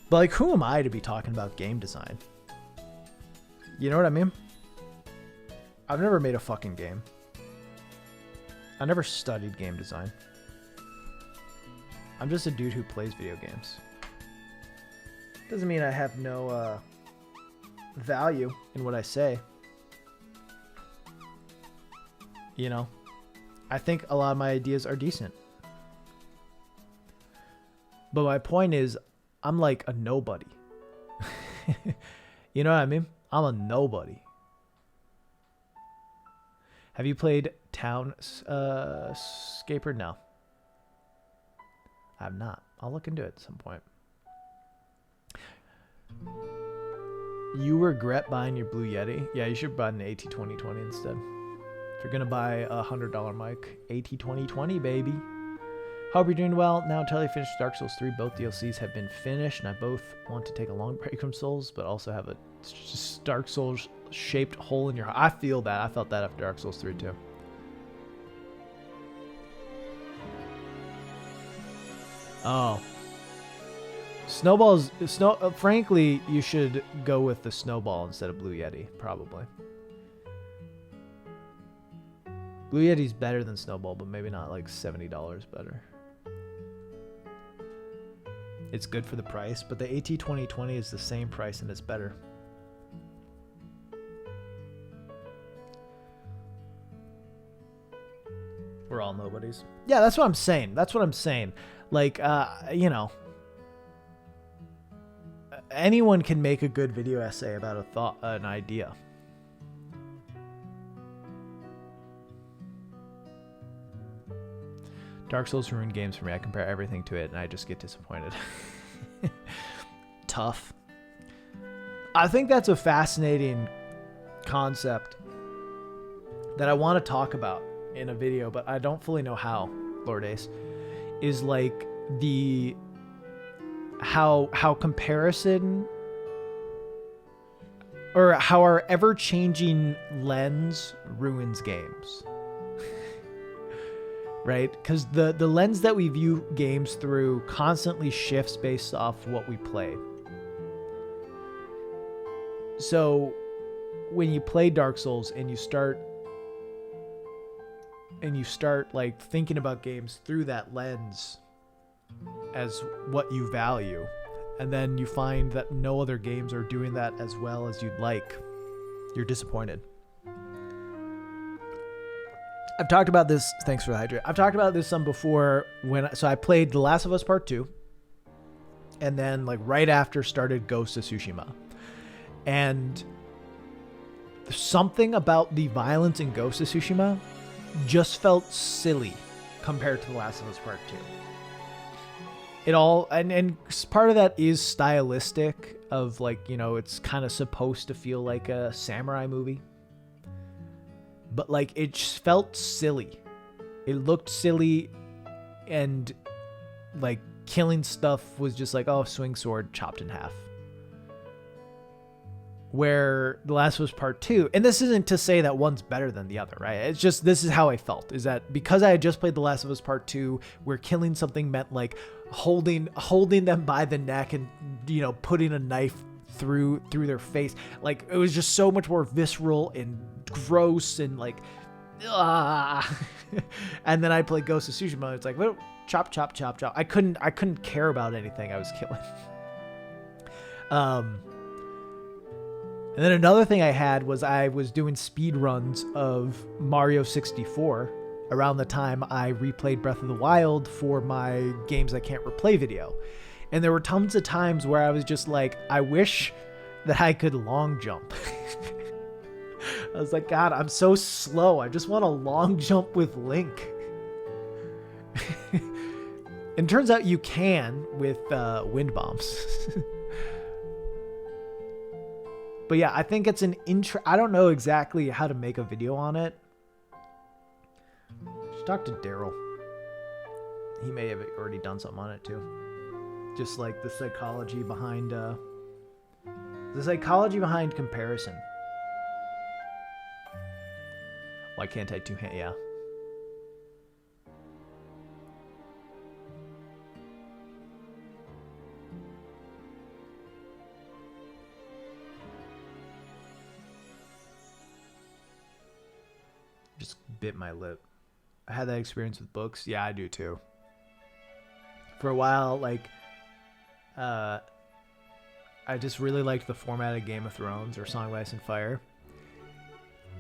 But, like, who am I to be talking about game design? You know what I mean? I've never made a fucking game. I never studied game design. I'm just a dude who plays video games. Doesn't mean I have no value in what I say. You know? I think a lot of my ideas are decent. But my point is, I'm like a nobody. You know what I mean? I'm a nobody. Have you played Townscaper? No. I have not. I'll look into it at some point. You regret buying your Blue Yeti? Yeah, you should buy an AT2020 instead. If you're going to buy a $100 mic, AT2020, baby. Hope you're doing well. Now until you finish Dark Souls 3, both DLCs have been finished, and I both want to take a long break from Souls, but also have a Dark Souls shaped hole in your heart. I feel that. I felt that after Dark Souls 3 too. Oh. Snowballs. Frankly, you should go with the Snowball instead of Blue Yeti, probably. Blue Yeti's better than Snowball, but maybe not like $70 better. It's good for the price, but the AT2020 is the same price and it's better. We're all nobodies. Yeah, that's what I'm saying. That's what I'm saying. Like, you know, anyone can make a good video essay about a thought, an idea. Dark Souls ruined games for me. I compare everything to it, and I just get disappointed. Tough. I think that's a fascinating concept that I want to talk about in a video, but I don't fully know how, Lord Ace, is like how comparison, or how our ever-changing lens ruins games. Right? Because the lens that we view games through constantly shifts based off what we play. So when you play Dark Souls and you start like thinking about games through that lens as what you value, and then you find that no other games are doing that as well as you'd like, you're disappointed. I've talked about this. Thanks for the hydrate. I've talked about this some before. So I played The Last of Us Part 2, and then like right after started Ghost of Tsushima. And something about the violence in Ghost of Tsushima just felt silly compared to The Last of Us Part 2. It all, and part of that is stylistic of like, you know, it's kind of supposed to feel like a samurai movie. But like it just felt silly. It looked silly, and like killing stuff was just like, oh, swing sword chopped in half. Where The Last of Us Part 2, and this isn't to say that one's better than the other, right? It's just, this is how I felt, is that because I had just played The Last of Us Part 2, where killing something meant like holding them by the neck and, you know, putting a knife through their face. Like, it was just so much more visceral and gross and like, and then I played Ghost of Tsushima. It's like, well, chop, chop, chop, chop. I couldn't care about anything I was killing. And then another thing I had was I was doing speed runs of Mario 64 around the time I replayed Breath of the Wild for my Games I Can't Replay video. And there were tons of times where I was just like, I wish that I could long jump. I was like, God, I'm so slow. I just want a long jump with Link. And turns out you can with wind bombs. But yeah, I think it's an I don't know exactly how to make a video on it. Just talk to Daryl. He may have already done something on it too. Just like the psychology behind comparison. Why can't I two-hand? Yeah. Just bit my lip. I had that experience with books. Yeah, I do too. For a while, like, I just really liked the format of Game of Thrones or Song of Ice and Fire.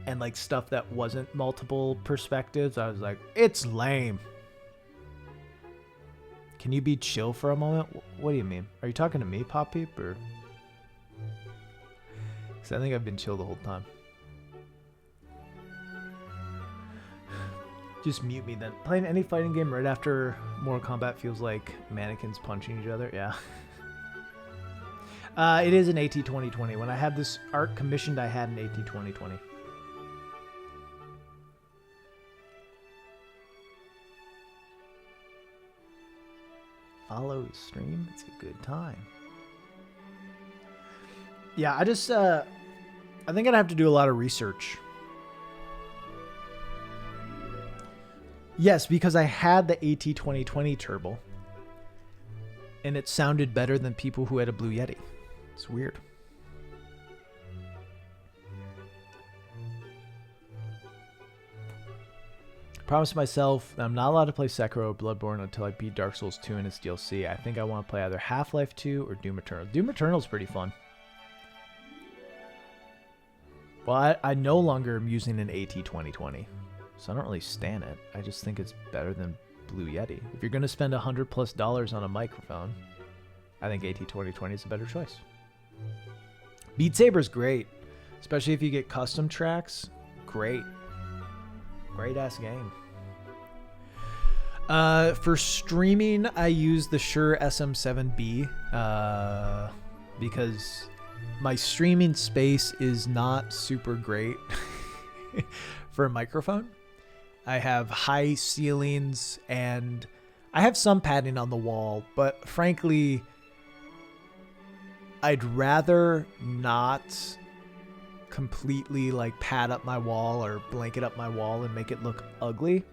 And like stuff that wasn't multiple perspectives, I was like, it's lame. Can you be chill for a moment? What do you mean? Are you talking to me, Pop Peep, or? Because I think I've been chill the whole time. Just mute me then. Playing any fighting game right after Mortal Kombat feels like mannequins punching each other. Yeah. It is an AT 2020. When I had this art commissioned, I had an AT 2020. Follow his stream. It's a good time. Yeah, I just, I think I'd have to do a lot of research. Yes, because I had the AT 2020 turbo. And it sounded better than people who had a Blue Yeti. It's weird. I promised myself that I'm not allowed to play Sekiro or Bloodborne until I beat Dark Souls 2 and its DLC. I think I want to play either Half-Life 2 or Doom Eternal. Doom Eternal is pretty fun. Well, I no longer am using an AT 2020, so I don't really stan it. I just think it's better than Blue Yeti. If you're going to spend $100+ on a microphone, I think AT 2020 is a better choice. Beat Saber's great, especially if you get custom tracks. Great. Great ass game. For streaming, I use the Shure SM7B because my streaming space is not super great for a microphone. I have high ceilings and I have some padding on the wall, but frankly, I'd rather not completely like pad up my wall or blanket up my wall and make it look ugly.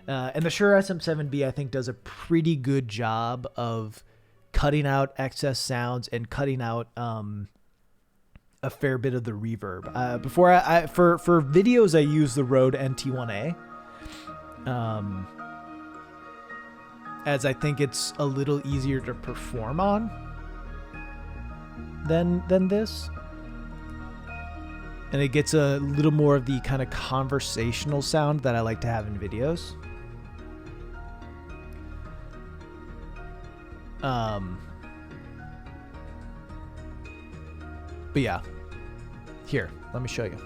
And the Shure SM7B, I think, does a pretty good job of cutting out excess sounds and cutting out a fair bit of the reverb. For videos, I use the Rode NT1A, as I think it's a little easier to perform on than this, and it gets a little more of the kind of conversational sound that I like to have in videos. But yeah, here, let me show you.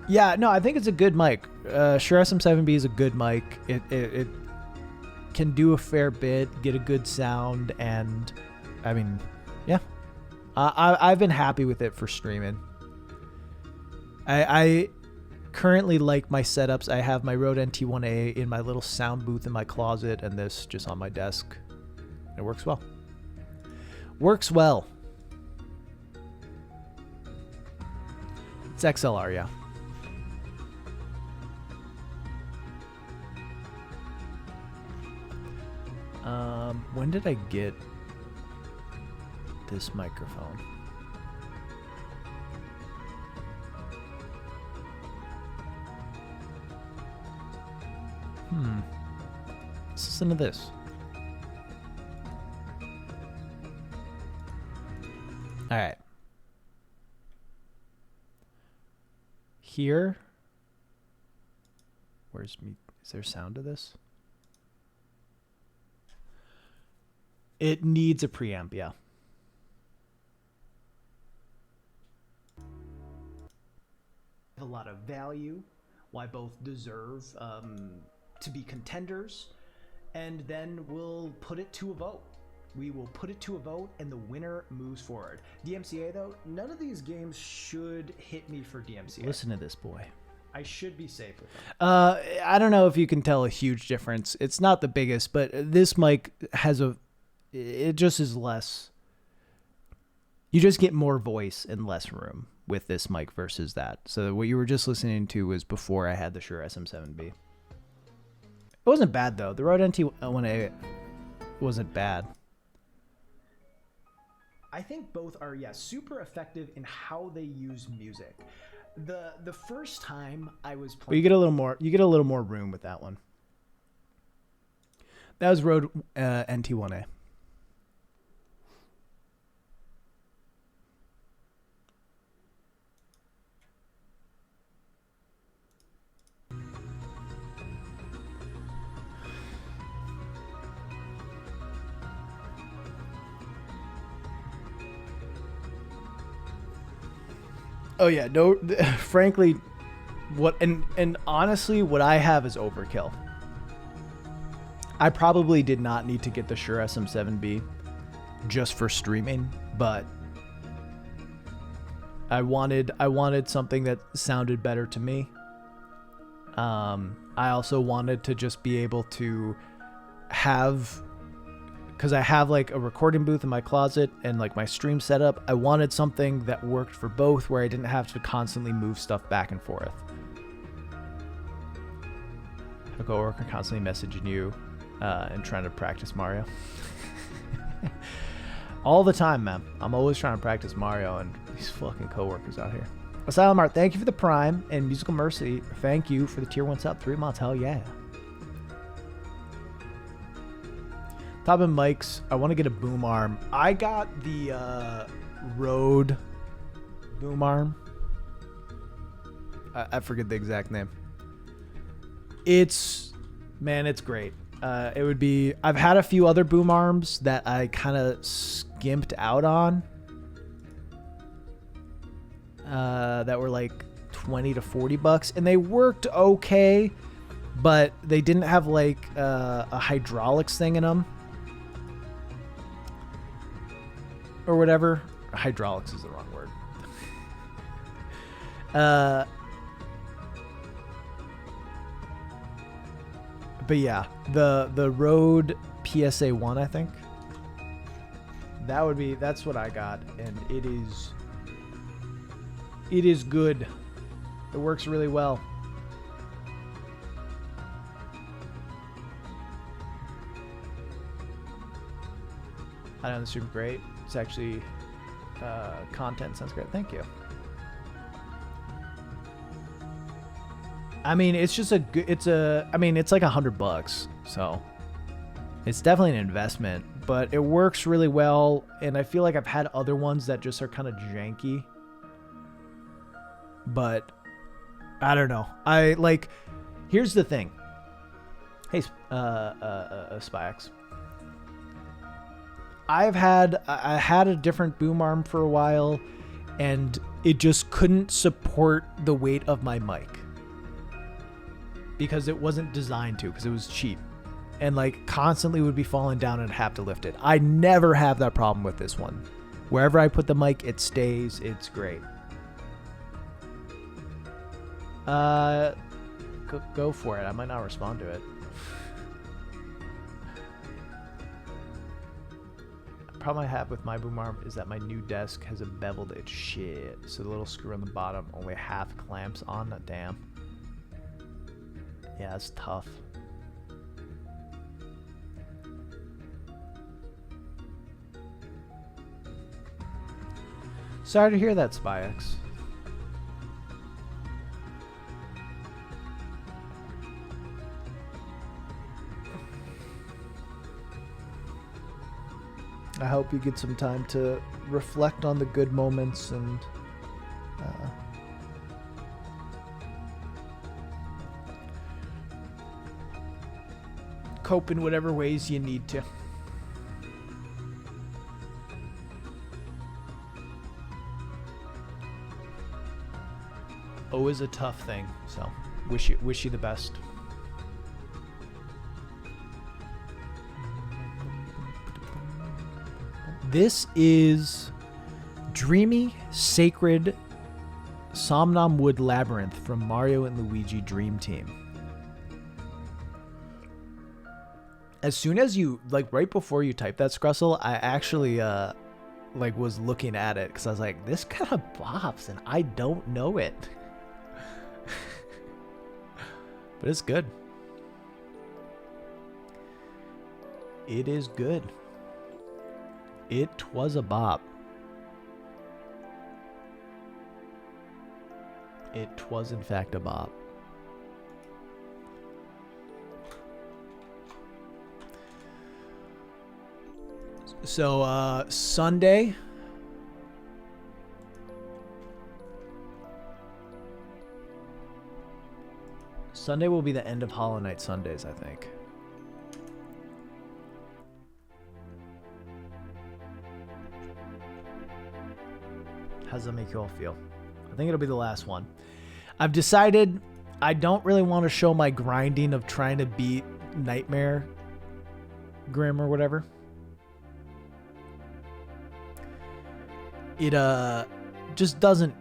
Yeah, no, I think it's a good mic. Shure SM7B is a good mic. It can do a fair bit, get a good sound, and I mean, yeah, I've been happy with it for streaming. I currently like my setups. I have my Rode NT1A in my little sound booth in my closet, and this just on my desk. It works well. Works well. It's XLR, yeah. When did I get this microphone? Let's listen to this. All right. Here. Where's me? Is there sound to this? It needs a preamp, yeah. A lot of value, why both deserve to be contenders, and then we'll put it to a vote. We will put it to a vote, and the winner moves forward. DMCA, though, none of these games should hit me for DMCA. Listen to this, boy. I should be safe with them. I don't know if you can tell a huge difference. It's not the biggest, but this mic has it just is less. You just get more voice and less room with this mic versus that. So what you were just listening to was before I had the Shure SM7B. It wasn't bad, though. The Rode NT1A wasn't bad. I think both are, yeah, super effective in how they use music. The first time I was playing, you get a little more room with that one. That was Rode NT1A. Oh yeah, no, frankly, what and honestly, what I have is overkill. I probably did not need to get the Shure SM7B just for streaming, but I wanted something that sounded better to me. I also wanted to just be able to have, because I have like a recording booth in my closet and like my stream setup, I wanted something that worked for both, where I didn't have to constantly move stuff back and forth. A coworker constantly messaging you and trying to practice Mario. All the time, man. I'm always trying to practice Mario, and these fucking coworkers out here. Asylum Art, thank you for the Prime, and Musical Mercy, thank you for the tier 1 sub, 3 months, hell yeah. Top of mics, I want to get a boom arm. I got the Rode boom arm. I forget the exact name. It's great. It would be, I've had a few other boom arms that I kind of skimped out on. That were like 20 to 40 bucks, and they worked okay, but they didn't have like a hydraulics thing in them or whatever. Hydraulics is the wrong word. But yeah, the Rode PSA 1, I think. That's what I got, and it is good. It works really well. I know the stream great. It's actually content sounds great. Thank you. I mean, it's just it's like $100, so it's definitely an investment, but it works really well. And I feel like I've had other ones that just are kind of janky, but I don't know. Here's the thing. Hey, Spyax. I had a different boom arm for a while, and it just couldn't support the weight of my mic because it wasn't designed to, because it was cheap, and like constantly would be falling down and have to lift it. I never have that problem with this one. Wherever I put the mic, it stays. It's great. Go for it. I might not respond to it. Problem I have with my boom arm is that my new desk has a beveled edge shit. So the little screw on the bottom only half clamps on. Damn. Yeah, it's tough. Sorry to hear that, SpyX. I hope you get some time to reflect on the good moments and cope in whatever ways you need to. Always a tough thing, so wish you the best. This is Dreamy Sacred Somnom Wood Labyrinth from Mario and Luigi Dream Team. As soon as you, like right before you type that, Scrussel, I actually like was looking at it because I was like, this kind of bops and I don't know it. But it's good. It is good. It was a bop. It was in fact a bop. So Sunday, will be the end of Hollow Knight Sundays, I think. How does that make you all feel? I think it'll be the last one. I've decided I don't really want to show my grinding of trying to beat Nightmare Grim or whatever. It just doesn't.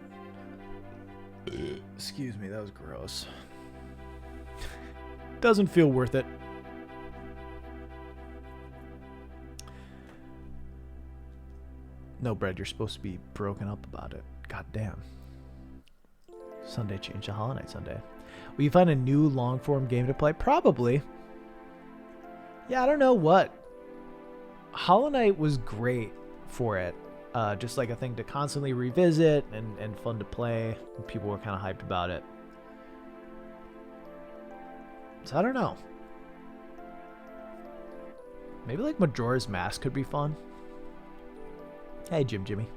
Excuse me, that was gross. Doesn't feel worth it. No, Brad, you're supposed to be broken up about it. God damn. Sunday change to Hollow Knight Sunday. Will you find a new long-form game to play? Probably. Yeah, I don't know what. Hollow Knight was great for it. Just like a thing to constantly revisit and fun to play. And people were kind of hyped about it. So I don't know. Maybe like Majora's Mask could be fun. Hey, Jimmy.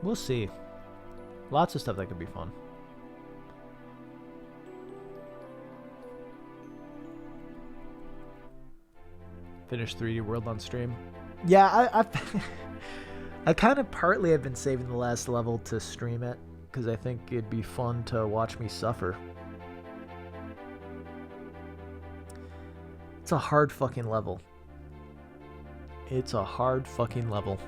We'll see. Lots of stuff that could be fun. Finish 3D World on stream. Yeah, I kind of partly have been saving the last level to stream it because I think it'd be fun to watch me suffer. It's a hard fucking level. It's a hard fucking level.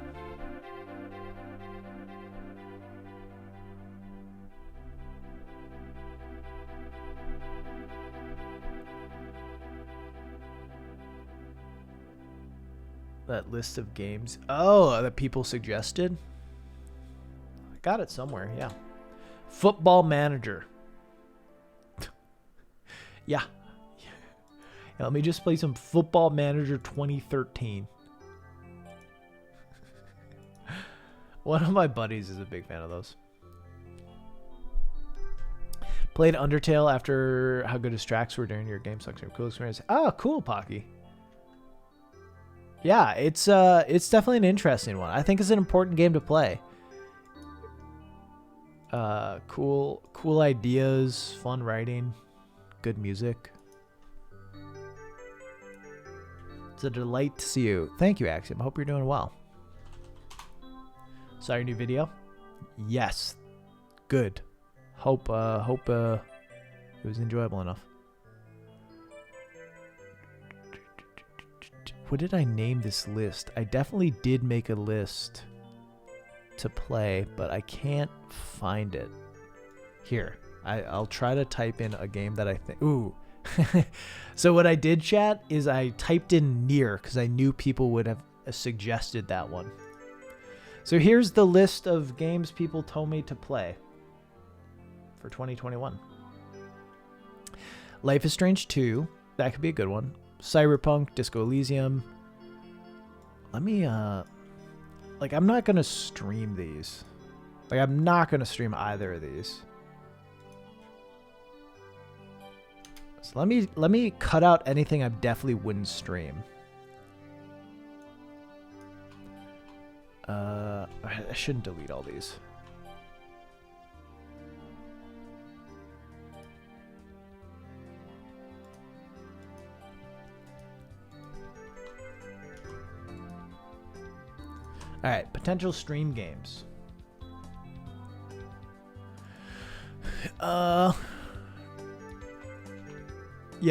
That list of games. Oh, that people suggested? I got it somewhere, yeah. Football Manager. Yeah. Let me just play some Football Manager 2013. One of my buddies is a big fan of those. Played Undertale after how good his tracks were during your game selection. Cool experience. Oh, cool, Pocky. Yeah, it's definitely an interesting one. I think it's an important game to play. Cool ideas, fun writing, good music. It's a delight to see you. Thank you, Axiom. I hope you're doing well. Saw your new video? Yes. Good. Hope it was enjoyable enough. What did I name this list? I definitely did make a list to play, but I can't find it. Here, I'll try to type in a game that I think... Ooh. So what I did, chat, is I typed in Nier because I knew people would have suggested that one. So here's the list of games people told me to play for 2021. Life is Strange 2. That could be a good one. Cyberpunk, Disco Elysium. Let me, like, I'm not going to stream these. Like, I'm not going to stream either of these. So let me cut out anything I definitely wouldn't stream. I shouldn't delete all these. All right, potential stream games. Yeah,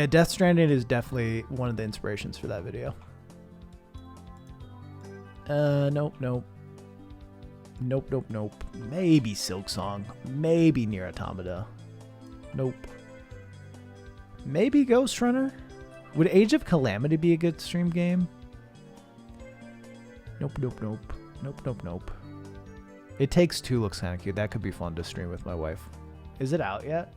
Death Stranding is definitely one of the inspirations for that video. Nope. Maybe Silksong. Maybe Nier Automata. Nope. Maybe Ghost Runner. Would Age of Calamity be a good stream game? Nope. It Takes Two looks kind of cute. That could be fun to stream with my wife. Is it out yet?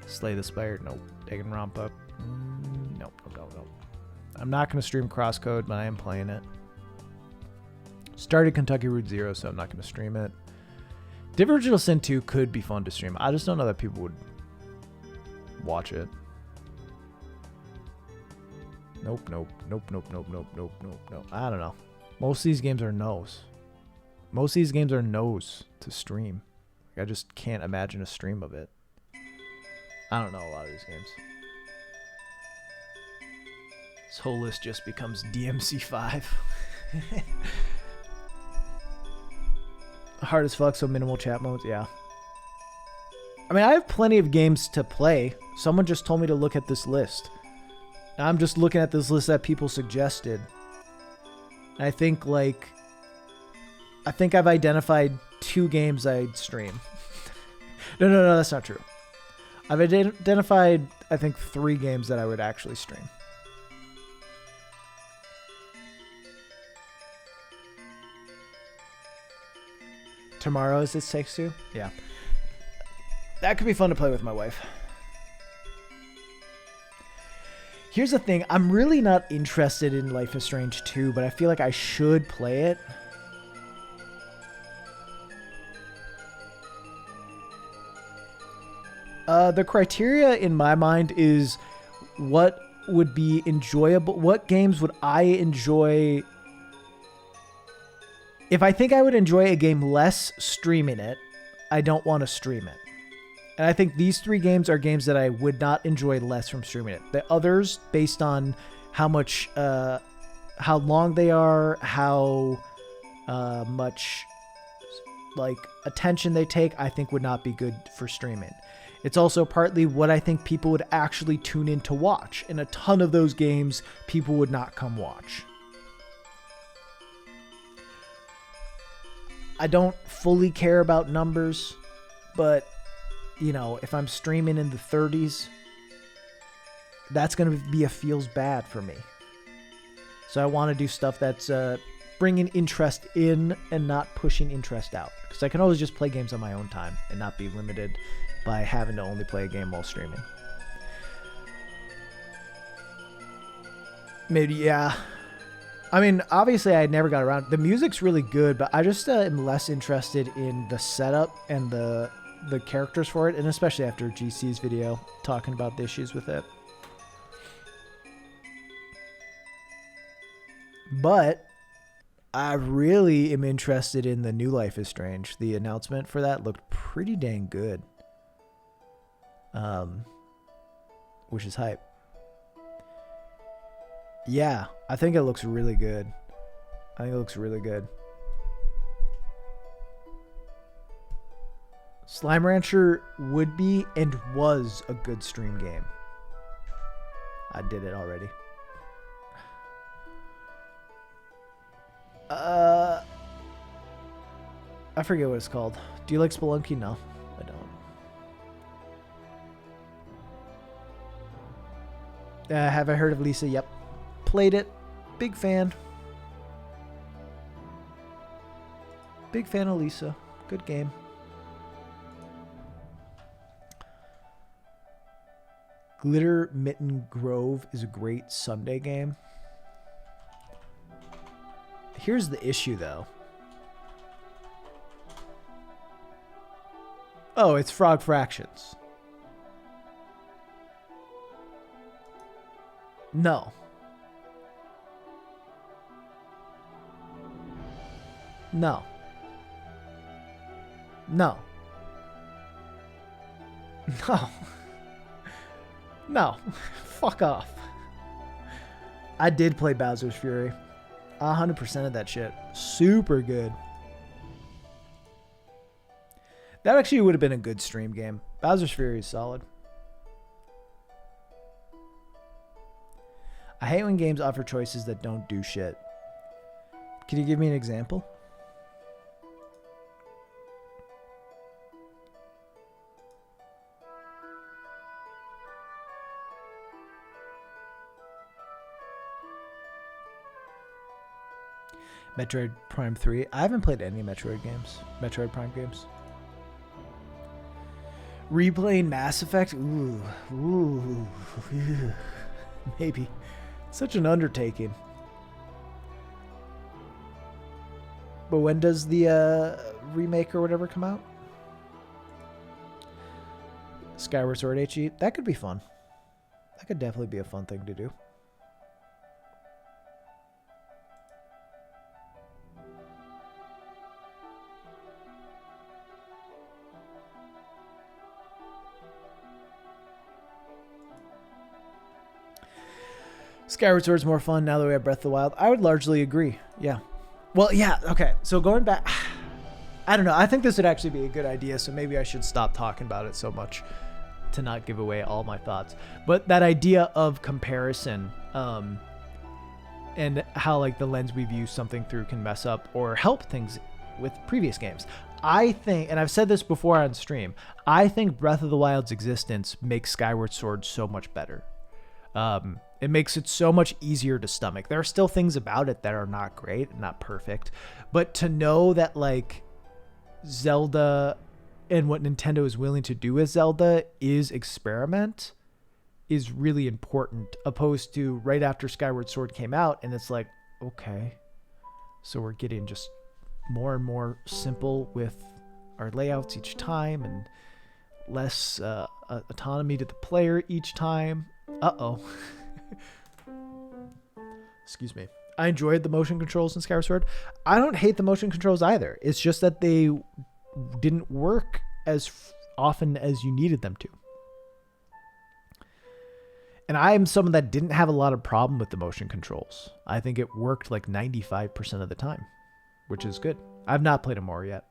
Slay the Spire? Nope. Danganronpa? Nope. I'm not going to stream Crosscode, but I am playing it. Started Kentucky Route Zero, so I'm not going to stream it. Div Original Sin 2 could be fun to stream. I just don't know that people would watch it. Nope. I don't know. Most of these games are no's. Most of these games are no's to stream. I just can't imagine a stream of it. I don't know a lot of these games. This whole list just becomes DMC5. Hard as fuck, so minimal chat modes, yeah. I mean, I have plenty of games to play. Someone just told me to look at this list. Now I'm just looking at this list that people suggested. And I think, I've identified 2 games I'd stream. No, that's not true. I've identified, I think, 3 games that I would actually stream. Tomorrow is It Takes Two? Yeah. That could be fun to play with my wife. Here's the thing. I'm really not interested in Life is Strange 2, but I feel like I should play it. The criteria in my mind is what would be enjoyable. What games would I enjoy? If I think I would enjoy a game less streaming it, I don't want to stream it. And I think these 3 games are games that I would not enjoy less from streaming it. The others, based on how much, how long they are, how much like attention they take, I think would not be good for streaming. It's also partly what I think people would actually tune in to watch. And a ton of those games, people would not come watch. I don't fully care about numbers, but, you know, if I'm streaming in the 30s, that's going to be a feels bad for me. So I want to do stuff that's bringing interest in and not pushing interest out. Because I can always just play games on my own time and not be limited by having to only play a game while streaming. Maybe, yeah. I mean, obviously I never got around. The music's really good, but I just am less interested in the setup and the characters for it, and especially after GC's video talking about the issues with it. But I really am interested in the new Life is Strange. The announcement for that looked pretty dang good. Which is hype. Yeah, I think it looks really good. I think it looks really good. Slime Rancher would be and was a good stream game. I did it already. I forget what it's called. Do you like Spelunky? No, I don't. Have I heard of Lisa? Yep. Played it. Big fan. Big fan of Lisa. Good game. Glitter Mitten Grove is a great Sunday game. Here's the issue, though. Oh, it's Frog Fractions. No. No. No. No. No. Fuck off. I did play Bowser's Fury. 100% of that shit. Super good. That actually would have been a good stream game. Bowser's Fury is solid. I hate when games offer choices that don't do shit. Can you give me an example? Metroid Prime 3. I haven't played any Metroid games. Metroid Prime games. Replaying Mass Effect? Ooh. Ooh. Maybe. Such an undertaking. But when does the remake or whatever come out? Skyward Sword HE? That could be fun. That could definitely be a fun thing to do. Skyward Sword's more fun now that we have Breath of the Wild. I would largely agree. Yeah. Well, yeah. Okay. So going back, I don't know. I think this would actually be a good idea. So maybe I should stop talking about it so much to not give away all my thoughts. But that idea of comparison, and how like the lens we view something through can mess up or help things with previous games. I think, and I've said this before on stream, I think Breath of the Wild's existence makes Skyward Sword so much better. It makes it so much easier to stomach. There are still things about it that are not great, not perfect, but to know that like Zelda and what Nintendo is willing to do with Zelda is experiment is really important, opposed to right after Skyward Sword came out and it's like, okay, so we're getting just more and more simple with our layouts each time and less autonomy to the player each time. Uh-oh. Excuse me. I enjoyed the motion controls in Skyward Sword. I don't hate the motion controls either. It's just that they didn't work as often as you needed them to. And I am someone that didn't have a lot of problem with the motion controls. I think it worked like 95% of the time, which is good. I've not played a more yet.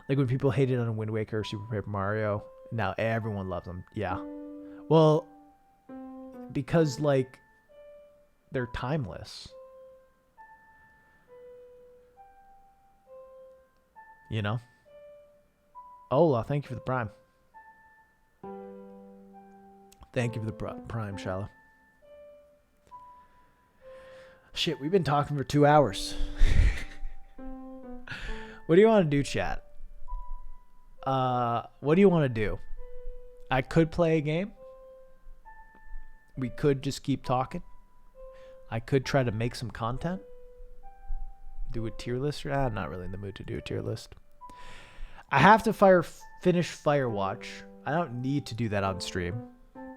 Like when people hated on Wind Waker or Super Paper Mario, now everyone loves them. Yeah. Well, because like they're timeless. You know? Ola, thank you for the Prime. Thank you for the Prime, Shala. Shit, we've been talking for 2 hours. What do you want to do, chat? What do you want to do? I could play a game. We could just keep talking. I could try to make some content. Do a tier list. I'm not really in the mood to do a tier list. I have to finish Firewatch. I don't need to do that on stream,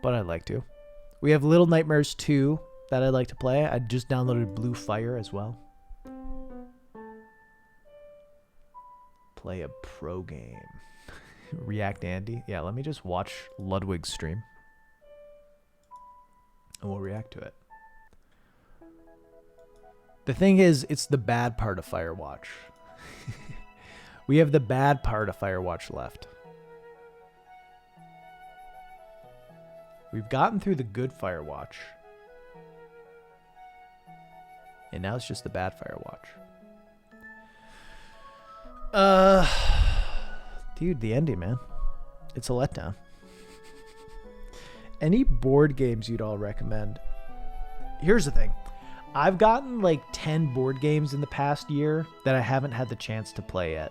but I'd like to. We have Little Nightmares 2 that I'd like to play. I just downloaded Blue Fire as well. Play a pro game. React Andy. Yeah, let me just watch Ludwig's stream. And we'll react to it. The thing is, it's the bad part of Firewatch. We have the bad part of Firewatch left. We've gotten through the good Firewatch. And now it's just the bad Firewatch. Dude, the ending, man. It's a letdown. Any board games you'd all recommend? Here's the thing. I've gotten like 10 board games in the past year that I haven't had the chance to play yet.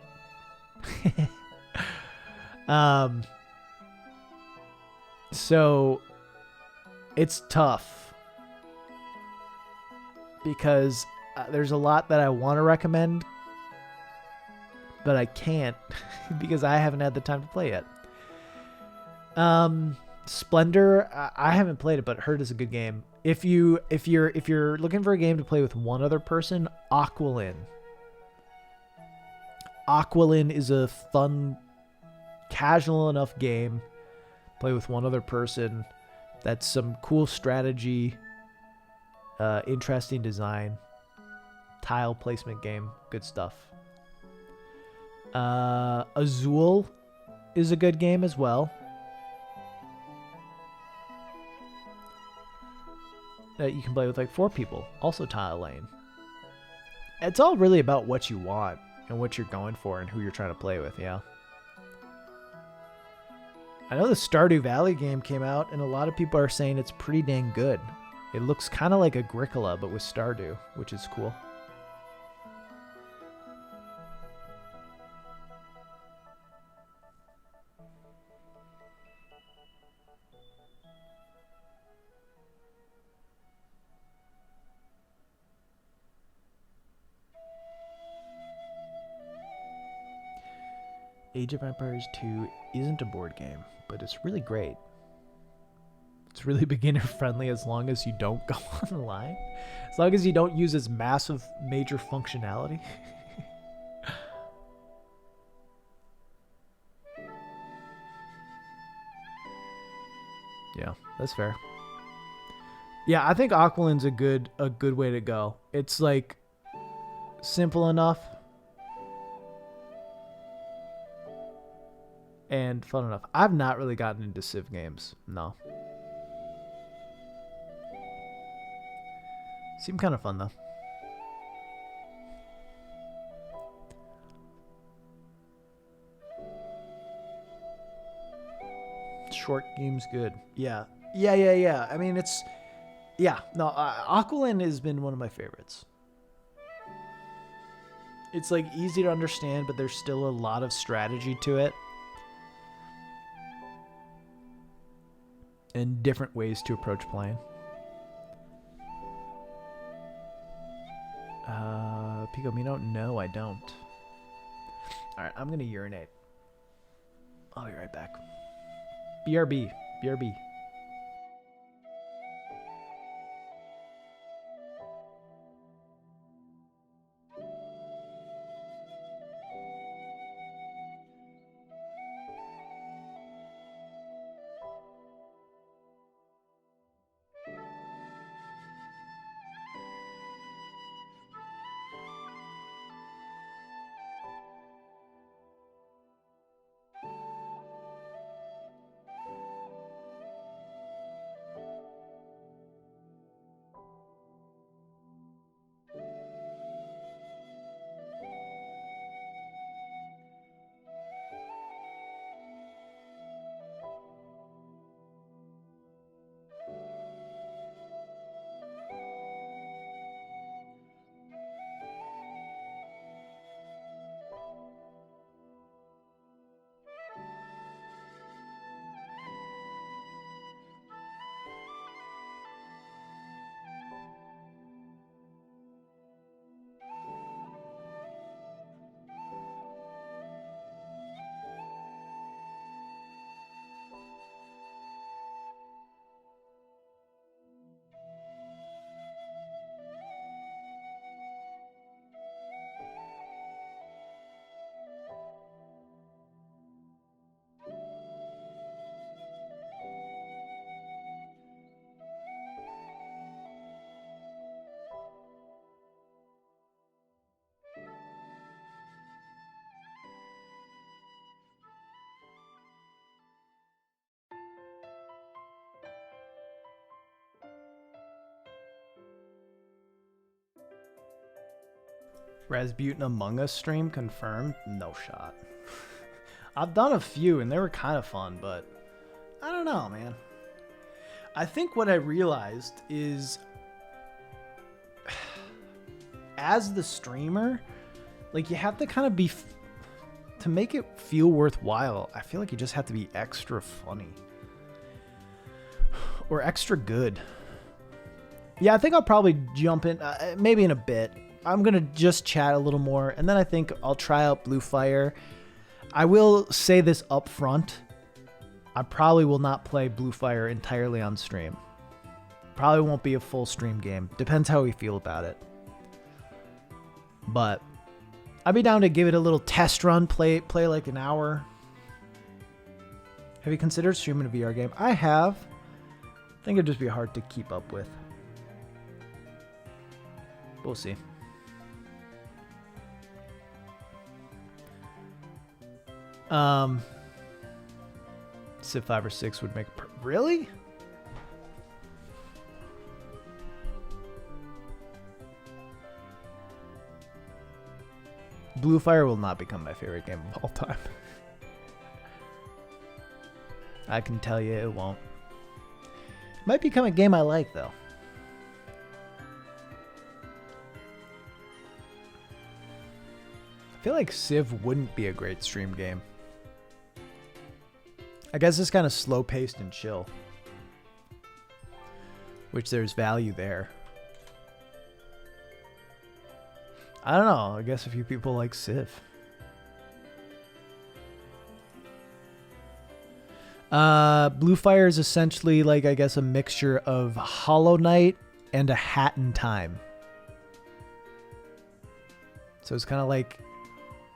So it's tough because there's a lot that I want to recommend, but I can't because I haven't had the time to play yet. Splendor, I haven't played it, but heard it's a good game. If you're looking for a game to play with one other person, Aqualin. Aqualin is a fun, casual enough game. Play with one other person. That's some cool strategy, interesting design, tile placement game. Good stuff. Azul is a good game as well. That you can play with like 4 people. Also tile lane. It's all really about what you want and what you're going for and who you're trying to play with, yeah. I know the Stardew Valley game came out and a lot of people are saying it's pretty dang good. It looks kind of like Agricola but with Stardew, which is cool. Age of Empires 2 isn't a board game, but it's really great. It's really beginner friendly as long as you don't go online. As long as you don't use its massive major functionality. Yeah, that's fair. Yeah, I think Aqualin's a good way to go. It's like simple enough and fun enough. I've not really gotten into Civ games. No. Seem kind of fun though. Short game's good. Yeah. I mean, it's... Yeah. No, Aqualin has been one of my favorites. It's like easy to understand, but there's still a lot of strategy to it. And different ways to approach playing. Pico Mino? No, I don't. Alright, I'm gonna urinate. I'll be right back. BRB. BRB. Rasputin Among Us stream confirmed? No shot. I've done a few and they were kind of fun, but I don't know, man. I think what I realized is as the streamer, like you have to kind of be, to make it feel worthwhile, I feel like you just have to be extra funny. Or extra good. Yeah, I think I'll probably jump in, maybe in a bit. I'm going to just chat a little more, and then I think I'll try out Blue Fire. I will say this up front. I probably will not play Blue Fire entirely on stream. Probably won't be a full stream game. Depends how we feel about it. But I'd be down to give it a little test run, play like an hour. Have you considered streaming a VR game? I have. I think it'd just be hard to keep up with. We'll see. Civ 5 or 6 would make really? Blue Fire will not become my favorite game of all time. I can tell you it won't. Might become a game I like though. I feel like Civ wouldn't be a great stream game. I guess it's kind of slow paced and chill, which there's value there. I don't know. I guess a few people like Civ. Blue Fire is essentially like, I guess, a mixture of Hollow Knight and A Hat in Time. So it's kind of like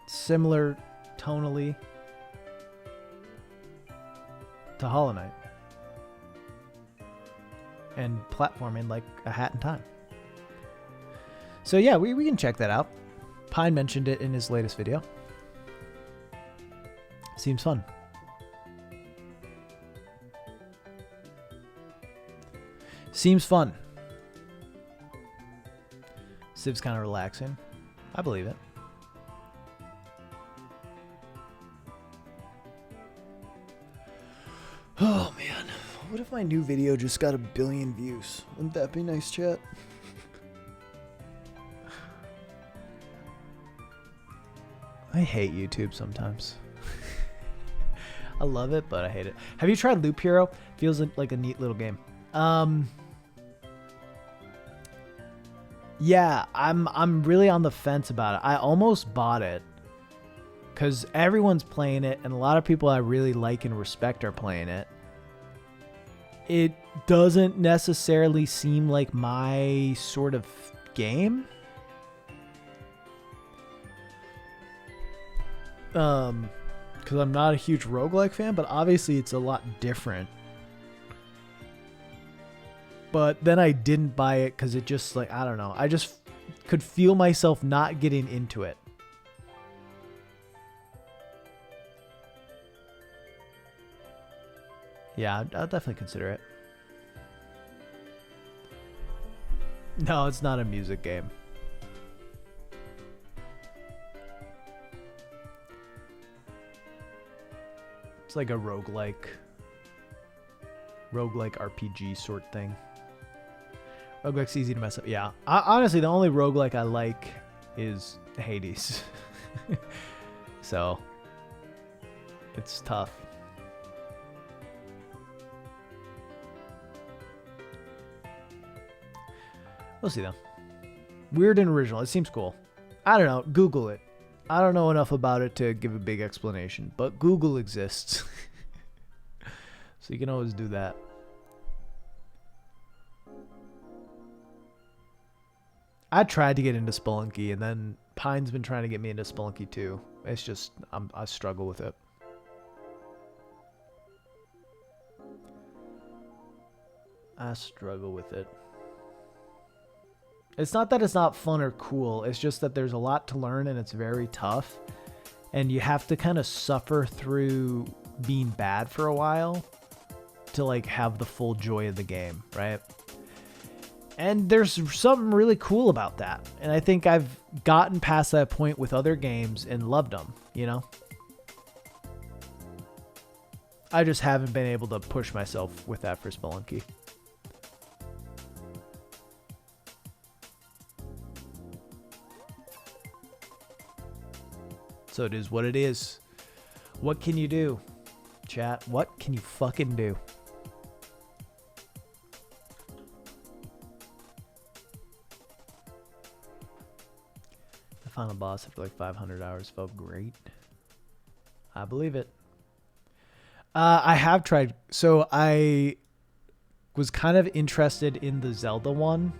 similar tonally to Hollow Knight. And platforming like A Hat in Time. So yeah, we can check that out. Pine mentioned it in his latest video. Seems fun. Seems fun. Civ's kind of relaxing. I believe it. Oh man, what if my new video just got 1 billion views? Wouldn't that be nice, chat? I hate YouTube sometimes. I love it, but I hate it. Have you tried Loop Hero? Feels like a neat little game. Yeah, I'm really on the fence about it. I almost bought it because everyone's playing it, and a lot of people I really like and respect are playing it. It doesn't necessarily seem like my sort of game. Because I'm not a huge roguelike fan, but obviously it's a lot different. But then I didn't buy it because it just, like, I don't know. I just could feel myself not getting into it. Yeah, I'll definitely consider it. No, it's not a music game. It's like a roguelike RPG sort thing. Roguelike's easy to mess up. Yeah. Honestly, the only roguelike I like is Hades. So, it's tough. We'll see though. Weird and original. It seems cool. I don't know. Google it. I don't know enough about it to give a big explanation, but Google exists. So you can always do that. I tried to get into Spelunky, and then Pine's been trying to get me into Spelunky too. It's just, I struggle with it. I struggle with it. It's not that it's not fun or cool. It's just that there's a lot to learn and it's very tough. And you have to kind of suffer through being bad for a while to like have the full joy of the game, right? And there's something really cool about that. And I think I've gotten past that point with other games and loved them, you know? I just haven't been able to push myself with that for Spelunky. So it is what it is. What can you do, chat? What can you fucking do? The final boss after like 500 hours felt great. I believe it. I have tried. So I was kind of interested in the Zelda one,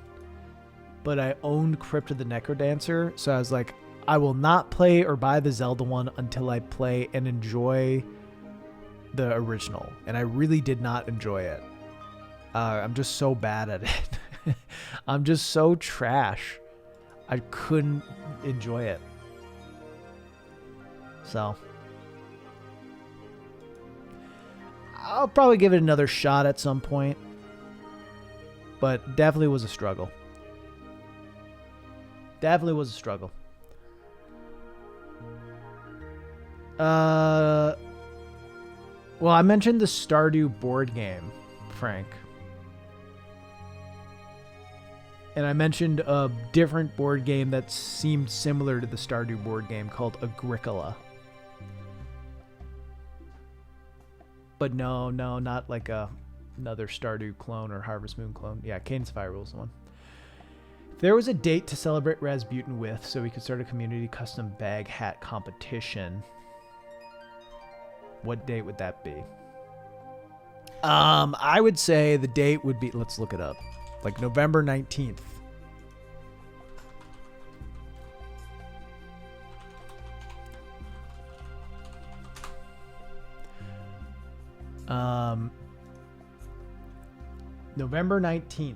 but I owned Crypt of the Necrodancer. So I was like, I will not play or buy the Zelda one until I play and enjoy the original. And I really did not enjoy it. I'm just so bad at it. I'm just so trash. I couldn't enjoy it. So I'll probably give it another shot at some point. But definitely was a struggle. Definitely was a struggle. Well, I mentioned the Stardew board game, Frank. And I mentioned a different board game that seemed similar to the Stardew board game called Agricola. But no, not like another Stardew clone or Harvest Moon clone. Yeah, Cadence Fire Rules one. If there was a date to celebrate Rasputin with, so we could start a community custom bag hat competition, what date would that be? I would say the date would be, let's look it up, like November 19th. November 19th.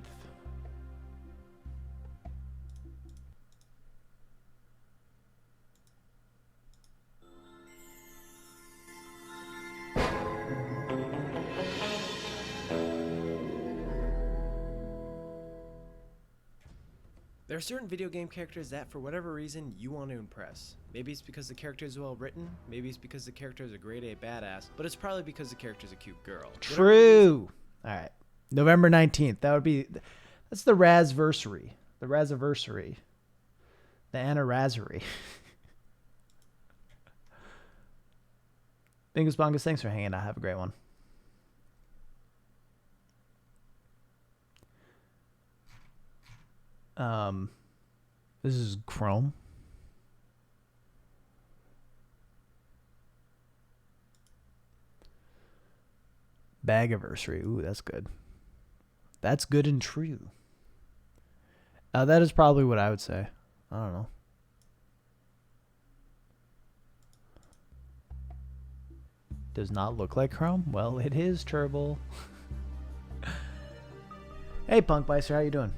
There are certain video game characters that, for whatever reason, you want to impress. Maybe it's because the character is well written, maybe it's because the character is a grade A badass, but it's probably because the character is a cute girl. True. All right. November 19th. That would be, that's the Razversary. The Raziversary. The Anniversary. Bingus Bongus, thanks for hanging out. Have a great one. This is Chrome. Bagaversary. Ooh, that's good. That's good and true. That is probably what I would say. I don't know. Does not look like Chrome? Well, it is Turbo. Hey, Punk Bicer, how you doing?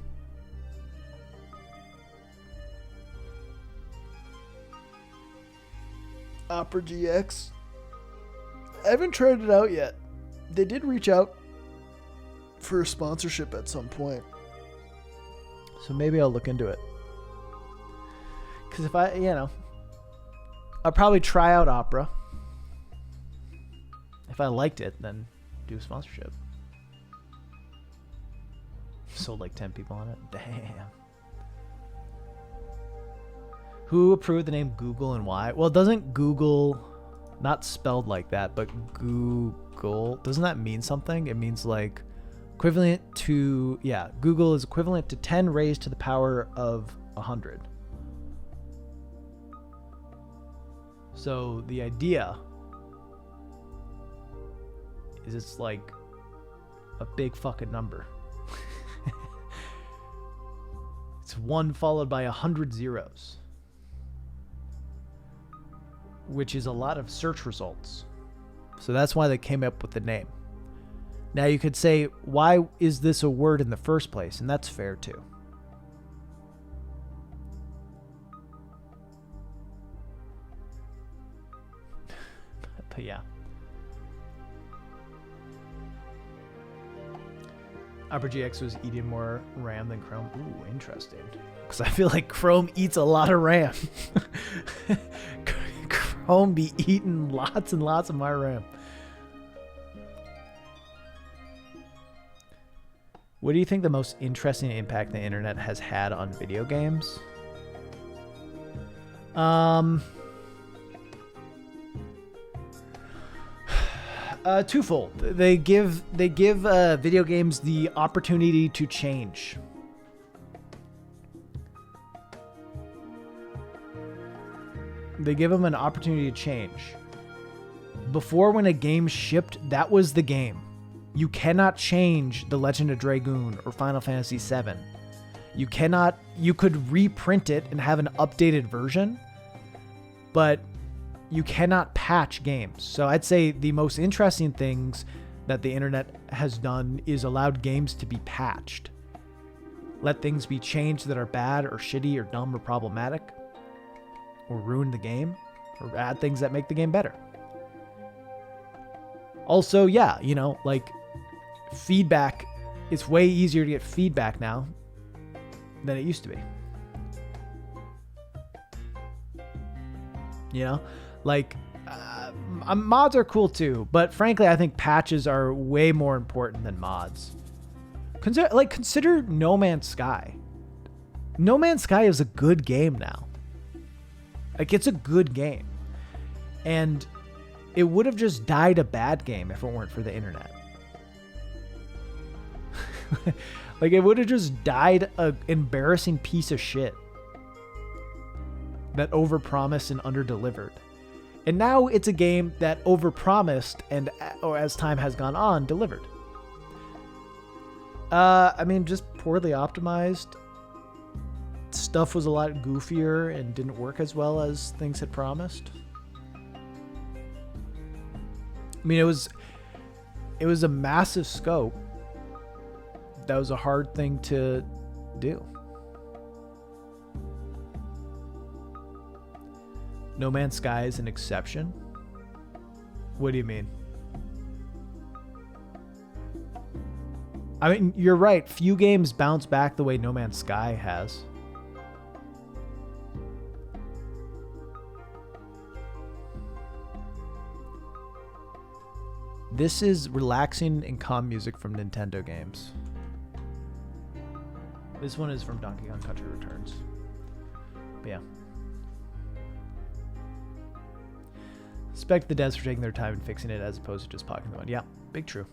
Opera GX. I haven't tried it out yet. They did reach out for a sponsorship at some point. So maybe I'll look into it. Because if I, I'll probably try out Opera. If I liked it, then do a sponsorship. Sold like 10 people on it. Damn. Who approved the name Google and why? Well, doesn't Google, not spelled like that, but Google, doesn't that mean something? It means like equivalent to, Google is equivalent to 10 raised to the power of 100. So the idea is it's like a big fucking number. It's 1 followed by 100 zeros, which is a lot of search results. So that's why they came up with the name. Now you could say, why is this a word in the first place? And that's fair too. But yeah. HyperGX was eating more RAM than Chrome. Ooh, interesting. Because I feel like Chrome eats a lot of RAM. Chrome be eating lots and lots of my RAM. What do you think the most interesting impact the internet has had on video games? Twofold. They give video games the opportunity to change. They give them an opportunity to change. Before, when a game shipped, that was the game. You cannot change The Legend of Dragoon or Final Fantasy VII. You could reprint it and have an updated version, but you cannot patch games. So I'd say the most interesting things that the internet has done is allowed games to be patched. Let things be changed that are bad or shitty or dumb or problematic, or ruin the game, or add things that make the game better. Also, yeah, like feedback, it's way easier to get feedback now than it used to be. Like mods are cool too, but frankly, I think patches are way more important than mods. Consider No Man's Sky. No Man's Sky is a good game now. Like, it's a good game. And it would have just died a bad game if it weren't for the internet. Like, it would have just died an embarrassing piece of shit that overpromised and underdelivered. And now it's a game that overpromised and, as time has gone on, delivered. Just poorly optimized. Stuff was a lot goofier and didn't work as well as things had promised. It was a massive scope. That was a hard thing to do. No Man's Sky is an exception? What do you mean? You're right. Few games bounce back the way No Man's Sky has. This is relaxing and calm music from Nintendo games. This one is from Donkey Kong Country Returns. But yeah. Respect the devs for taking their time and fixing it as opposed to just pocketing the one. Yeah, big true.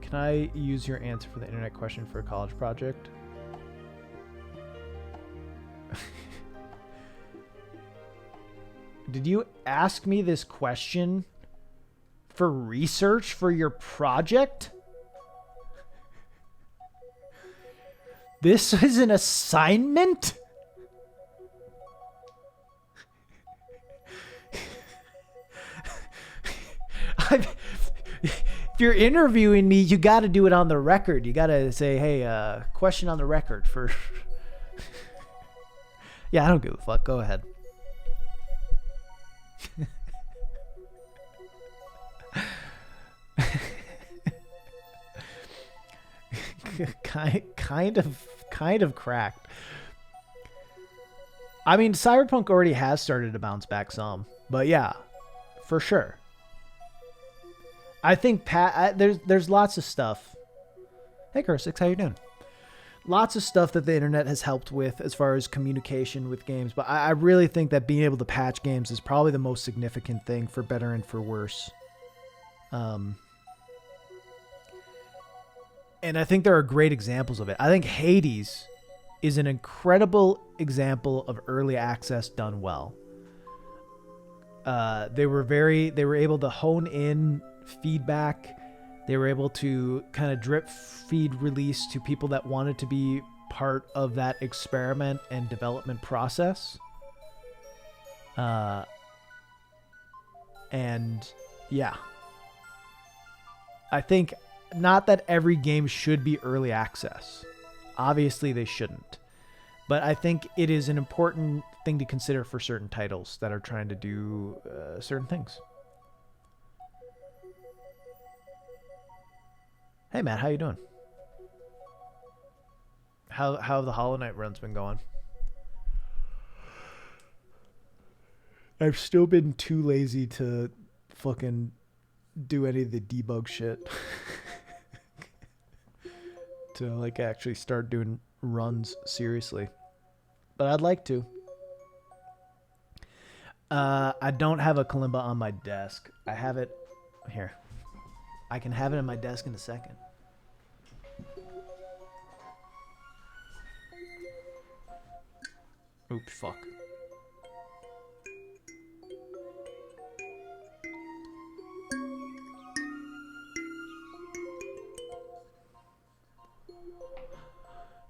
Can I use your answer for the internet question for a college project? Did you ask me this question for research for your project? This is an assignment? If you're interviewing me, you got to do it on the record. You got to say, hey, question on the record for... Yeah, I don't give a fuck. Go ahead. kind of cracked. Cyberpunk already has started to bounce back some, but yeah, for sure. I think there's lots of stuff. Hey, Cursix, how you doing? Lots of stuff that the internet has helped with as far as communication with games, but I really think that being able to patch games is probably the most significant thing, for better and for worse. And I think there are great examples of it. I think Hades is an incredible example of early access done well. They were able to hone in feedback. They were able to kind of drip feed release to people that wanted to be part of that experiment and development process. And yeah, I think not that every game should be early access. Obviously they shouldn't. But I think it is an important thing to consider for certain titles that are trying to do certain things. Hey Matt, how you doing? How have the Hollow Knight runs been going? I've still been too lazy to fucking do any of the debug shit. To like actually start doing runs seriously. But I'd like to. I don't have a kalimba on my desk. I have it here. I can have it on my desk in a second. Oops, fuck.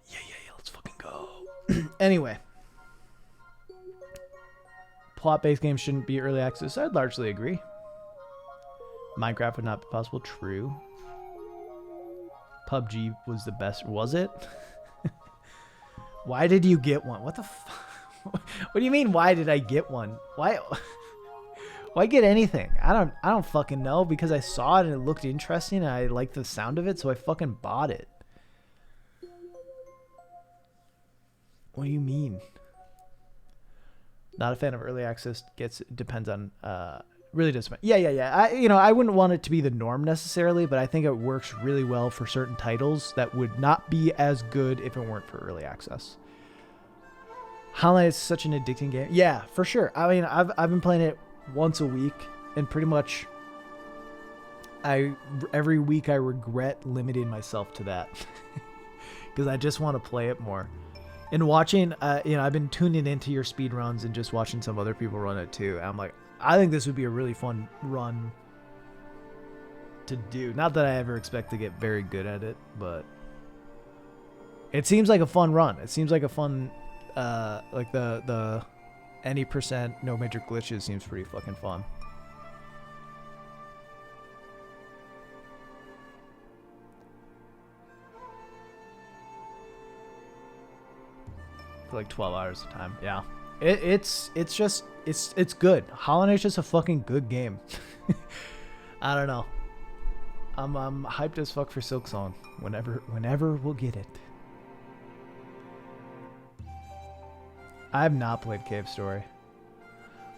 Yeah, let's fucking go. Anyway. Plot-based games shouldn't be early access. I'd largely agree. Minecraft would not be possible. True. PUBG was the best. Was it? Why did you get one? What the fuck? What do you mean, why did I get one? Why get anything? I don't fucking know, because I saw it and it looked interesting and I liked the sound of it, so I fucking bought it. What do you mean? Not a fan of early access. Depends on really does depend. Yeah. I wouldn't want it to be the norm necessarily, but I think it works really well for certain titles that would not be as good if it weren't for early access. Hollow Knight is such an addicting game. Yeah, for sure. I mean, I've been playing it once a week, and pretty much every week I regret limiting myself to that because I just want to play it more. And watching, I've been tuning into your speed runs and just watching some other people run it too. And I'm like, I think this would be a really fun run to do. Not that I ever expect to get very good at it, but it seems like a fun run. It seems like a fun, like the any percent no major glitches seems pretty fucking fun. For like 12 hours of time. Yeah. It's good. Hollow Knight's just a fucking good game. I don't know. I'm hyped as fuck for Silksong. Whenever we'll get it. I have not played Cave Story.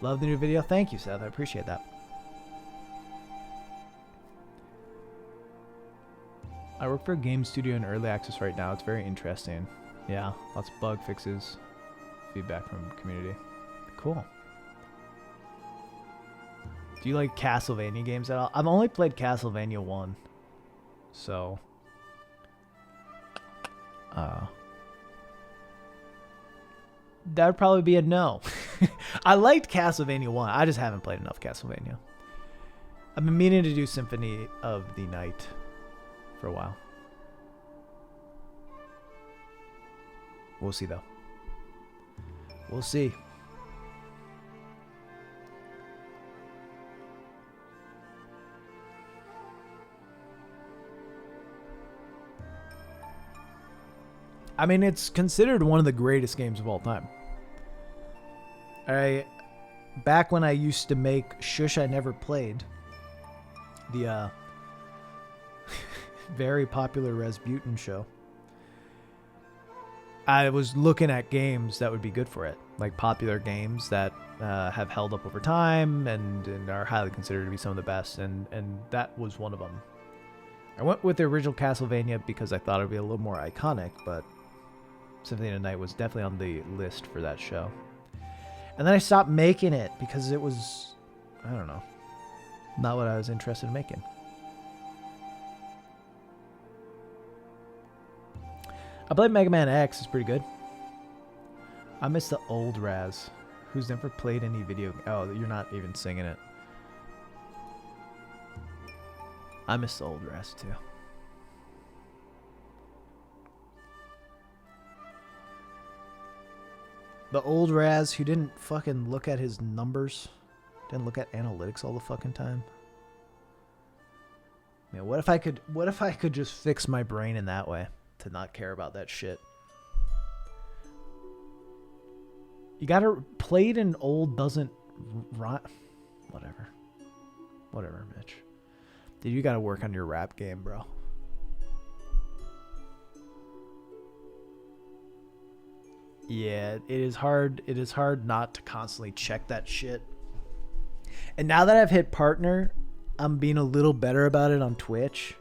Love the new video. Thank you, Seth. I appreciate that. I work for a game studio in early access right now. It's very interesting. Yeah, lots of bug fixes, feedback from community. Cool. Do you like Castlevania games at all? I've only played Castlevania 1. So that would probably be a no. I liked Castlevania 1. I just haven't played enough Castlevania. I've been meaning to do Symphony of the Night for a while. We'll see, though. We'll see. I mean, it's considered one of the greatest games of all time. Back when I used to make Shush I Never Played, the very popular Rasputin show, I was looking at games that would be good for it, like popular games that have held up over time and are highly considered to be some of the best, and that was one of them. I went with the original Castlevania because I thought it would be a little more iconic, but Symphony of the Night was definitely on the list for that show. And then I stopped making it because it was, I don't know, not what I was interested in making. I played Mega Man X. It's pretty good. I miss the old Raz, who's never played any video. Oh, you're not even singing it. I miss the old Raz too. The old Raz who didn't fucking look at his numbers, didn't look at analytics all the fucking time. Man, what if I could just fix my brain in that way to not care about that shit? You gotta played in old doesn't run. Whatever, Mitch. Dude, you gotta work on your rap game, bro. Yeah, it is hard. It is hard not to constantly check that shit. And now that I've hit partner, I'm being a little better about it on Twitch.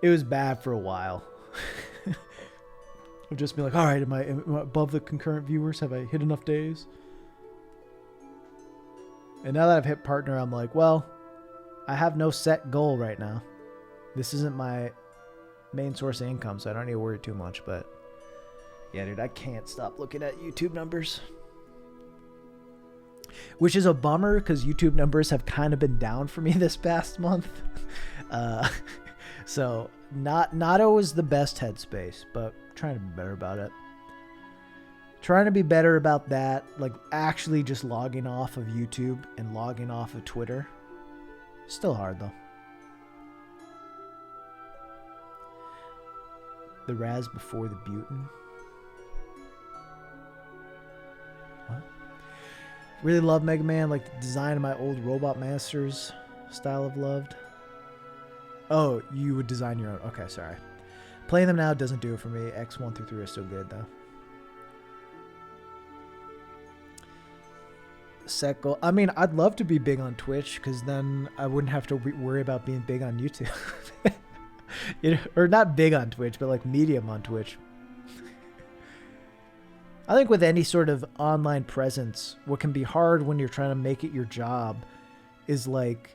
It was bad for a while. I've just been like, all right, am I above the concurrent viewers? Have I hit enough days? And now that I've hit partner, I'm like, well, I have no set goal right now. This isn't my main source of income, so I don't need to worry too much. But yeah, dude, I can't stop looking at YouTube numbers. Which is a bummer because YouTube numbers have kind of been down for me this past month. So not always the best headspace, but trying to be better about it. Trying to be better about that, like actually just logging off of YouTube and logging off of Twitter. Still hard though. The Raz before the Button. What? Really love Mega Man, like the design of my old Robot Masters style of loved. Oh, you would design your own. Okay, sorry. Playing them now doesn't do it for me. X1 through 3 are still good though. Set goal. I mean, I'd love to be big on Twitch because then I wouldn't have to worry about being big on YouTube. Or not big on Twitch, but like medium on Twitch. I think with any sort of online presence, what can be hard when you're trying to make it your job is like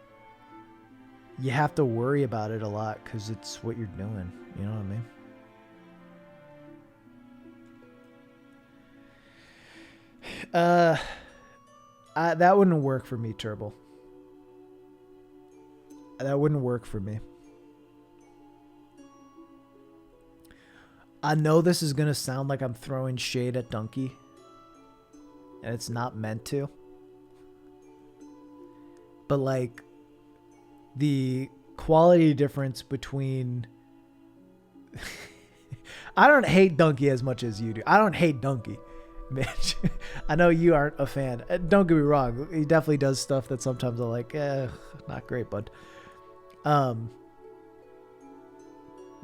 you have to worry about it a lot because it's what you're doing. You know what I mean? That wouldn't work for me, Turbo. That wouldn't work for me. I know this is going to sound like I'm throwing shade at Donkey. And it's not meant to. But like the quality difference between... I don't hate Donkey as much as you do. I don't hate Donkey, Mitch. I know you aren't a fan. Don't get me wrong. He definitely does stuff that sometimes I'm like, not great, bud.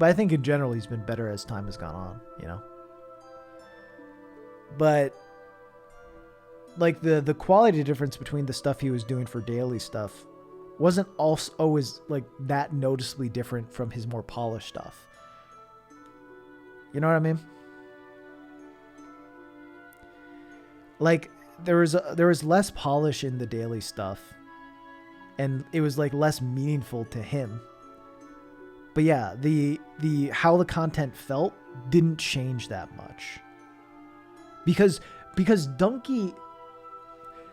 But I think in general he's been better as time has gone on, you know? But like the quality difference between the stuff he was doing for daily stuff wasn't also always like that noticeably different from his more polished stuff. You know what I mean? Like there was less polish in the daily stuff and it was like less meaningful to him. But yeah, the how the content felt didn't change that much. Because Donkey,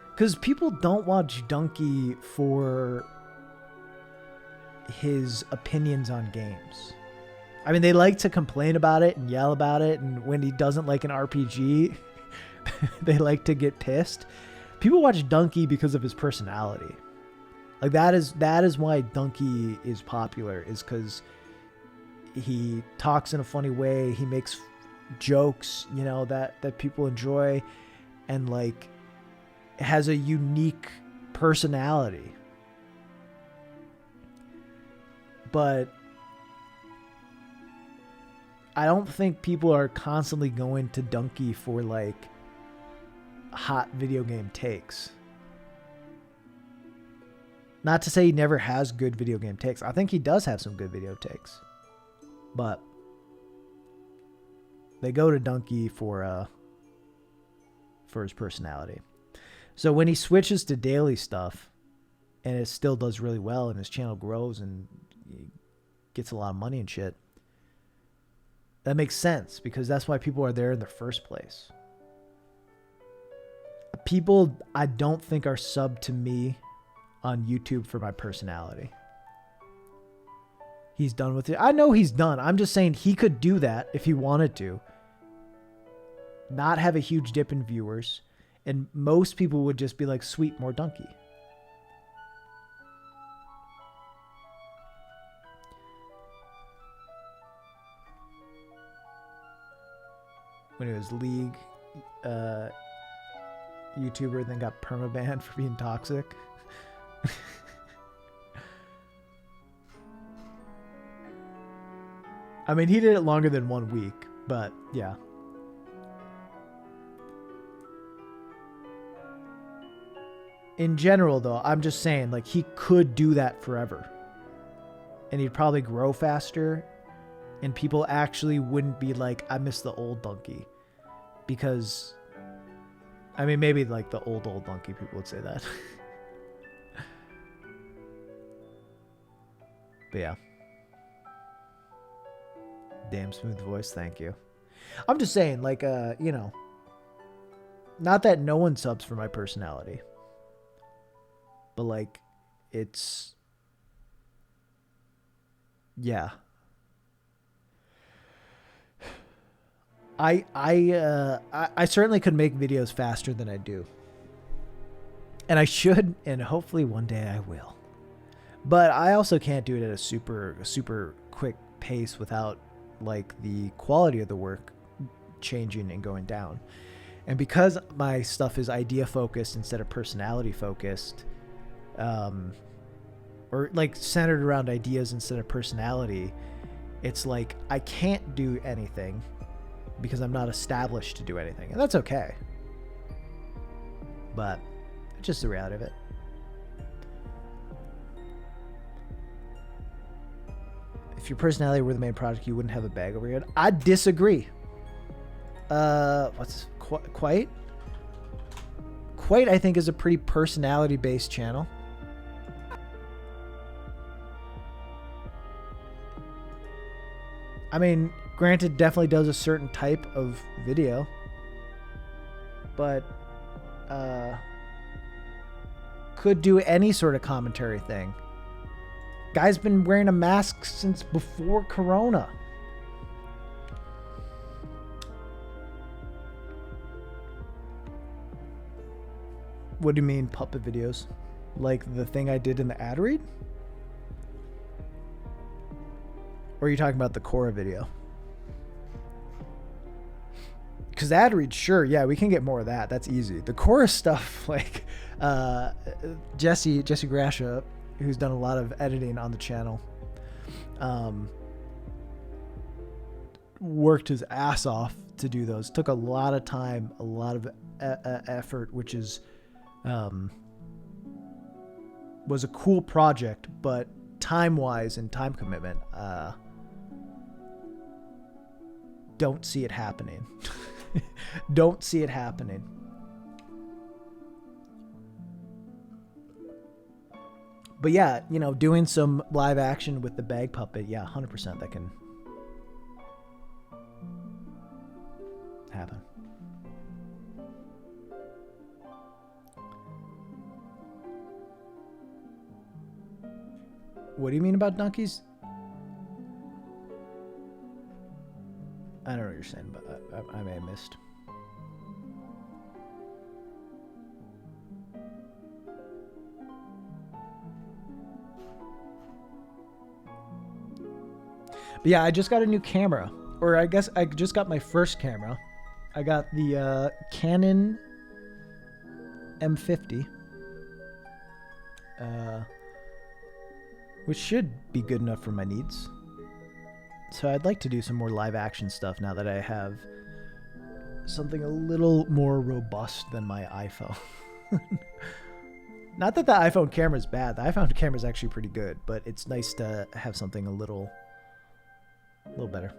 because people don't watch Donkey for his opinions on games. I mean, they like to complain about it and yell about it, and when he doesn't like an RPG, they like to get pissed. People watch Donkey because of his personality. Like that is why Donkey is popular, is because he talks in a funny way. He makes jokes, you know, that people enjoy, and like has a unique personality. But I don't think people are constantly going to Donkey for like hot video game takes. Not to say he never has good video game takes. I think he does have some good video takes. But they go to Donkey for his personality. So when he switches to daily stuff and it still does really well and his channel grows and he gets a lot of money and shit, that makes sense because that's why people are there in the first place. People I don't think are subbed to me on YouTube for my personality. He's done with it. I know he's done. I'm just saying he could do that if he wanted to. Not have a huge dip in viewers. And most people would just be like, sweet, more Donkey. when he was League YouTuber, then got permabanned for being toxic. I mean, he did it longer than 1 week, but yeah. In general, though, I'm just saying, like, he could do that forever. And he'd probably grow faster. And people actually wouldn't be like, I miss the old donkey. Because, I mean, maybe like the old donkey people would say that. But yeah. Damn smooth voice, thank you. I'm just saying, like, you know, not that no one subs for my personality. But like, it's, yeah. I certainly could make videos faster than I do. And I should, and hopefully one day I will. But I also can't do it at a super quick pace without like the quality of the work changing and going down. And because my stuff is idea focused instead of personality focused, or like centered around ideas instead of personality, it's like I can't do anything because I'm not established to do anything. And that's okay. But it's just the reality of it. If your personality were the main project, you wouldn't have a bag over your head. I disagree. What's Quite? Quite, I think, is a pretty personality-based channel. I mean, granted, definitely does a certain type of video, but could do any sort of commentary thing. Guy's been wearing a mask since before Corona. What do you mean puppet videos? Like the thing I did in the ad read? Or are you talking about the Cora video? Because ad read, sure, yeah, we can get more of that. That's easy. The Cora stuff, like Jesse Grasha, who's done a lot of editing on the channel, worked his ass off to do those. Took a lot of time, a lot of effort, which is was a cool project, but time-wise and time commitment, don't see it happening. Don't see it happening. But yeah, you know, doing some live action with the bag puppet, yeah, 100% that can happen. What do you mean about donkeys? I don't know what you're saying, but I may have missed. But yeah, I just got a new camera. Or I guess I just got my first camera. I got the Canon M50. Which should be good enough for my needs. So I'd like to do some more live action stuff now that I have something a little more robust than my iPhone. Not that the iPhone camera is bad. The iPhone camera is actually pretty good, but it's nice to have something a little better.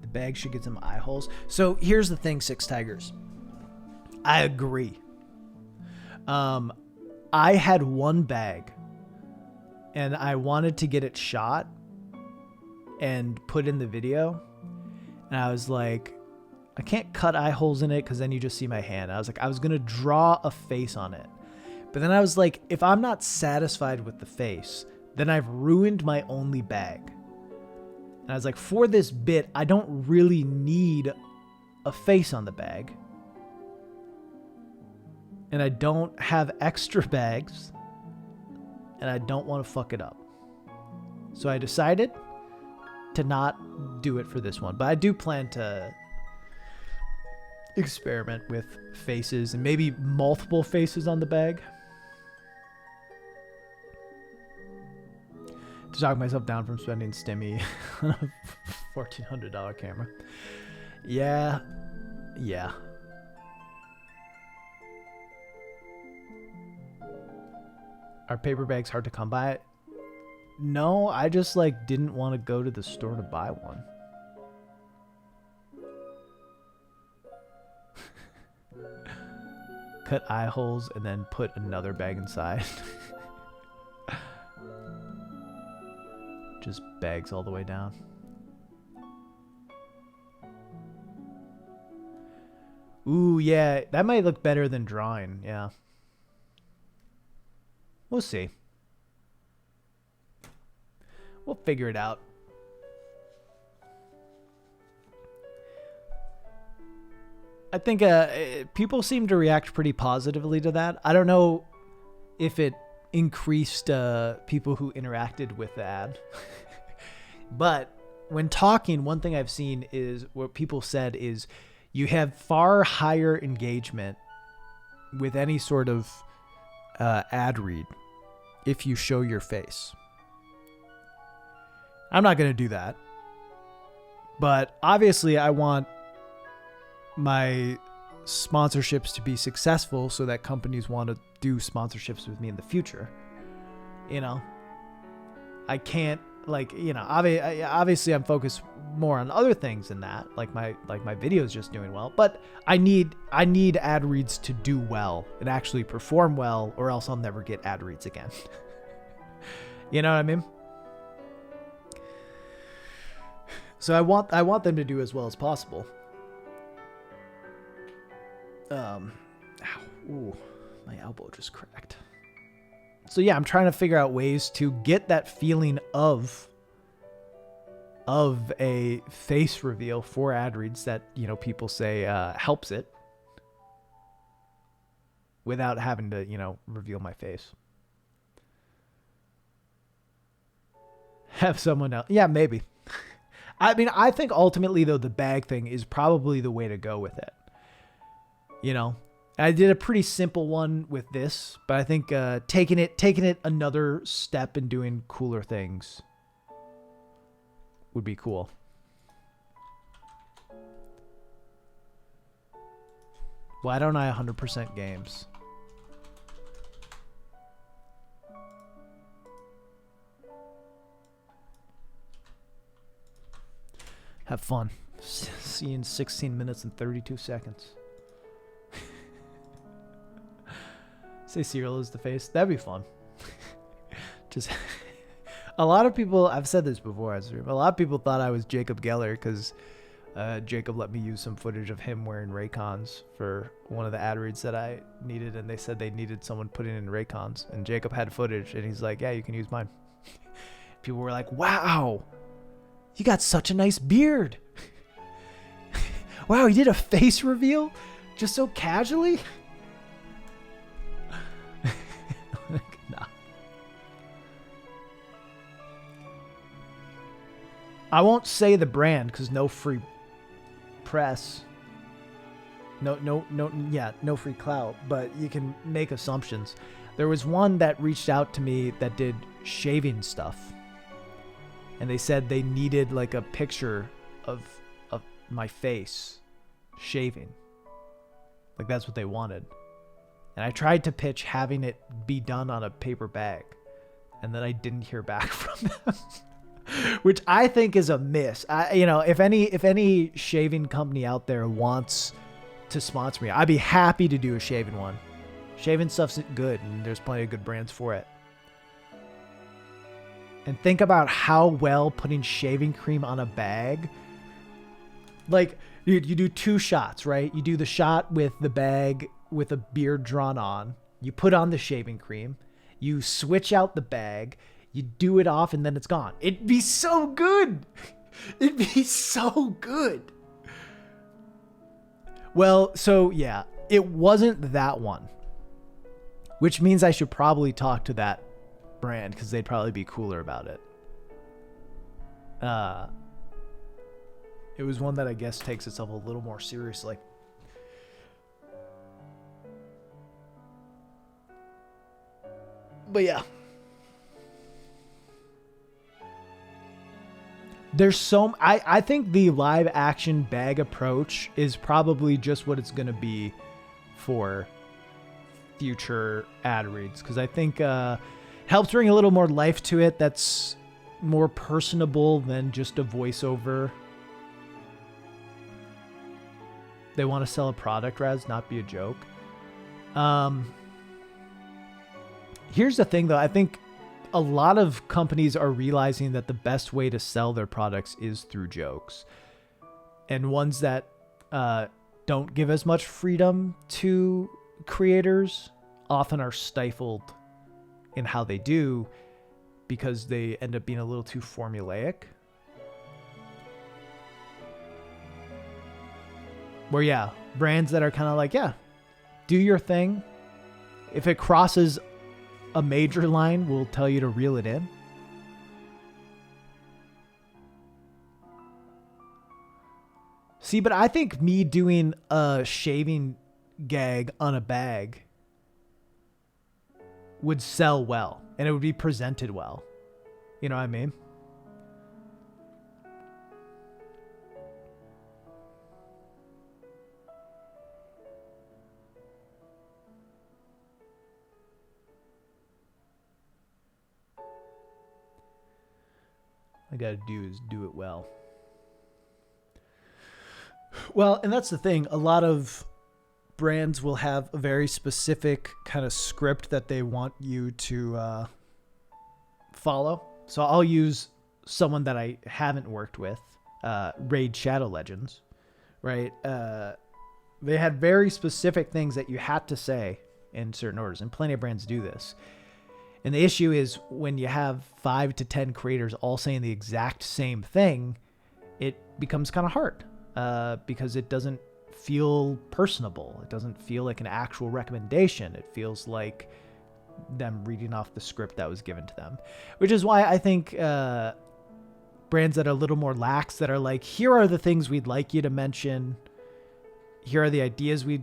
The bag should get some eye holes. So here's the thing, Six Tigers. I agree. I had one bag and I wanted to get it shot and put in the video. And I was like, I can't cut eye holes in it because then you just see my hand. I was like, I was going to draw a face on it. But then I was like, if I'm not satisfied with the face, then I've ruined my only bag. And I was like, for this bit, I don't really need a face on the bag. And I don't have extra bags. And I don't want to fuck it up. So I decided to not do it for this one. But I do plan to experiment with faces and maybe multiple faces on the bag. To talk myself down from spending stimmy on a $1,400 camera. Yeah. Are paper bags hard to come by? No, I just like didn't want to go to the store to buy one. Cut eye holes and then put another bag inside. Just bags all the way down. Ooh, yeah, that might look better than drawing, yeah. We'll see. We'll figure it out. I think people seem to react pretty positively to that. I don't know if it increased people who interacted with the ad. But when talking, one thing I've seen is what people said is you have far higher engagement with any sort of ad read if you show your face. I'm not going to do that. But obviously I want my sponsorships to be successful so that companies want to do sponsorships with me in the future. You know, I can't obviously I'm focused more on other things than that. Like my videos just doing well, but I need ad reads to do well and actually perform well, or else I'll never get ad reads again. You know what I mean? So I want them to do as well as possible. Ow, ooh, my elbow just cracked. So yeah, I'm trying to figure out ways to get that feeling of a face reveal for ad reads that, you know, people say helps it without having to, you know, reveal my face. Have someone else. Yeah, maybe. I mean, I think ultimately though, the bag thing is probably the way to go with it. You know, I did a pretty simple one with this, but I think taking it another step and doing cooler things would be cool. Why don't I 100% games? Have fun. See you in 16 minutes and 32 seconds. Say Cyril is the face. That'd be fun. Just a lot of people, I've said this before, a lot of people thought I was Jacob Geller because Jacob let me use some footage of him wearing Raycons for one of the ad reads that I needed, and they said they needed someone putting in Raycons, and Jacob had footage, and he's like, yeah, you can use mine. People were like, wow, you got such a nice beard. Wow, you did a face reveal just so casually? Nah. I won't say the brand because no free press. No free clout, but you can make assumptions. There was one that reached out to me that did shaving stuff. And they said they needed like a picture of my face shaving. Like that's what they wanted. And I tried to pitch having it be done on a paper bag. And then I didn't hear back from them. Which I think is a miss. If any shaving company out there wants to sponsor me, I'd be happy to do a shaving one. Shaving stuff's good, and there's plenty of good brands for it. And think about how well putting shaving cream on a bag. Like, you do two shots, right? You do the shot with the bag with a beard drawn on. You put on the shaving cream. You switch out the bag. You do it off, and then it's gone. It'd be so good. It'd be so good. Well, so yeah, it wasn't that one, which means I should probably talk to that brand because they'd probably be cooler about it. It was one that I guess takes itself a little more seriously. But yeah. There's so... I think the live action bag approach is probably just what it's going to be for future ad reads. Because I think helps bring a little more life to it that's more personable than just a voiceover. They want to sell a product, Raz, not be a joke. Here's the thing, though. I think a lot of companies are realizing that the best way to sell their products is through jokes. And ones that don't give as much freedom to creators often are stifled in how they do because they end up being a little too formulaic. Where, yeah, brands that are kind of like, yeah, do your thing. If it crosses a major line, we'll tell you to reel it in. See, but I think me doing a shaving gag on a bag would sell well, and it would be presented well. You know what I mean? I gotta do is do it well. Well, and that's the thing. A lot of brands will have a very specific kind of script that they want you to follow. So I'll use someone that I haven't worked with, Raid Shadow Legends, right? They had very specific things that you had to say in certain orders, and plenty of brands do this. And the issue is when you have 5 to 10 creators all saying the exact same thing, it becomes kind of hard because it doesn't feel personable. It doesn't feel like an actual recommendation. It feels like them reading off the script that was given to them, which is why I think brands that are a little more lax, that are like, here are the things we'd like you to mention. Here are the ideas we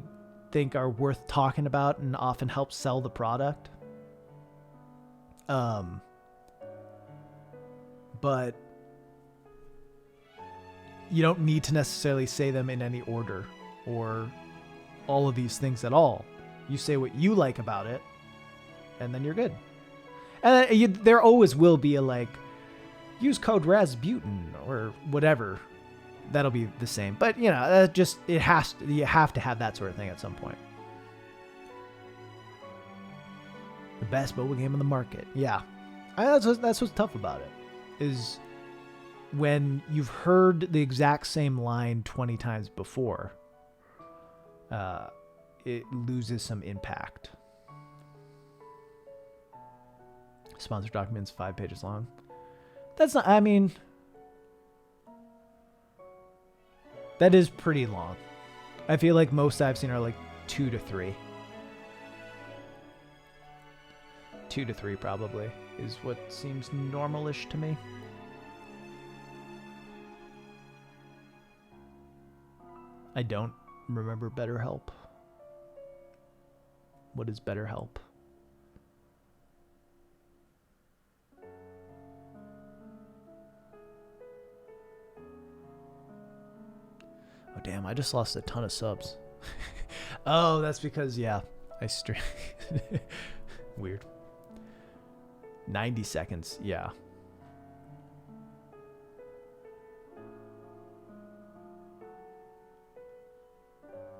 think are worth talking about and often help sell the product. But you don't need to necessarily say them in any order or all of these things at all. You say what you like about it, and then you're good. And there always will be a like, use code Rasputin or whatever. That'll be the same. But you know, you have to have that sort of thing at some point. The best mobile game on the market. Yeah. That's what's tough about it, is when you've heard the exact same line 20 times before, it loses some impact. Sponsor document's 5 pages long. That's not, I mean, that is pretty long. I feel like most I've seen are like 2 to 3. 2 to 3 probably is what seems normalish to me. I don't remember BetterHelp. What is BetterHelp? Oh damn, I just lost a ton of subs. Oh, that's because, yeah, I stream. Weird. 90 seconds, yeah.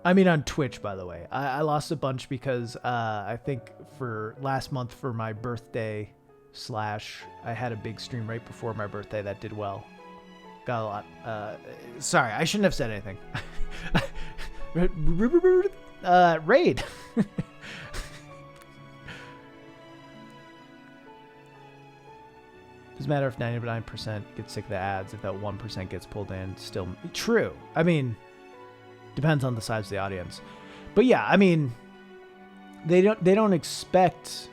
I mean, on Twitch, by the way. I lost a bunch because I think for last month for my birthday / I had a big stream right before my birthday that did well. Got a lot. Sorry, I shouldn't have said anything. Raid. Doesn't matter if 99% gets sick of the ads, if that 1% gets pulled in, still true. I mean, depends on the size of the audience. But yeah, I mean, they don't expect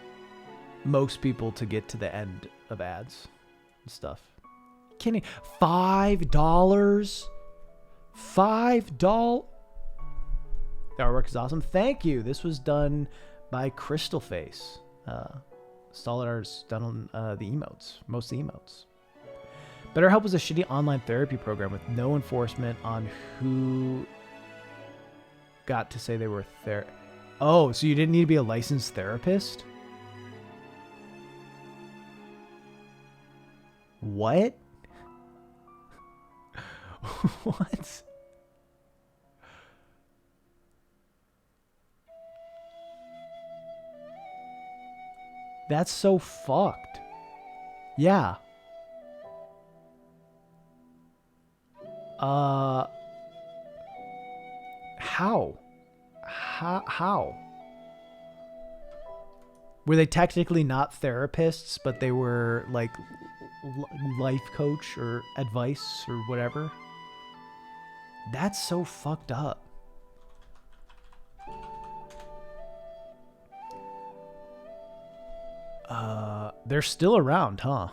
most people to get to the end of ads and stuff. Kidding. $5? $5? The artwork is awesome. Thank you. This was done by Crystal Face. Solid art's done on the emotes, most of the emotes. BetterHelp was a shitty online therapy program with no enforcement on who got to say they were Oh, so you didn't need to be a licensed therapist? What? What? That's so fucked. Yeah. How? How? Were they technically not therapists, but they were like life coach or advice or whatever? That's so fucked up. They're still around, huh?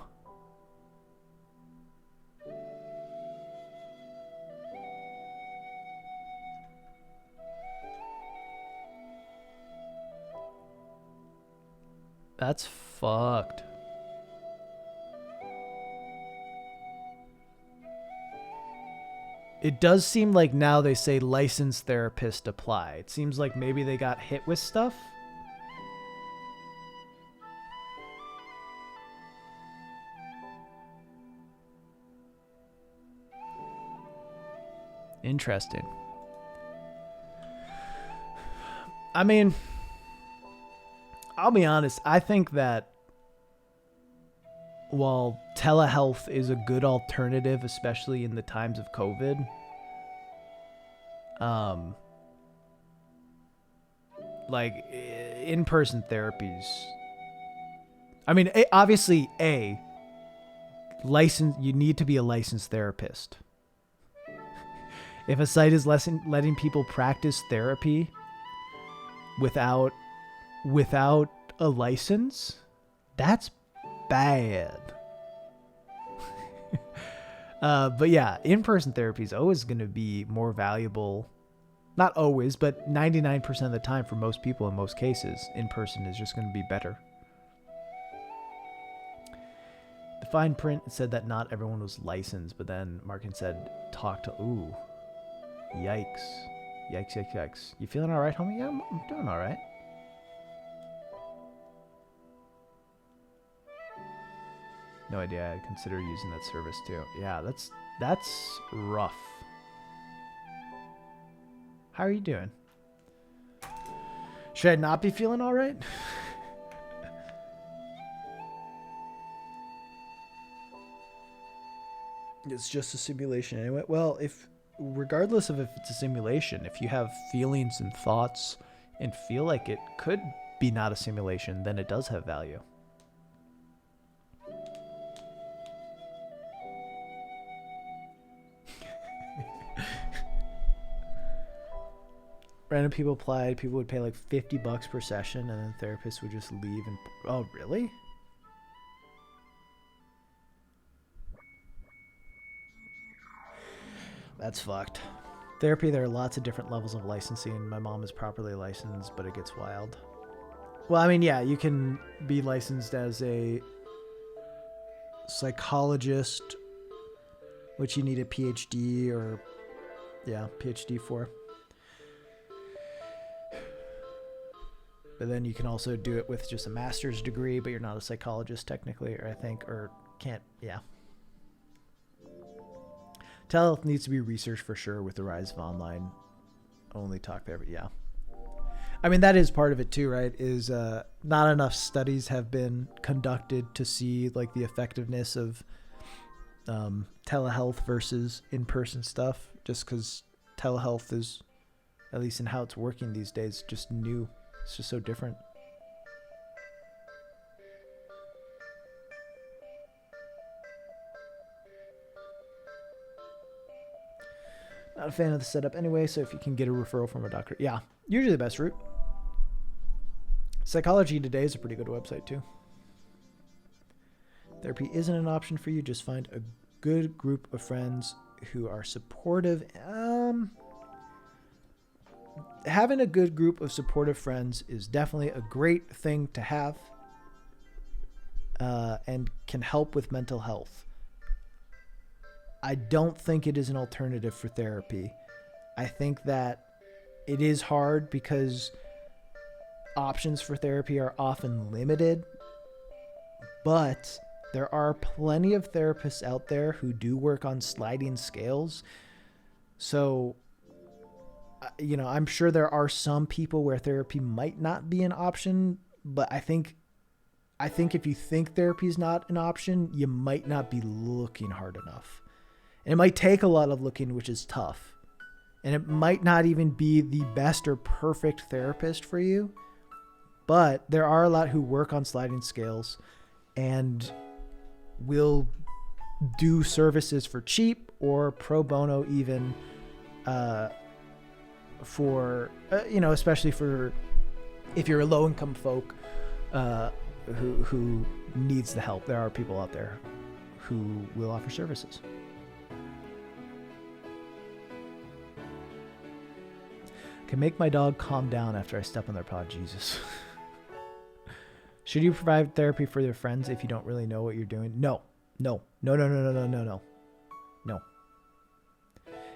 That's fucked. It does seem like now they say licensed therapist apply. It seems like maybe they got hit with stuff. Interesting. I mean, I'll be honest. I think that while telehealth is a good alternative, especially in the times of COVID, like in-person therapies. I mean, obviously, you need to be a licensed therapist. If a site is letting people practice therapy without a license, that's bad. But yeah, in-person therapy is always going to be more valuable. Not always, but 99% of the time for most people in most cases, in-person is just going to be better. The fine print said that not everyone was licensed, but then Markin said, ooh. Yikes. Yikes. You feeling all right, homie? Yeah, I'm doing all right. No idea. I'd consider using that service too. Yeah, that's rough. How are you doing? Should I not be feeling all right? It's just a simulation anyway. Well, regardless of if it's a simulation, if you have feelings and thoughts and feel like it could be not a simulation, then it does have value. Random people applied. People would pay like $50 per session, and then therapists would just leave and... Oh, really? That's fucked. Therapy, there are lots of different levels of licensing. My mom is properly licensed, but it gets wild. Well, I mean, yeah, you can be licensed as a psychologist, which you need a PhD or... Yeah, PhD for. But then you can also do it with just a master's degree, but you're not a psychologist technically, or I think, or can't, yeah. Telehealth needs to be researched for sure with the rise of online only talk therapy, yeah. I mean, that is part of it too, right? Is not enough studies have been conducted to see like the effectiveness of telehealth versus in-person stuff, just because telehealth is, at least in how it's working these days, just new. It's just so different. Not a fan of the setup anyway, so if you can get a referral from a doctor. Yeah, usually the best route. Psychology Today is a pretty good website too. Therapy isn't an option for you. Just find a good group of friends who are supportive. Having a good group of supportive friends is definitely a great thing to have, and can help with mental health. I don't think it is an alternative for therapy. I think that it is hard because options for therapy are often limited, but there are plenty of therapists out there who do work on sliding scales. So, I'm sure there are some people where therapy might not be an option, but I think if you think therapy is not an option, you might not be looking hard enough. And it might take a lot of looking, which is tough. And it might not even be the best or perfect therapist for you, but there are a lot who work on sliding scales and will do services for cheap or pro bono even, for, especially for if you're a low-income folk who needs the help. There are people out there who will offer services. Can make my dog calm down after I step on their paw. Jesus. Should you provide therapy for your friends if you don't really know what you're doing? No.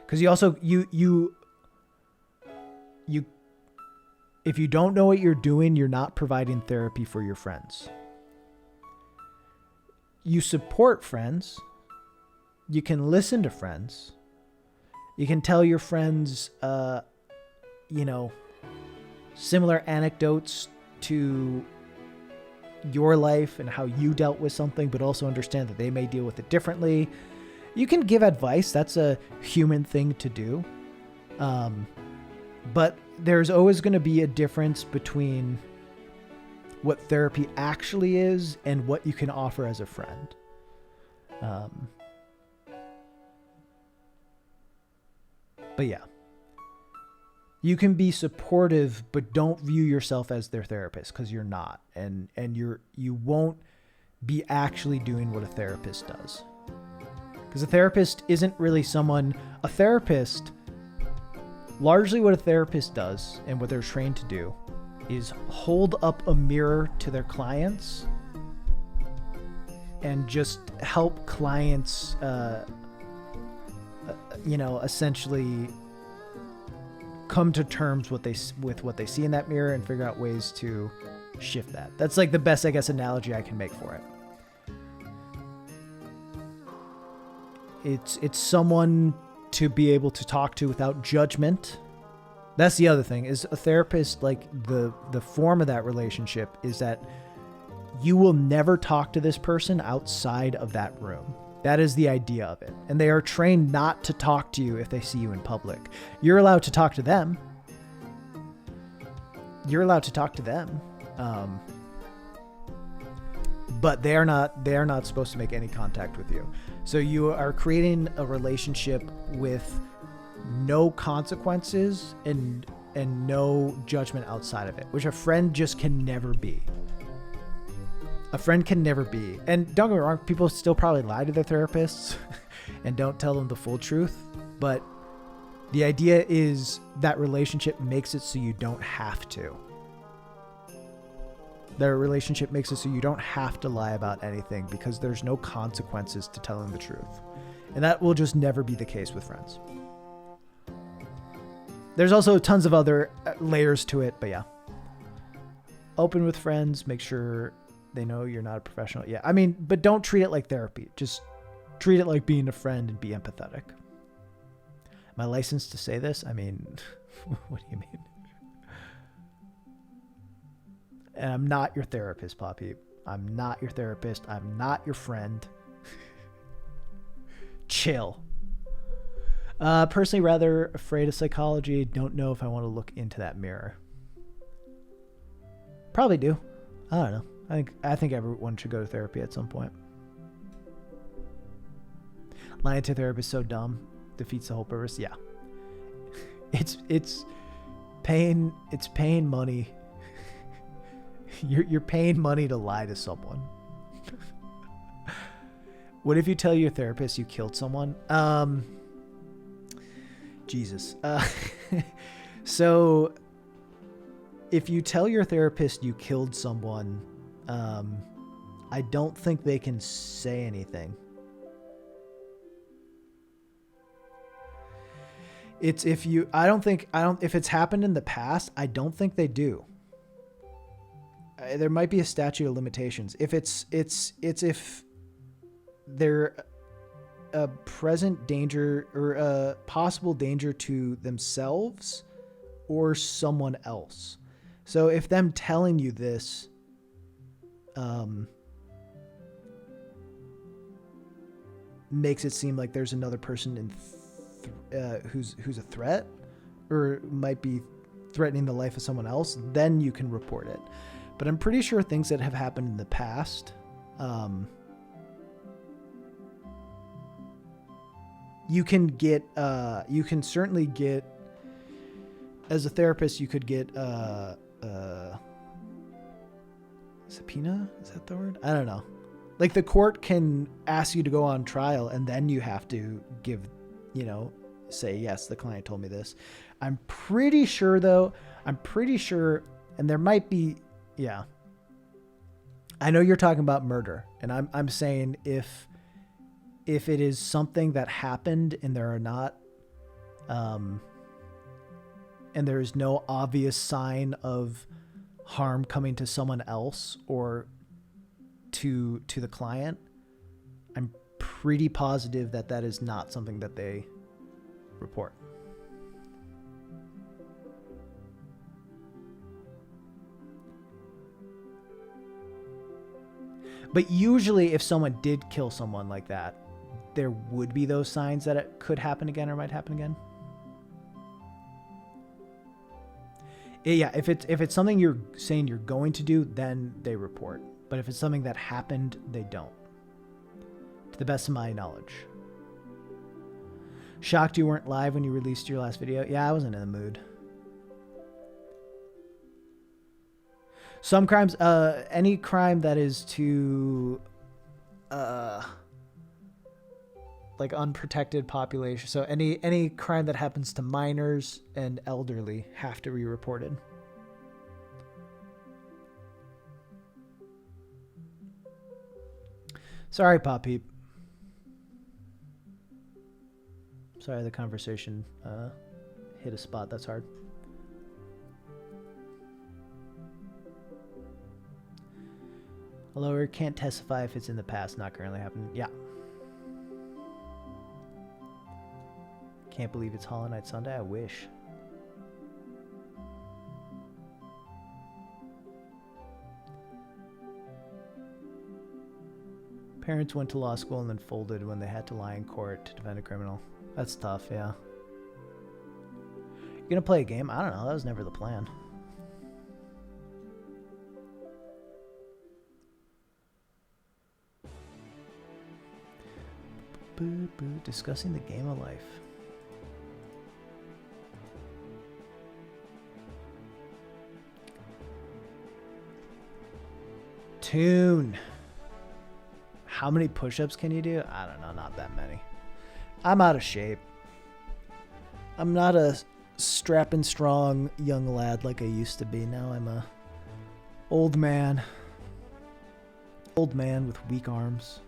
Because you also, you if you don't know what you're doing, you're not providing therapy for your friends. You support friends. You can listen to friends. You can tell your friends, similar anecdotes to your life and how you dealt with something, but also understand that they may deal with it differently. You can give advice. That's a human thing to do. But there's always going to be a difference between what therapy actually is and what you can offer as a friend. But yeah. You can be supportive, but don't view yourself as their therapist, because you're not, and you won't be actually doing what a therapist does. Because a therapist isn't really a therapist. Largely, what a therapist does and what they're trained to do is hold up a mirror to their clients and just help clients, essentially come to terms with what they see in that mirror and figure out ways to shift that. That's like the best, I guess, analogy I can make for it. It's someone to be able to talk to without judgment. That's the other thing, is a therapist, like the form of that relationship is that you will never talk to this person outside of that room. That is the idea of it. And they are trained not to talk to you if they see you in public. You're allowed to talk to them. But they are not supposed to make any contact with you. So you are creating a relationship with no consequences and no judgment outside of it, which a friend just can never be. A friend can never be. And don't get me wrong, people still probably lie to their therapists and don't tell them the full truth. But the idea is that relationship makes it so you don't have to. Their relationship makes it so you don't have to lie about anything because there's no consequences to telling the truth. And that will just never be the case with friends. There's also tons of other layers to it, but yeah. Open with friends, make sure they know you're not a professional. Yeah, I mean, but don't treat it like therapy. Just treat it like being a friend and be empathetic. Am I licensed to say this? I mean, what do you mean? And I'm not your therapist, Poppy. I'm not your therapist. I'm not your friend. Chill. Personally, rather afraid of psychology. Don't know if I want to look into that mirror. Probably do. I don't know. I think everyone should go to therapy at some point. Lying to a therapist is so dumb. Defeats the whole purpose. Yeah. It's paying money. You're paying money to lie to someone. What if you tell your therapist you killed someone? Jesus. So if you tell your therapist you killed someone, I don't think they can say anything. It's if it's happened in the past, I don't think they do. There might be a statute of limitations. If it's if they're a present danger or a possible danger to themselves or someone else. So if them telling you this, makes it seem like there's another person who's a threat or might be threatening the life of someone else, then you can report it. But I'm pretty sure things that have happened in the past, you can certainly get, as a therapist, you could get subpoena. Is that the word? I don't know. Like the court can ask you to go on trial and then you have to give, say, yes, the client told me this. I'm pretty sure, and there might be, yeah. I know you're talking about murder, and I'm saying if it is something that happened and there are not, and there is no obvious sign of harm coming to someone else or to the client, I'm pretty positive that is not something that they report. But usually if someone did kill someone like that, there would be those signs that it could happen again or might happen again. Yeah, if it's something you're saying you're going to do, then they report. But if it's something that happened, they don't. To the best of my knowledge. Shocked you weren't live when you released your last video? Yeah, I wasn't in the mood. Some crimes, any crime that is to, like unprotected population. So any crime that happens to minors and elderly have to be reported. Sorry, Pop Peep. Sorry, the conversation hit a spot that's hard. Hello, can't testify if it's in the past, not currently happening. Yeah. Can't believe it's Hollow Knight Sunday. I wish. Parents went to law school and then folded when they had to lie in court to defend a criminal. That's tough, yeah. You gonna play a game? I don't know. That was never the plan. Boo, boo, discussing the game of life. Tune. How many push-ups can you do? I don't know, not that many. I'm out of shape. I'm not a strapping strong young lad like I used to be. Now I'm a old man. Old man with weak arms.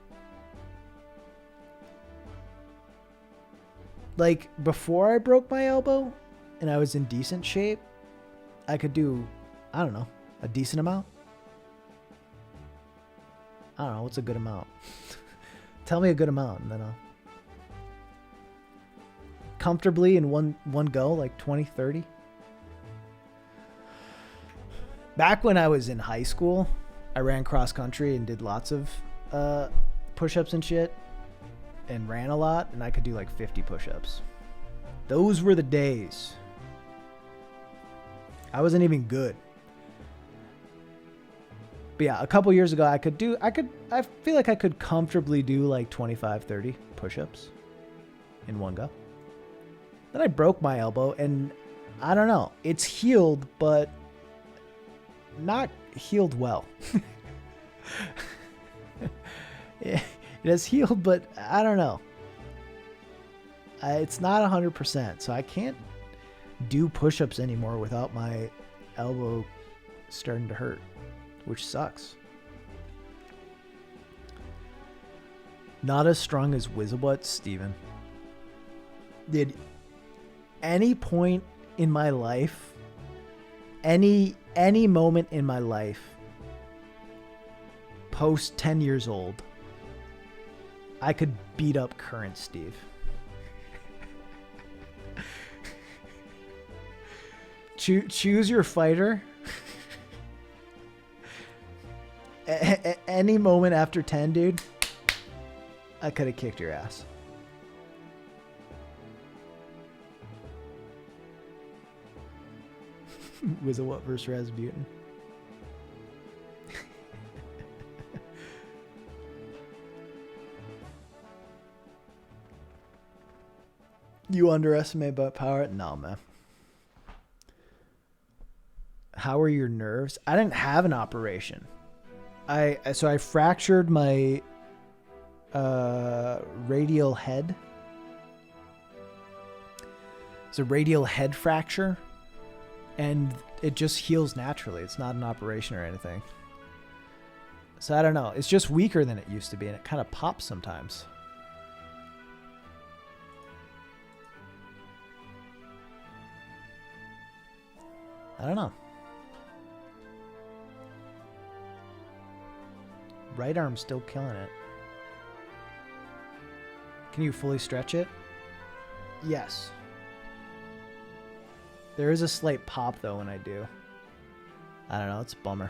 Like, before I broke my elbow and I was in decent shape, I could do, I don't know, a decent amount. I don't know, what's a good amount? Tell me a good amount and then I'll... Comfortably in one go, like 20, 30. Back when I was in high school, I ran cross country and did lots of push-ups and shit. And ran a lot, and I could do like 50 push-ups. Those were the days. I wasn't even good. But yeah, a couple years ago, I feel like I could comfortably do like 25, 30 push-ups in one go. Then I broke my elbow, and I don't know. It's healed, but not healed well. It has healed, but I don't know. It's not 100%, so I can't do push-ups anymore without my elbow starting to hurt, which sucks. Not as strong as Wizzlebutt, Steven. Did any point in my life, any moment in my life, post 10 years old, I could beat up current Steve. Choose your fighter. Any moment after 10, dude, I could have kicked your ass. Was it what versus Rasputin? You underestimate butt power? No, man. How are your nerves? I didn't have an operation. So I fractured my radial head. It's a radial head fracture, and it just heals naturally. It's not an operation or anything. So I don't know. It's just weaker than it used to be, and it kind of pops sometimes. I don't know. Right arm's still killing it. Can you fully stretch it? Yes. There is a slight pop though when I do. I don't know, it's a bummer.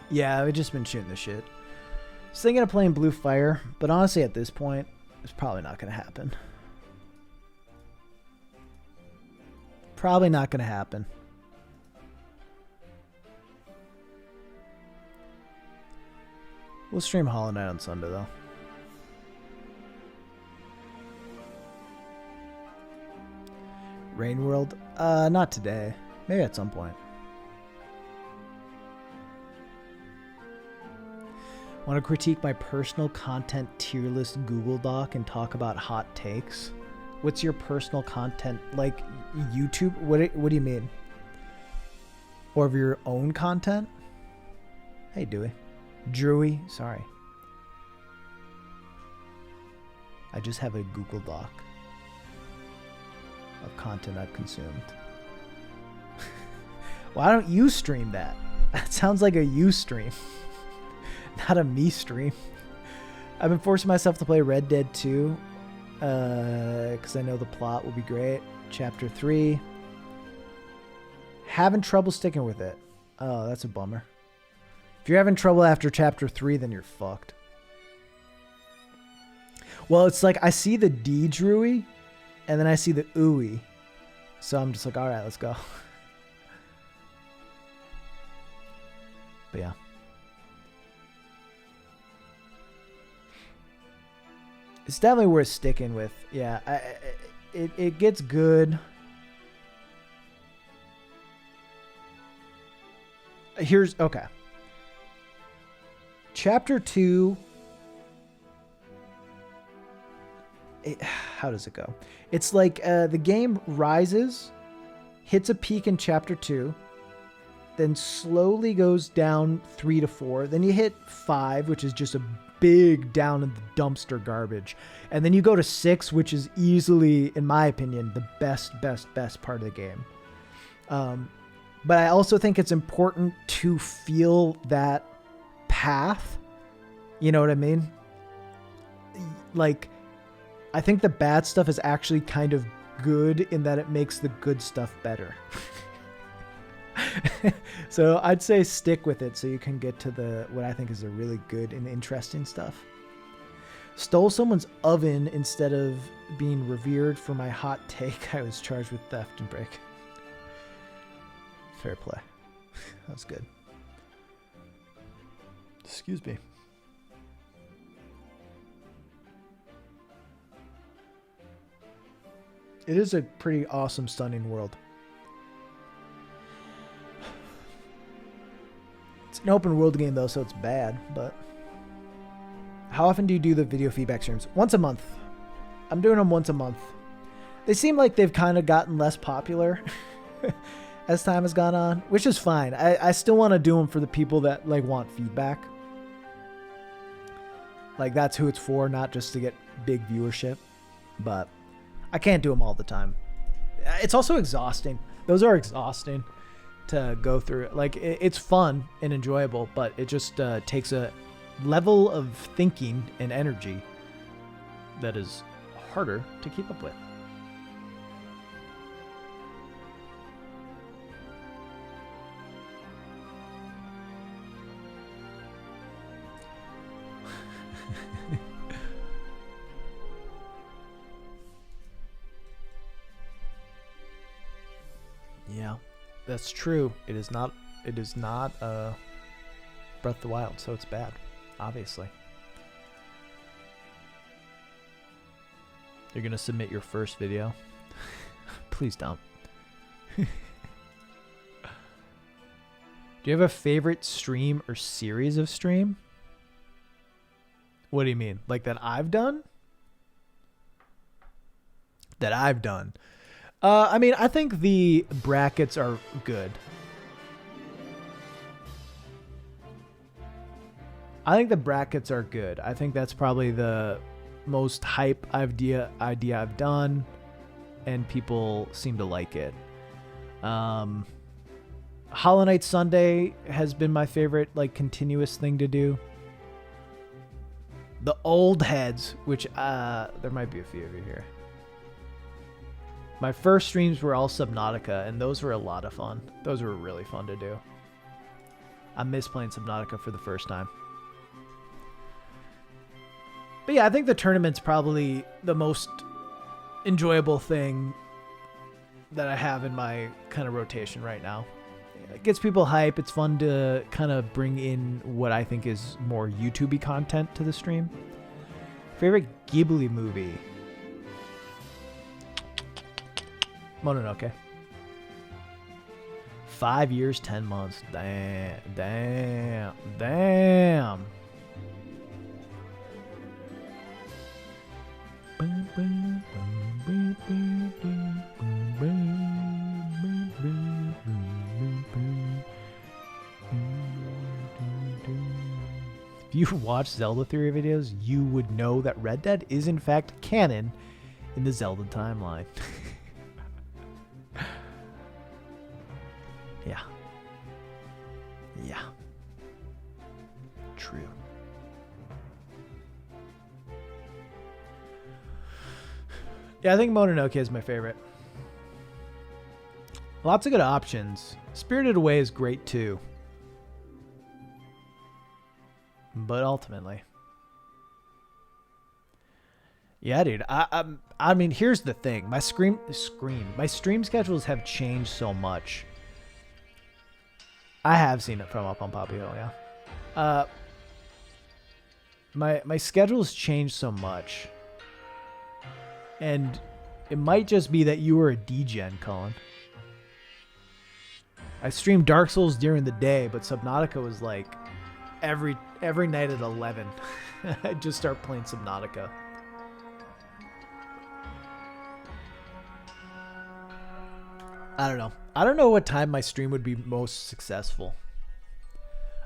Yeah, I've just been shooting the shit. I was thinking of playing Blue Fire, but honestly at this point, it's probably not going to happen. Probably not going to happen. We'll stream Hollow Knight on Sunday, though. Rain World? Not today. Maybe at some point. Want to critique my personal content tier list Google Doc and talk about hot takes? What's your personal content? Like YouTube? What do you mean? Or of your own content? Hey, Dewey. Drewy, sorry. I just have a Google Doc of content I've consumed. Why don't you stream that? That sounds like a you stream, not a me stream. I've been forcing myself to play Red Dead 2 because I know the plot will be great. Chapter 3. Having trouble sticking with it. Oh, that's a bummer. If you're having trouble after chapter 3, then you're fucked. Well, it's like I see the D Drewy, and then I see the ooey. So I'm just like, all right, let's go. But yeah. It's definitely worth sticking with. Yeah, it gets good. Okay. Chapter 2. How does it go? It's like the game rises, hits a peak in chapter 2, then slowly goes down 3 to 4. Then you hit 5, which is just a big down in the dumpster garbage. And then you go to 6, which is easily, in my opinion, the best part of the game. But I also think it's important to feel that path. You know what I mean? Like, I think the bad stuff is actually kind of good in that it makes the good stuff better. So I'd say stick with it so you can get to the what I think is the really good and interesting stuff. Stole someone's oven instead of being revered for my hot take. I was charged with theft and break. Fair play. That was good. Excuse me. It is a pretty awesome, stunning world. It's an open world game though, so it's bad, but how often do you do the video feedback streams? Once a month. I'm doing them once a month. They seem like they've kind of gotten less popular as time has gone on, which is fine. I still want to do them for the people that like want feedback. Like that's who it's for, not just to get big viewership. But I can't do them all the time. It's also exhausting. Those are exhausting to go through. Like it's fun and enjoyable, but it just takes a level of thinking and energy that is harder to keep up with. Yeah, that's true. It is not Breath of the Wild, so it's bad, obviously. You're gonna submit your first video? Please don't. Do you have a favorite stream or series of stream? What do you mean? Like that I've done? That I've done. I mean, I think the brackets are good. I think the brackets are good. I think that's probably the most hype idea I've done, and people seem to like it. Hollow Knight Sunday has been my favorite, like, continuous thing to do. The old heads, which there might be a few of you here. My first streams were all Subnautica, and those were a lot of fun. Those were really fun to do. I miss playing Subnautica for the first time. But yeah, I think the tournament's probably the most enjoyable thing that I have in my kind of rotation right now. It gets people hype. It's fun to kind of bring in what I think is more YouTube-y content to the stream. Favorite Ghibli movie? Mononoke. 5 years, 10 months. Damn. If you watch Zelda theory videos, you would know that Red Dead is in fact canon in the Zelda timeline. Yeah. Yeah. True. Yeah, I think Mononoke is my favorite. Lots of good options. Spirited Away is great too. But ultimately. Yeah, dude. I mean, here's the thing. My stream schedules have changed so much. I have seen it from up on Poppy Hill, yeah. My schedule's changed so much. And it might just be that you were a degen, Colin. I streamed Dark Souls during the day, but Subnautica was like every night at 11. I'd just start playing Subnautica. I don't know. I don't know what time my stream would be most successful.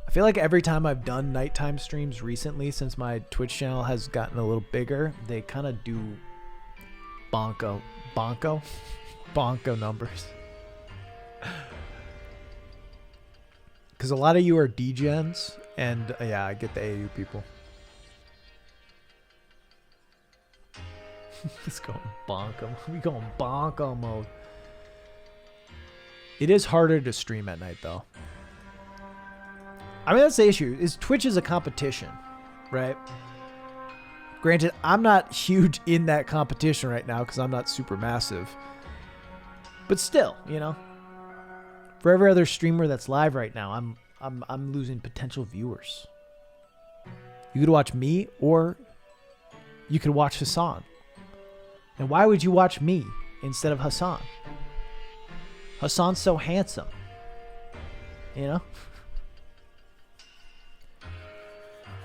I feel like every time I've done nighttime streams recently, since my Twitch channel has gotten a little bigger, they kind of do bonko numbers. Because a lot of you are degens, and yeah, I get the AU people. It's going bonko. We going bonko mode. It is harder to stream at night, though. I mean, that's the issue. Is Twitch is a competition, right? Granted, I'm not huge in that competition right now because I'm not super massive. But still, you know, for every other streamer that's live right now, I'm losing potential viewers. You could watch me, or you could watch Hassan. And why would you watch me instead of Hassan. Hassan's so handsome. You know?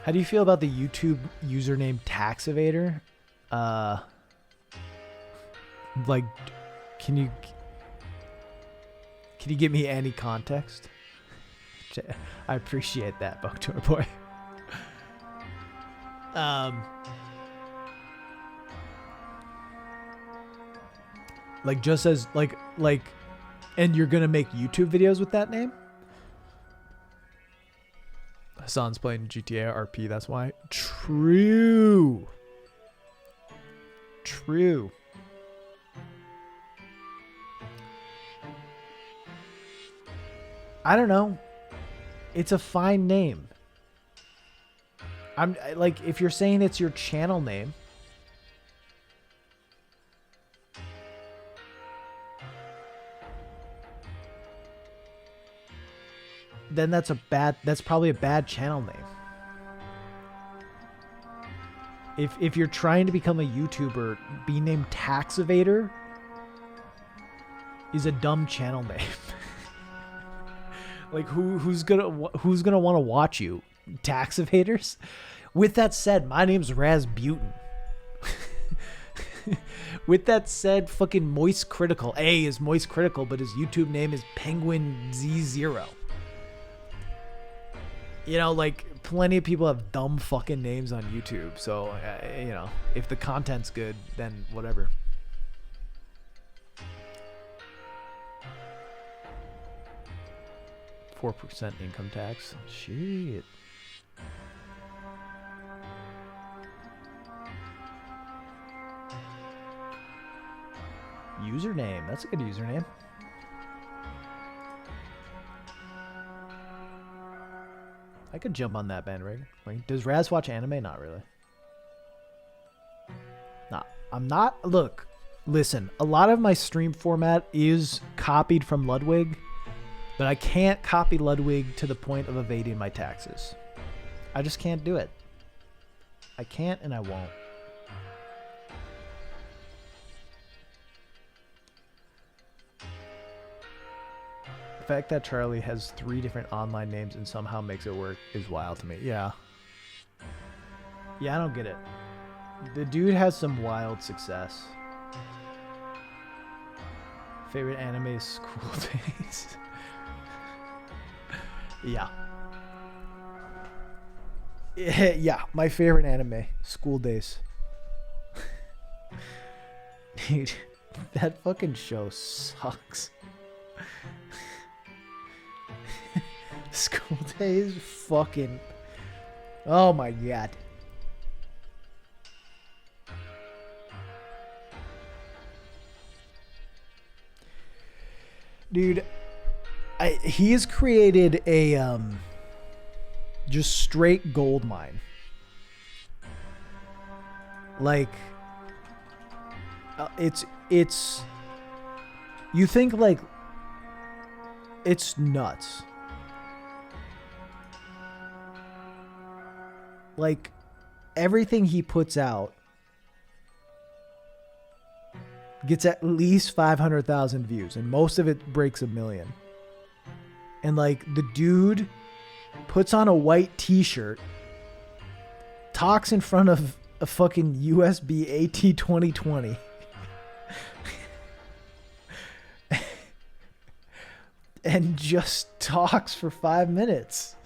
How do you feel about the YouTube username Tax Evader? Like, can you give me any context? I appreciate that, Boktor Boy. Like just as like, and you're gonna make YouTube videos with that name? Hassan's playing GTA RP, that's why. True. True. I don't know. It's a fine name. I'm like, if you're saying it's your channel name, then that's probably a bad channel name. If you're trying to become a YouTuber, be named Tax Evader is a dumb channel name. Like who's gonna want to watch you? Tax evaders? With that said, my name's Rasputin. With that said, fucking Moist Critical. A is Moist Critical, but his YouTube name is Penguin Z0. You know, like, plenty of people have dumb fucking names on YouTube. So, you know, if the content's good, then whatever. %4 income tax. Shit. Username. That's a good username. I could jump on that bandwagon. Like, does Raz watch anime? Not really. Nah, I'm not. Look, listen. A lot of my stream format is copied from Ludwig. But I can't copy Ludwig to the point of evading my taxes. I just can't do it. I can't and I won't. The fact that Charlie has 3 different online names and somehow makes it work is wild to me. Yeah. Yeah, I don't get it. The dude has some wild success. Favorite anime is School Days. Yeah. Yeah, my favorite anime, School Days. Dude, that fucking show sucks. School Days fucking... Oh my god. Dude, he has created a just straight gold mine. Like it's you think like it's nuts. Like everything he puts out gets at least 500,000 views and most of it breaks 1 million. And like the dude puts on a white t-shirt, talks in front of a fucking USB AT 2020. And just talks for 5 minutes.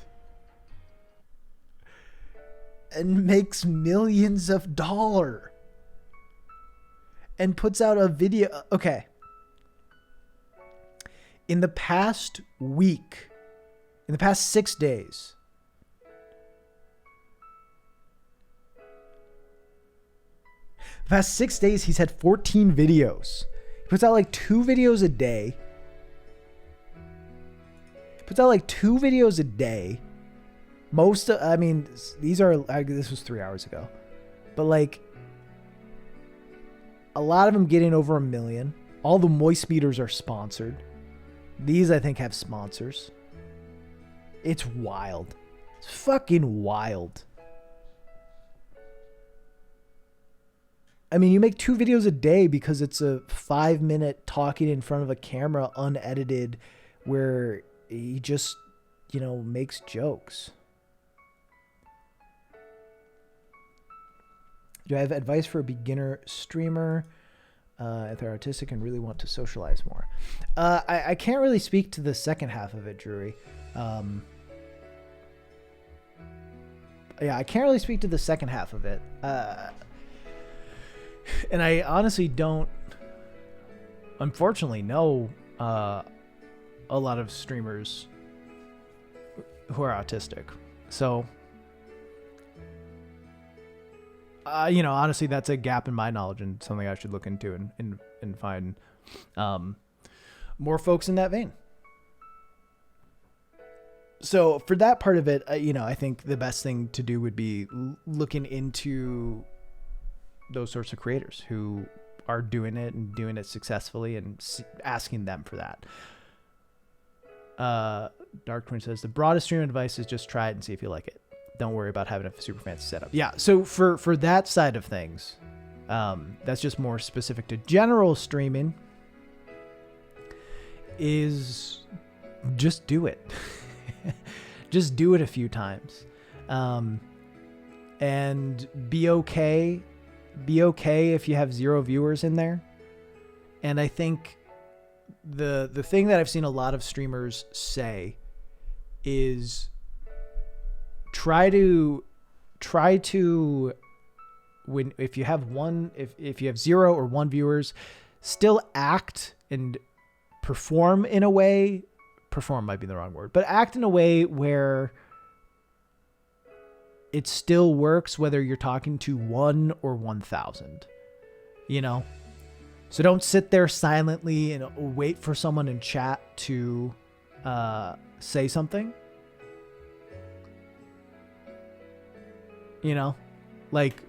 And makes millions of dollars. And puts out a video. Okay. In the past week, in the past 6 days, he's had 14 videos. He puts out like 2 videos a day. Most of, I mean, this was 3 hours ago. But like, a lot of them getting over 1 million. All the moist meters are sponsored. These, I think, have sponsors. It's wild. It's fucking wild. I mean, you make 2 videos a day because it's a 5-minute talking in front of a camera, unedited, where he just, makes jokes. Do I have advice for a beginner streamer if they're autistic and really want to socialize more? I can't really speak to the second half of it, Drury. Yeah, I can't really speak to the second half of it. And I honestly don't, unfortunately, know a lot of streamers who are autistic. So, honestly, that's a gap in my knowledge and something I should look into and find more folks in that vein. So for that part of it, I think the best thing to do would be looking into those sorts of creators who are doing it and doing it successfully and asking them for that. Dark Twin says the broadest stream advice is just try it and see if you like it. Don't worry about having a super fancy setup. Yeah. So for that side of things, that's just more specific to general streaming, is just do it. Just do it a few times. And be okay. Be okay if you have 0 viewers in there. And I think the thing that I've seen a lot of streamers say is try to when if you have if you have 0 or 1 viewers, still act and perform in a way. Perform might be the wrong word, but act in a way where it still works whether you're talking to 1 or 1,000, So don't sit there silently and wait for someone in chat to say something. Like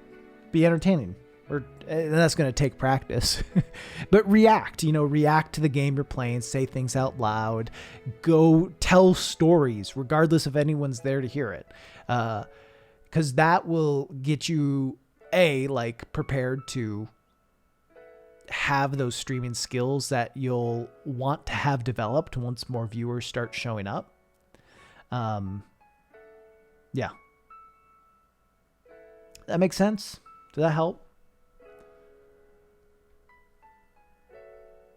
be entertaining. And that's going to take practice, but react to the game you're playing, say things out loud, go tell stories, regardless if anyone's there to hear it. 'Cause that will get you prepared to have those streaming skills that you'll want to have developed once more viewers start showing up. Yeah. That makes sense. Does that help?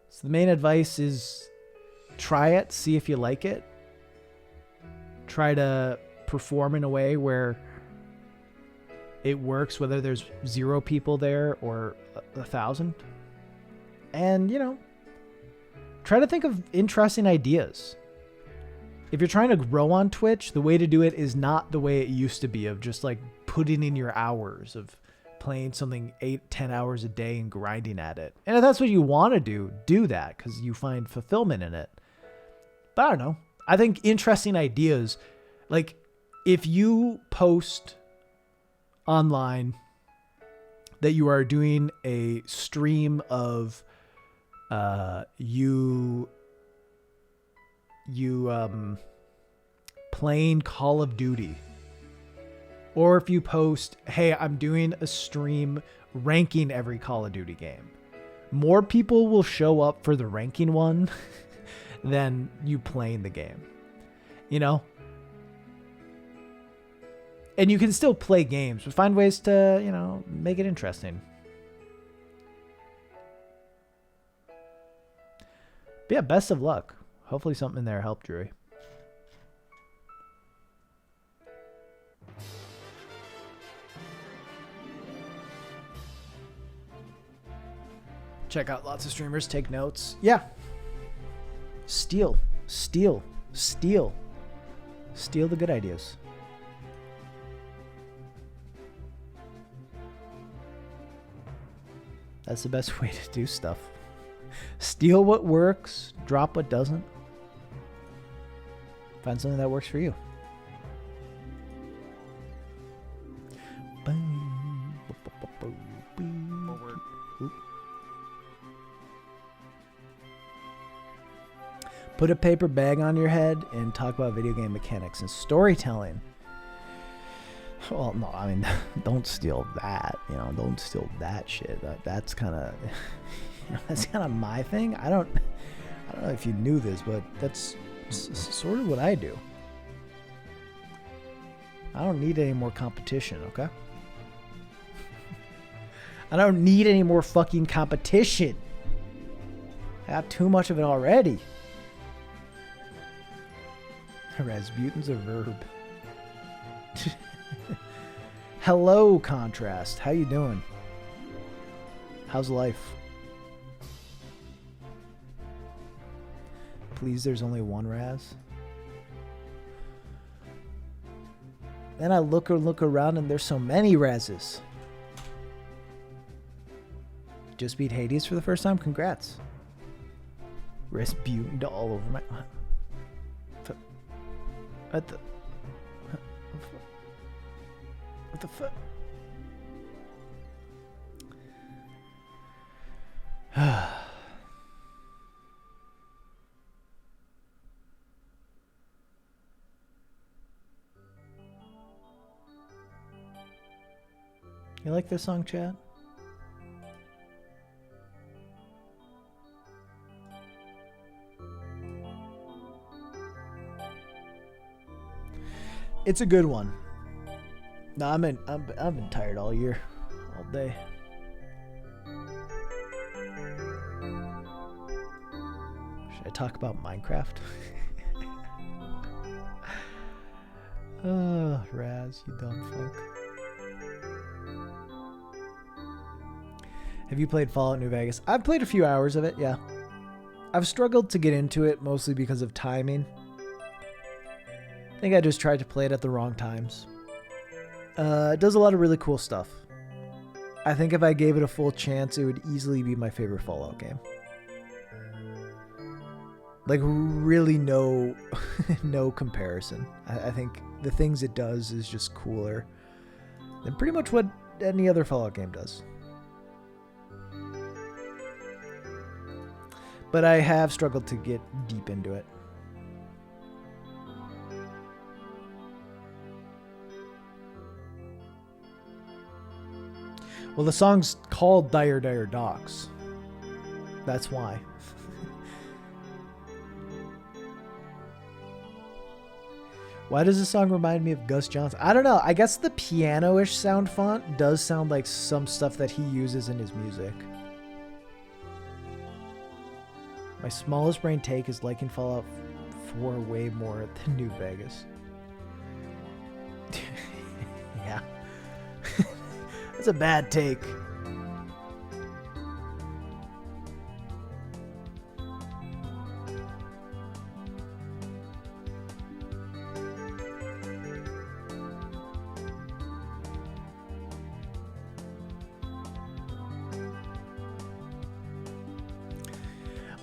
So the main advice is try it, see if you like it. Try to perform in a way where it works, whether there's 0 people there or 1,000. And, try to think of interesting ideas. If you're trying to grow on Twitch, the way to do it is not the way it used to be, of just putting in your hours of playing something 8-10 hours a day and grinding at it. And if that's what you want to do that because you find fulfillment in it. But I don't know. I think interesting ideas, if you post online that you are doing a stream of you playing Call of Duty, or if you post, hey, I'm doing a stream ranking every Call of Duty game, more people will show up for the ranking one than you playing the game, And you can still play games, but find ways to, make it interesting. But yeah, best of luck. Hopefully something in there helped, Drury. Check out lots of streamers, take notes. Yeah. Steal the good ideas. That's the best way to do stuff. Steal what works, drop what doesn't. Find something that works for you. Put a paper bag on your head and talk about video game mechanics and storytelling. Well, no, I mean, don't steal that. You know, don't steal that shit. That's kind of, that's kind of my thing. I don't know if you knew this, but that's sort of what I do. I don't need any more competition, okay? I don't need any more fucking competition. I got too much of it already. Rasputin's a verb. Hello, Contrast. How you doing? How's life? Please, there's only one Raz. Then I look around and there's so many Razes. Just beat Hades for the first time? Congrats. Rasputin all over my... What the... What the fuck? You like this song, chat? It's a good one. No, I've been tired all year, all day. Should I talk about Minecraft? Oh, Raz, you dumb fuck. Have you played Fallout New Vegas? I've played a few hours of it, yeah. I've struggled to get into it, mostly because of timing. I think I just tried to play it at the wrong times. It does a lot of really cool stuff. I think if I gave it a full chance, it would easily be my favorite Fallout game. Like, really no comparison. I think the things it does is just cooler than pretty much what any other Fallout game does. But I have struggled to get deep into it. Well, the song's called Dire Dire Docks. That's why. Why does this song remind me of Gus Johnson? I don't know. I guess the piano-ish sound font does sound like some stuff that he uses in his music. My smallest brain take is liking Fallout 4 way more than New Vegas. Yeah. That's a bad take.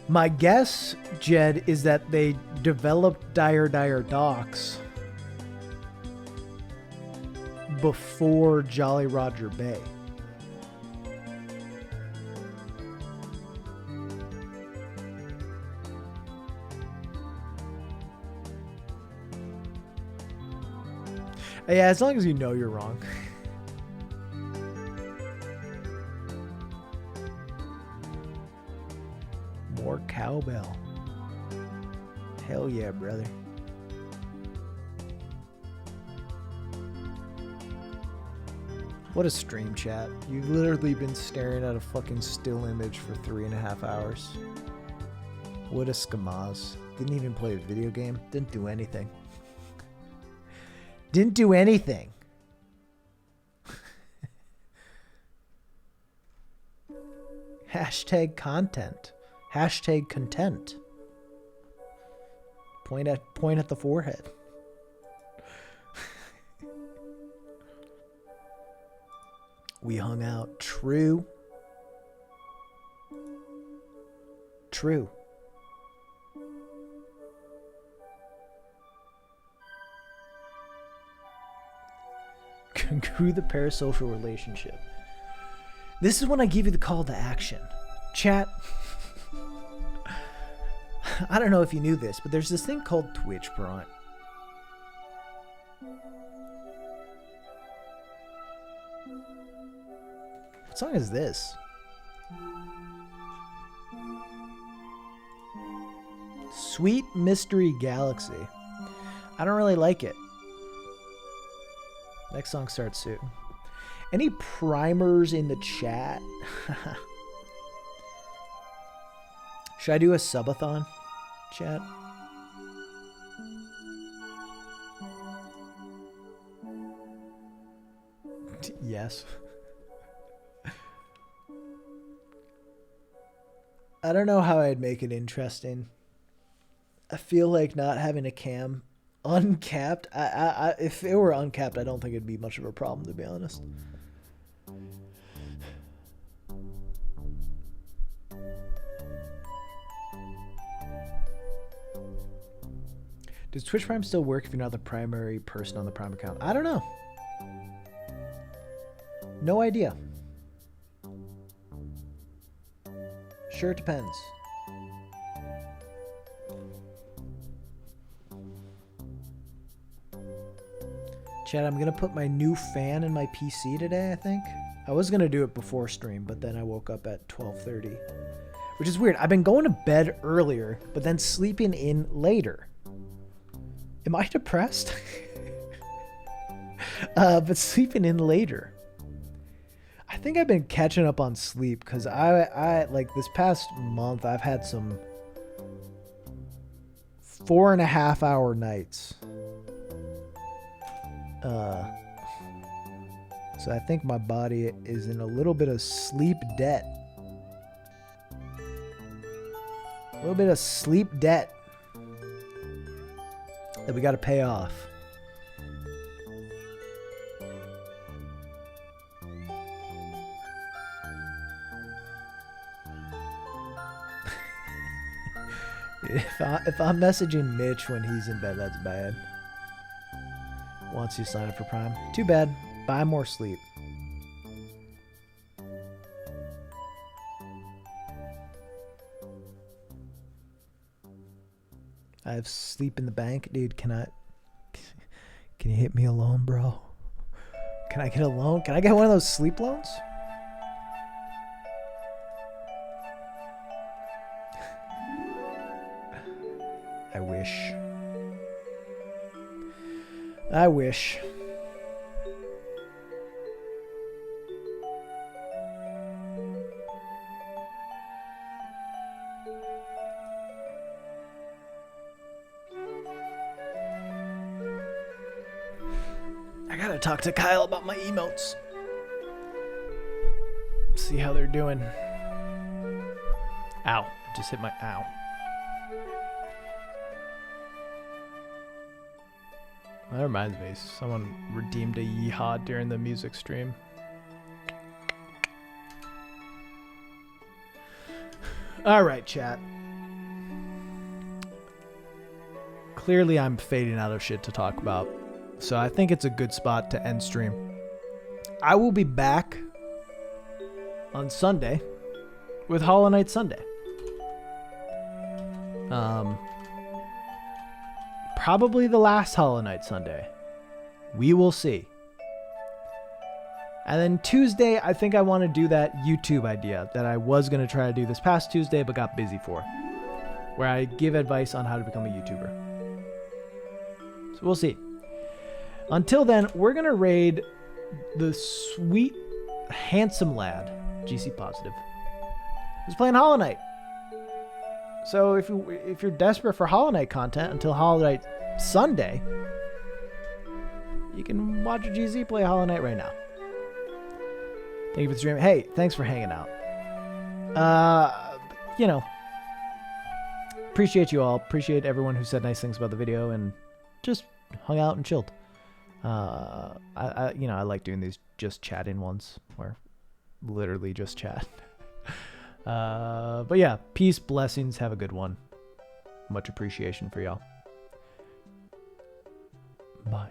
My guess, Jed, is that they developed Dire Dire Docks before Jolly Roger Bay. Yeah, as long as you know you're wrong. More cowbell. Hell yeah, brother. What a stream, chat. You've literally been staring at a fucking still image for 3.5 hours. What a skamaz. Didn't even play a video game. Didn't do anything. Didn't do anything. Hashtag content. Hashtag content. Point at the forehead. We hung out. True. True. Grew the parasocial relationship. This is when I give you the call to action. Chat. I don't know if you knew this, but there's this thing called Twitch Prime. What song is this? Sweet Mystery Galaxy. I don't really like it. Next song starts soon. Any primers in the chat? Should I do a subathon, chat? Yes. I don't know how I'd make it interesting. I feel like not having a cam uncapped. If it were uncapped, I don't think it'd be much of a problem, to be honest. Does Twitch Prime still work if you're not the primary person on the Prime account? I don't know. No idea. Sure, it depends. Chad, I'm gonna put my new fan in my PC today, I think. I was gonna do it before stream, but then I woke up at 12:30. Which is weird. I've been going to bed earlier, but then sleeping in later. Am I depressed? But sleeping in later. I think I've been catching up on sleep because I like this past month I've had some 4.5 hour nights. So I think my body is in a little bit of sleep debt. A little bit of sleep debt that we got to pay off. If I'm messaging Mitch when he's in bed, that's bad. Wants you to sign up for Prime. Too bad. Buy more sleep. I have sleep in the bank. Dude, can you hit me a loan, bro? Can I get a loan? Can I get one of those sleep loans? I wish. I wish. I gotta talk to Kyle about my emotes. See how they're doing. Ow. I just hit my ow. That reminds me, someone redeemed a yeehaw during the music stream. Alright, chat. Clearly I'm fading out of shit to talk about, so I think it's a good spot to end stream. I will be back on Sunday with Hollow Knight Sunday. Probably the last Hollow Knight Sunday. We will see. And then Tuesday, I think I want to do that YouTube idea that I was going to try to do this past Tuesday but got busy for, where I give advice on how to become a YouTuber. So we'll see. Until then, we're going to raid the sweet, handsome lad, GC Positive, who's playing Hollow Knight. So if you're desperate for Hollow Knight content until Hollow Knight Sunday, you can watch a GZ play Hollow Knight right now. Thank you for streaming. Hey, thanks for hanging out. You know, appreciate you all. Appreciate everyone who said nice things about the video and just hung out and chilled. I like doing these just chatting ones where literally just chat. But yeah, peace, blessings, have a good one. Much appreciation for y'all. Bye.